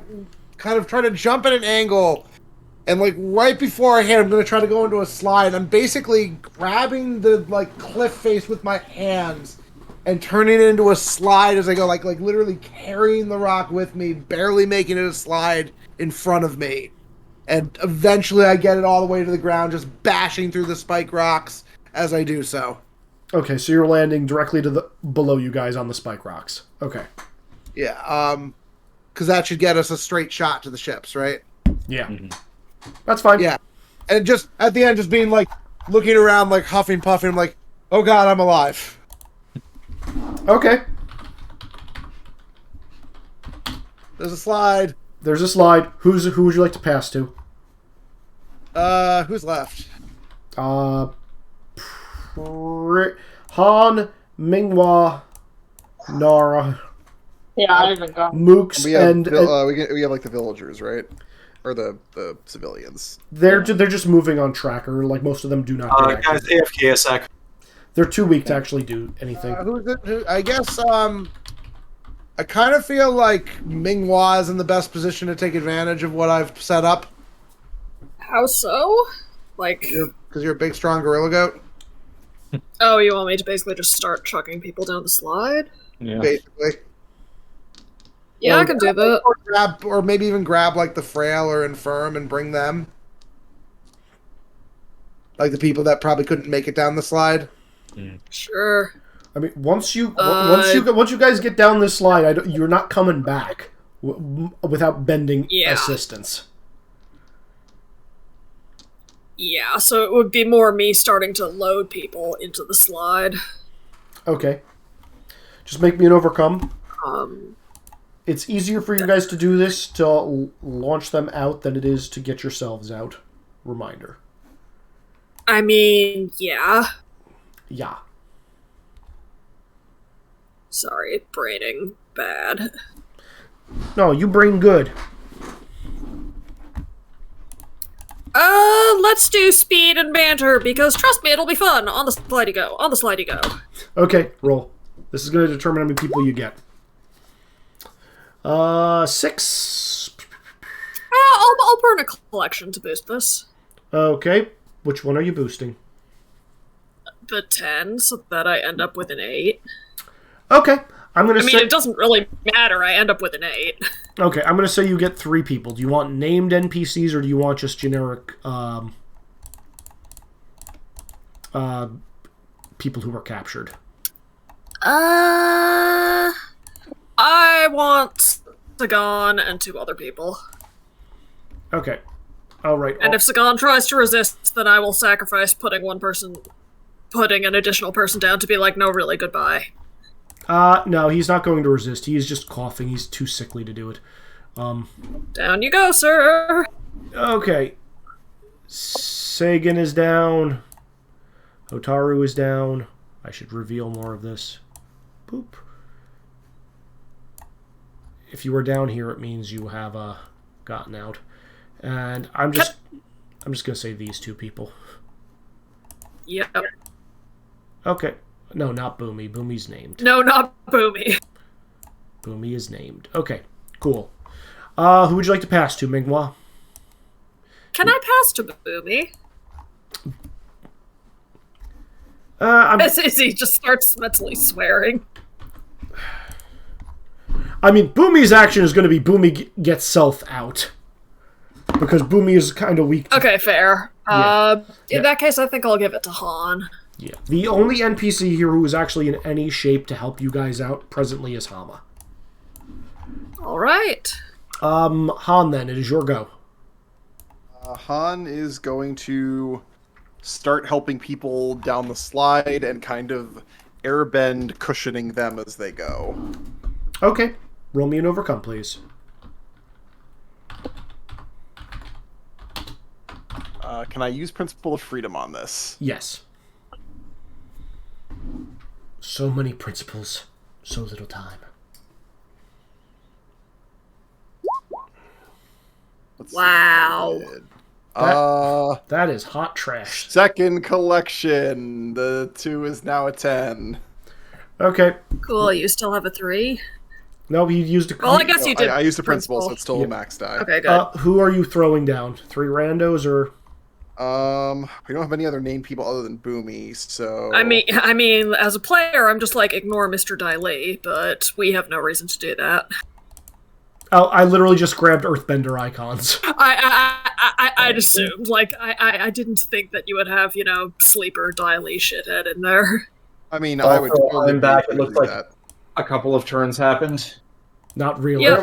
kind of try to jump at an angle. And, like, right before I hit, I'm going to try to go into a slide. I'm basically grabbing the, like, cliff face with my hands and turning it into a slide as I go, like literally carrying the rock with me, barely making it a slide in front of me. And eventually I get it all the way to the ground, just bashing through the spike rocks as I do so. Okay, so you're landing directly to the below you guys on the spike rocks. Okay. Yeah, because that should get us a straight shot to the ships, right? Yeah. That's fine. Yeah. And just, at the end, just being, like, looking around, like, huffing, puffing, I'm like, oh god, I'm alive. Okay. There's a slide. There's a slide. Who would you like to pass to? Who's left? Han, Minghua, Nara, Yeah, I haven't gone. Mooks, We have, and we have like the villagers, right? Or the civilians. they're just moving on tracker. Like most of them do not. Do Guys, AFK a sec. They're too weak to actually do anything. Who's it? I guess, I kind of feel like Minghua is in the best position to take advantage of what I've set up. How so? Like, Because you're a big, strong gorilla goat? oh, you want me to basically just start chucking people down the slide? Yeah. Basically. Yeah, I can do that. Or maybe even grab, like, the frail or infirm and bring them. Like the people that probably couldn't make it down the slide. Sure. I mean, once you guys get down this slide, you're not coming back without bending assistance. Yeah, so it would be more me starting to load people into the slide. Okay. Just make me an overcome. Um, It's easier for you guys to do this to launch them out than it is to get yourselves out. Reminder. I mean, yeah. Yeah. Sorry, braining bad. No, you brain good. Let's do speed and banter, because trust me, it'll be fun. On the slide you go. On the slide you go. Okay, roll. This is going to determine how many people you get. 6. I'll burn a collection to boost this. Okay, which one are you boosting? The 10, so that I end up with an 8. Okay, I'm going to say... it doesn't really matter, I end up with an 8. Okay, I'm going to say you get 3 people. Do you want named NPCs, or do you want just generic people who were captured? I want Sagan and 2 other people. Okay. All right. And if Sagan tries to resist, then I will sacrifice putting an additional person down to be like, no, really, goodbye. No, he's not going to resist. He is just coughing. He's too sickly to do it. Down you go, sir! Okay. Sagan is down. Hotaru is down. I should reveal more of this. Boop. If you were down here, it means you have gotten out. And I'm just going to say these 2 people. Yep. Okay. No, not Boomy. Boomy's named. No, not Boomy. Boomy is named. Okay, cool. Who would you like to pass to, Minghua? Can I pass to Boomy? As he just starts mentally swearing. I mean, Boomy's action is going to be Boomy gets self out. Because Boomy is kind of weak. Okay, fair. Yeah. In that case, I think I'll give it to Han. Yeah. The only NPC here who is actually in any shape to help you guys out presently is Hama. Alright. Han, then, it is your go. Han is going to start helping people down the slide and kind of airbend, cushioning them as they go. Okay. Roll me an overcome, please. Can I use Principle of Freedom on this? Yes. So many principles, so little time. Wow. That is hot trash. Second collection. The 2 is now a 10. Okay. Cool, you still have a 3? No, he used a... Well, I guess you did. I used a principal, so it's still a max die. Okay, good. Who are you throwing down? 3 randos, or... We don't have any other named people other than Boomy, so... I mean, as a player, I'm just like, ignore Mr. Daily, but we have no reason to do that. I literally just grabbed Earthbender icons. I'd assumed. Like, I didn't think that you would have, Sleeper Daily shithead in there. I mean, I would totally I'm back. It do looks like that. a couple of turns happened. Not really. Yeah.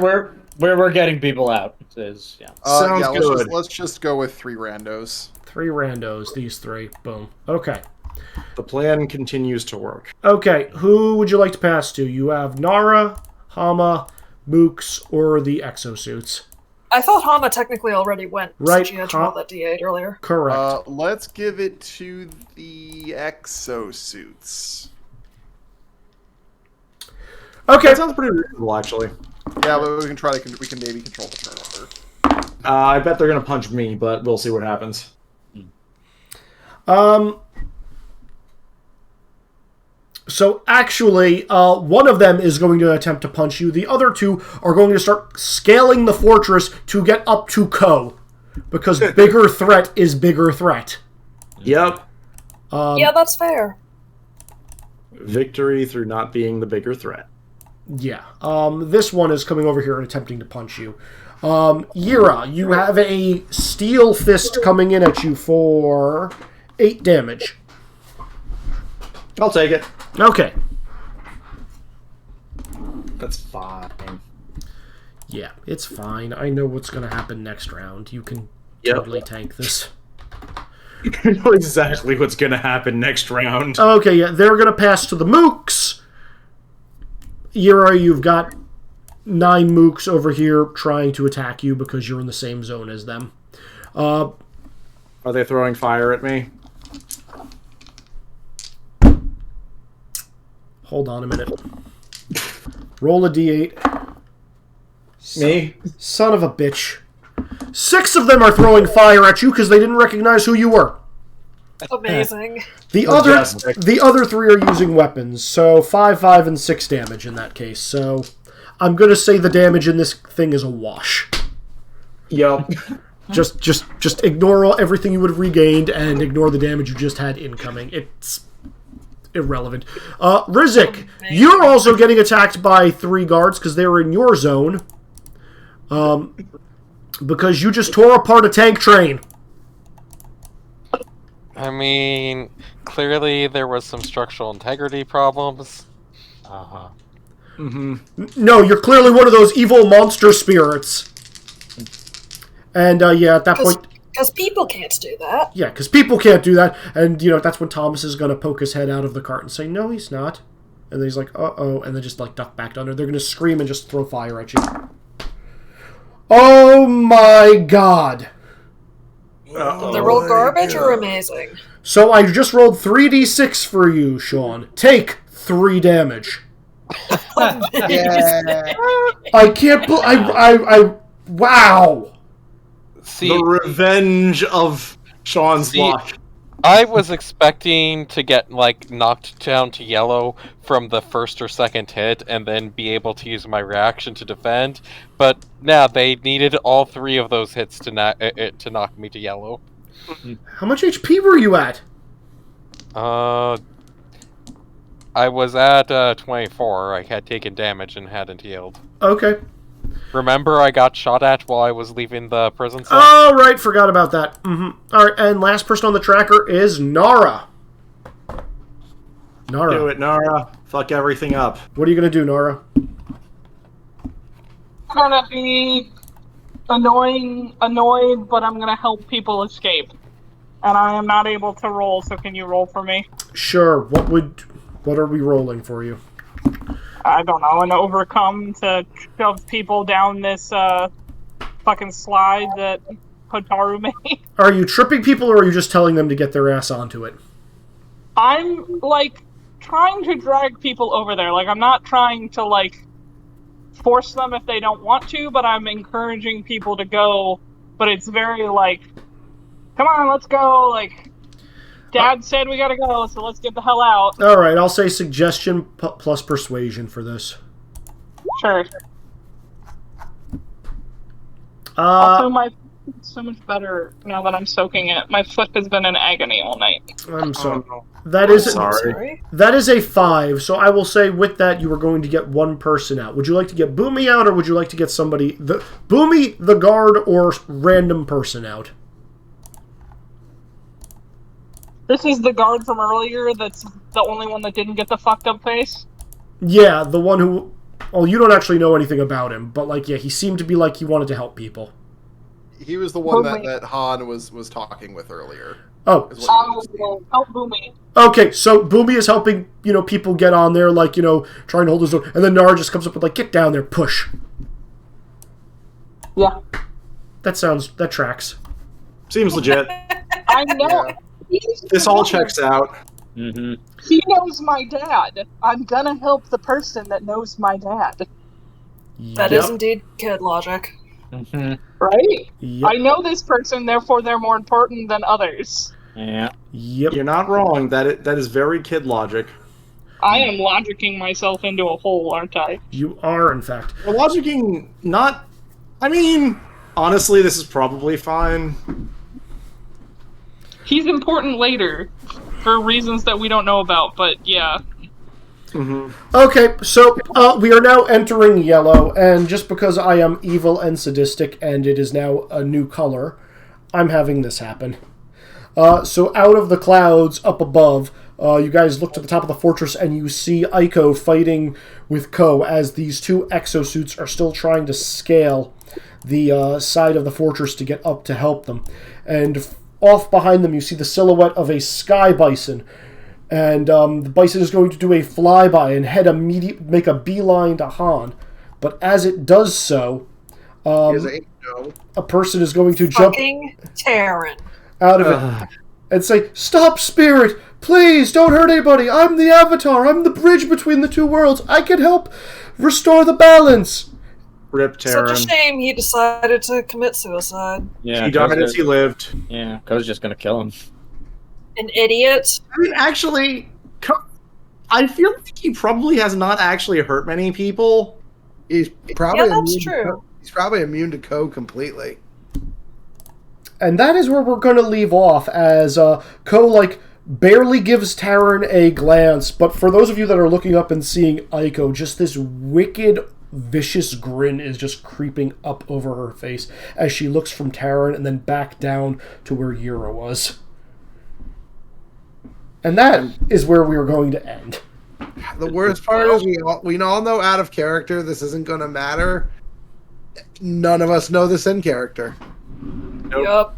We're getting people out. Is yeah. Sounds yeah, good. Let's just go with 3 randos. 3 randos, these 3. Boom. Okay. The plan continues to work. Okay, who would you like to pass to? You have Nara, Hama, Mooks, or the exosuits. I thought Hama technically already went, Right, since she had to roll that D8 earlier. Correct. Let's give it to the exosuits. Okay. That sounds pretty reasonable, actually. Yeah, but we can maybe control the turnover. I bet they're going to punch me, but we'll see what happens. So actually, one of them is going to attempt to punch you. The other 2 are going to start scaling the fortress to get up to Ko. Because bigger threat is bigger threat. Yep. Yeah, that's fair. Victory through not being the bigger threat. Yeah. This one is coming over here and attempting to punch you. Yira, you have a steel fist coming in at you for 8 damage. I'll take it. Okay. That's fine. Yeah, it's fine. I know what's going to happen next round. You can Yep. totally tank this. I know exactly what's going to happen next round. Okay, yeah, they're going to pass to the Mooks. Yira, you've got 9 Mooks over here trying to attack you because you're in the same zone as them. Are they throwing fire at me? Hold on a minute. Roll a d8. Me? Son of a bitch. 6 of them are throwing fire at you because they didn't recognize who you were. Amazing. The other 3 are using weapons, so 5, 5, and 6 damage in that case. So I'm going to say the damage in this thing is a wash. Yep. Just ignore everything you would have regained and ignore the damage you just had incoming. It's irrelevant. Rizik, you're also getting attacked by 3 guards because they were in your zone. Because you just tore apart a tank train. I mean, clearly there was some structural integrity problems. Uh-huh. Mm-hmm. No, you're clearly one of those evil monster spirits. And, yeah, at that point... Because people can't do that. Yeah, because people can't do that. And, that's when Thomas is going to poke his head out of the cart and say, no, he's not. And then he's like, uh-oh, and then just, duck back under. They're going to scream and just throw fire at you. Oh, my God. They roll garbage or amazing? So I just rolled 3d6 for you, Sean. Take 3 damage. Yeah. I can't wow. See, The revenge of Sean's luck. I was expecting to get, knocked down to yellow from the first or second hit and then be able to use my reaction to defend, but now they needed all 3 of those hits to knock me to yellow. How much HP were you at? I was at 24. I had taken damage and hadn't healed. Okay. Remember I got shot at while I was leaving the prison cell? Oh, right, forgot about that. Alright, and last person on the tracker is Nara. Nara. Do it, Nara. Fuck everything up. What are you going to do, Nara? I'm gonna be annoyed, but I'm gonna help people escape. And I am not able to roll, so can you roll for me? Sure. What are we rolling for you? I don't know, an overcome to shove people down this fucking slide that Hotaru made. Are you tripping people, or are you just telling them to get their ass onto it? I'm, trying to drag people over there. I'm not trying to, force them if they don't want to, but I'm encouraging people to go. But it's very, come on, let's go, Dad said we gotta go, so let's get the hell out. Alright, I'll say suggestion plus persuasion for this. Sure. Also, Uh, my foot is so much better now that I'm soaking it. My foot has been in agony all night. I'm sorry. Oh, That I'm is sorry. that is a 5. So I will say with that you are going to get one person out. Would you like to get Boomy out, or would you like to get somebody Boomy, the guard, or random person out? This is the guard from earlier that's the only one that didn't get the fucked up face? Yeah, the one who. Well, you don't actually know anything about him, but like, yeah, he seemed to be like he wanted to help people. He was the one that Han was talking with earlier. Oh, is what he was Help Boomy. okay. So Boomy is helping people get on there, like trying to hold his own, and then Nara just comes up with like, get down there, push. Yeah. That tracks. Seems legit. I know. This all checks out. Mm-hmm. He knows my dad. I'm gonna help the person that knows my dad. That is indeed kid logic. Mm-hmm. Right? Yep. I know this person, therefore they're more important than others. Yeah. Yep. You're not wrong. That is very kid logic. I am logicking myself into a hole, aren't I? You are, in fact. We're logicking not... I mean, honestly, this is probably fine. He's important later, for reasons that we don't know about, but yeah. Mm-hmm. Okay, so we are now entering yellow, and just because I am evil and sadistic, and it is now a new color, I'm having this happen. So out of the clouds up above, you guys look to the top of the fortress, and you see Aiko fighting with Ko as these two exosuits are still trying to scale the side of the fortress to get up to help them. And off behind them, you see the silhouette of a sky bison. And the bison is going to do a flyby and make a beeline to Han. But as it does so, a person is going to jump Fucking Terran. out of it and say, "Stop, spirit! Please, don't hurt anybody! I'm the Avatar! I'm the bridge between the two worlds! I can help restore the balance!" Rip Terran. Such a shame he decided to commit suicide. Yeah. He died as he lived. Yeah, Ko's just gonna kill him. An idiot. I mean, actually, I feel like he probably has not actually hurt many people. He's probably Yeah, that's immune to true. Ko. He's probably immune to Ko completely. And that is where we're going to leave off, as Ko, barely gives Taryn a glance, but for those of you that are looking up and seeing Aiko, just this wicked, vicious grin is just creeping up over her face as she looks from Taryn and then back down to where Yura was. And that is where we are going to end. The worst part is we all know out of character this isn't going to matter. None of us know this in character. Nope. Yup.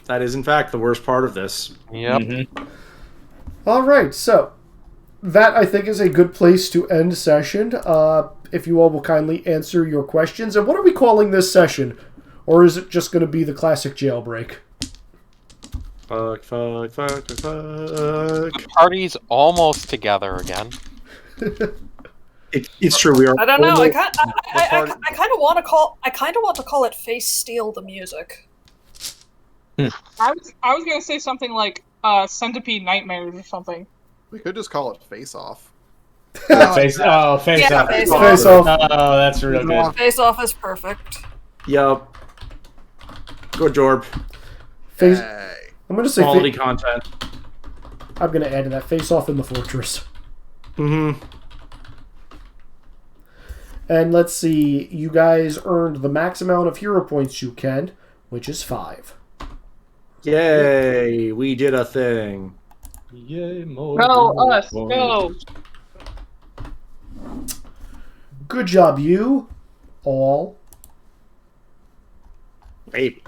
That is, in fact, the worst part of this. Yep. Mm-hmm. All right, so that I think is a good place to end session. If you all will kindly answer your questions. And what are we calling this session? Or is it just going to be the classic jailbreak? Fuck. The party's almost together again. It's true. We are. I don't know. I almost- kind of want to call it Face Steal the Music. I was gonna say something like Centipede Nightmares or something. We could just call it Face Off. Face off. Yeah, Face Off. Face off. Oh, that's real good. Face Off is perfect. Yup. Go Jorb. Face. Hey. I'm going to say. Quality content. I'm going to add to that. Face off in the fortress. Mm-hmm. And let's see. You guys earned the max amount of hero points you can, which is 5. Yay! We did a thing. Yay, more. Go us, go! Good job, you all. Baby.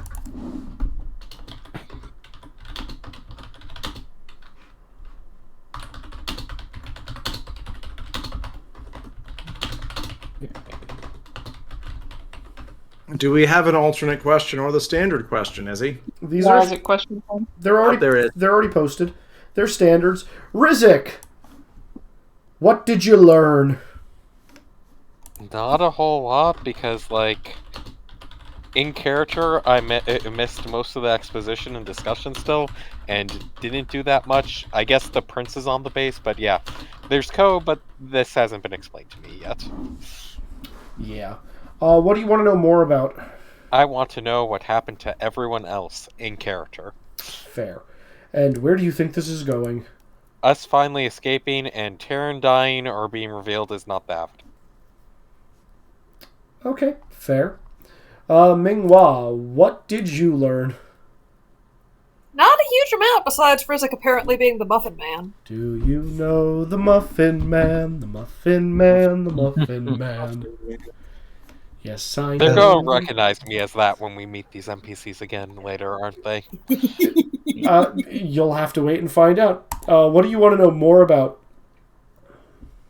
Do we have an alternate question or the standard question, Izzy? These Why are is it question time? they're already There is. they're already posted. They're standards. Rizik, what did you learn? Not a whole lot, because, in character, I missed most of the exposition and discussion still, and didn't do that much. I guess the prince is on the base, but yeah, there's code, but this hasn't been explained to me yet. Yeah. What do you want to know more about? I want to know what happened to everyone else in character. Fair. And where do you think this is going? Us finally escaping and Terran dying or being revealed is not the Avatar. Okay, fair. Minghua, what did you learn? Not a huge amount besides Frizik apparently being the Muffin Man. Do you know the Muffin Man, the Muffin Man, the Muffin Man? Yes, I know. They're going to recognize me as that when we meet these NPCs again later, aren't they? You'll have to wait and find out. What do you want to know more about?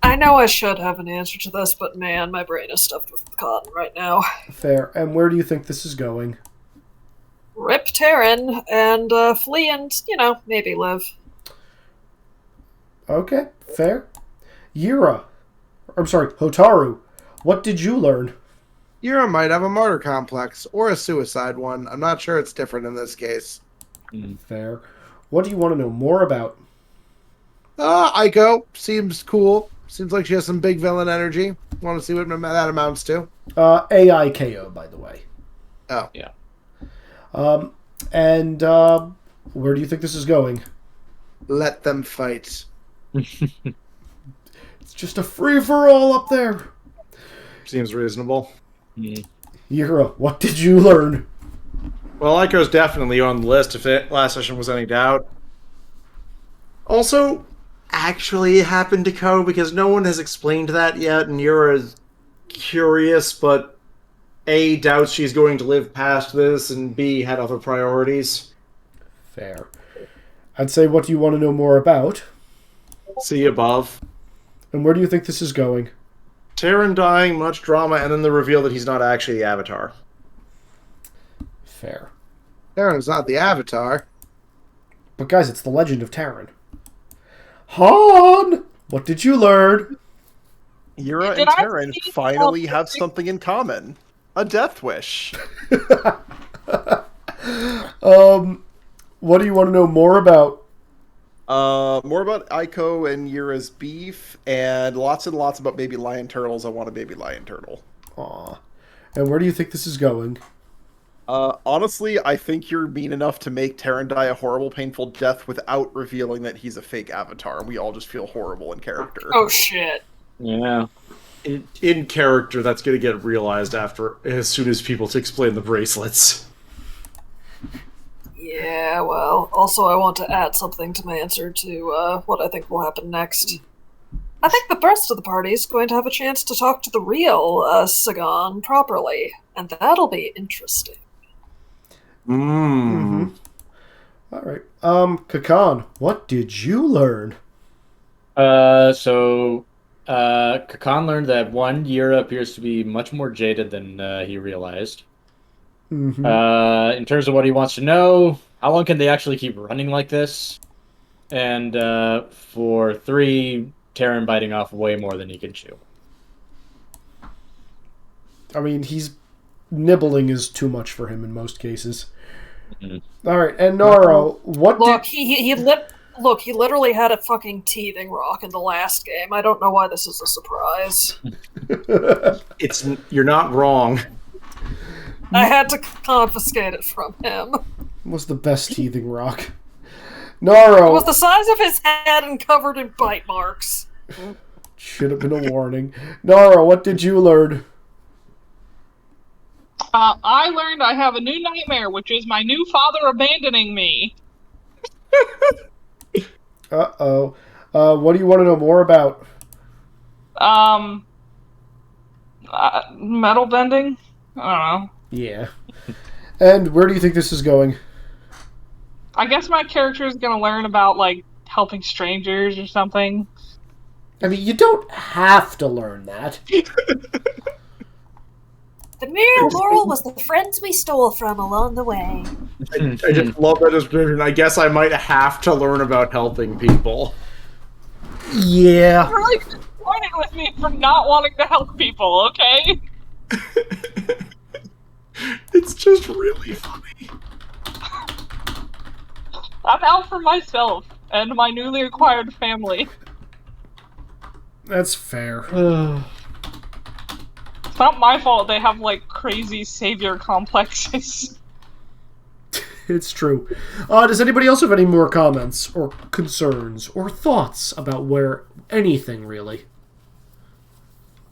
I know I should have an answer to this, but man, my brain is stuffed with cotton right now. Fair. And where do you think this is going? Rip Terran and flee and, maybe live. Okay, fair. Hotaru, what did you learn? Yura might have a martyr complex, or a suicide one. I'm not sure it's different in this case. Fair. What do you want to know more about? Aiko seems cool. Seems like she has some big villain energy. Want to see what that amounts to. AI KO, by the way. Oh. Yeah. And where do you think this is going? Let them fight. It's just a free-for-all up there. Seems reasonable. Yura, what did you learn? Well, Aiko's definitely on the list if last session was any doubt. Also, actually it happened to Ko because no one has explained that yet, and Yura's curious, but A, doubts she's going to live past this, and B, had other priorities. Fair. I'd say, what do you want to know more about? See above. And where do you think this is going? Terran dying, much drama, and then the reveal that he's not actually the Avatar. Fair. Terran's not the Avatar. But guys, it's the legend of Terran. Han! What did you learn? Yura Did and I Terran see finally have something? something in common. A death wish. What do you want to know more about? More about Aiko and Yura's beef, and lots about baby lion turtles. I want a baby lion turtle. Aw. And where do you think this is going? Honestly, I think you're mean enough to make Terran die a horrible, painful death without revealing that he's a fake Avatar, and we all just feel horrible in character. Oh shit. Yeah. In character, that's going to get realized as soon as people explain the bracelets. Yeah, well, also I want to add something to my answer to what I think will happen next. I think the rest of the party is going to have a chance to talk to the real Sagan properly, and that'll be interesting. Mm-hmm. All right. Kakan, what did you learn? Kakan learned that Yura appears to be much more jaded than he realized. Mm-hmm. In terms of what he wants to know, how long can they actually keep running like this? And for 3, Terran biting off way more than he can chew. I mean, nibbling is too much for him in most cases. Mm-hmm. All right, and Naro, what Look, did... he literally had a fucking teething rock in the last game. I don't know why this is a surprise. You're not wrong. I had to confiscate it from him. Was the best teething rock. Naro... It was the size of his head and covered in bite marks. Should have been a warning. Naro, what did you learn? I learned I have a new nightmare, which is my new father abandoning me. Uh-oh. What do you want to know more about? Metal bending? I don't know. Yeah. And where do you think this is going? I guess my character is gonna learn about, like, helping strangers or something. I mean, you don't have to learn that. The mere moral was the friends we stole from along the way. I just love that description. I guess I might have to learn about helping people. Yeah. You're, like, flirting with me for not wanting to help people, okay? It's just really funny. I'm out for myself and my newly acquired family. That's fair. It's not my fault they have, like, crazy savior complexes. It's true. Does anybody else have any more comments or concerns or thoughts about where anything, really?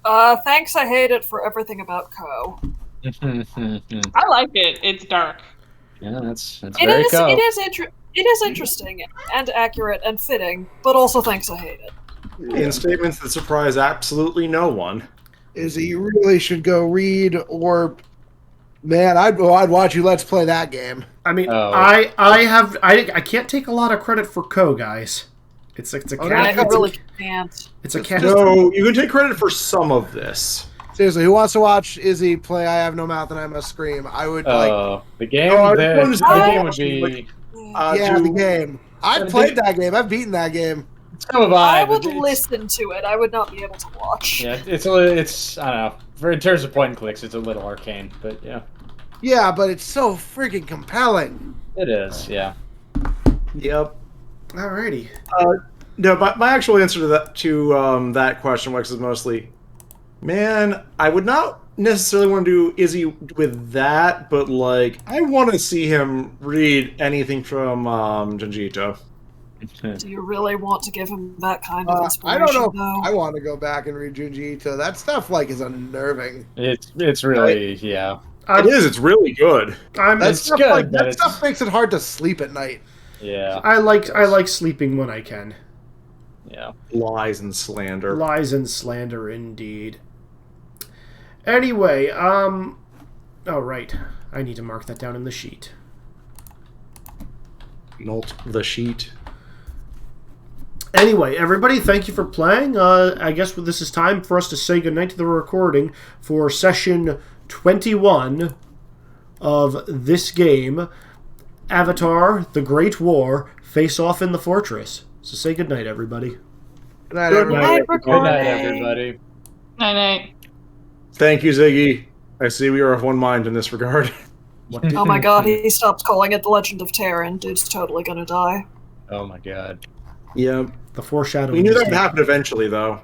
Thanks, I hate it for everything about Co. I like it. It's dark. Yeah, that's It very is. cool. It is interesting and accurate and fitting, but also thanks, I hate it. In statements that surprise absolutely no one. Izzy, you really should go read, or man, I'd watch you. Let's play that game. I mean, Oh. I can't take a lot of credit for Co, guys. It's a Oh, cat. I really can't. It's a cat. No, you can take credit for some of this. Seriously, who wants to watch Izzy play I Have No Mouth and I Must Scream? I would like. The game. No, the I was game would be. Yeah, the game. I've played that game. I've beaten that game. So have I. I but would listen to it. I would not be able to watch. Yeah, it's I don't know. In terms of point and clicks, it's a little arcane, but yeah. Yeah, but it's so freaking compelling. It is, yeah. Yep. Alrighty. No, my actual answer to that question, Wex, is mostly, man, I would not necessarily want to do Izzy with that, but like, I want to see him read anything from Junjito. Do you really want to give him that kind of I inspiration? don't know if though? I want to go back and read Junji Ito. That stuff like is unnerving. It's really yeah. It is. It's really good. That stuff, good, like, but that stuff makes it hard to sleep at night. Yeah. I like sleeping when I can. Yeah. Lies and slander. Lies and slander, indeed. Anyway, oh right, I need to mark that down in the sheet. Not the sheet. Anyway, everybody, thank you for playing. I guess this is time for us to say goodnight to the recording for session 21 of this game, Avatar: The Great War, Face Off in the Fortress. So say goodnight, everybody. Good night, Good everybody. Night, Good night, recording. everybody. Night. Thank you, Ziggy. I see we are of one mind in this regard. What Oh my god, he stopped calling it The Legend of Terran. Dude's totally gonna die. Oh my god. Yeah. The foreshadowing. We knew is that would deep. happen eventually, though.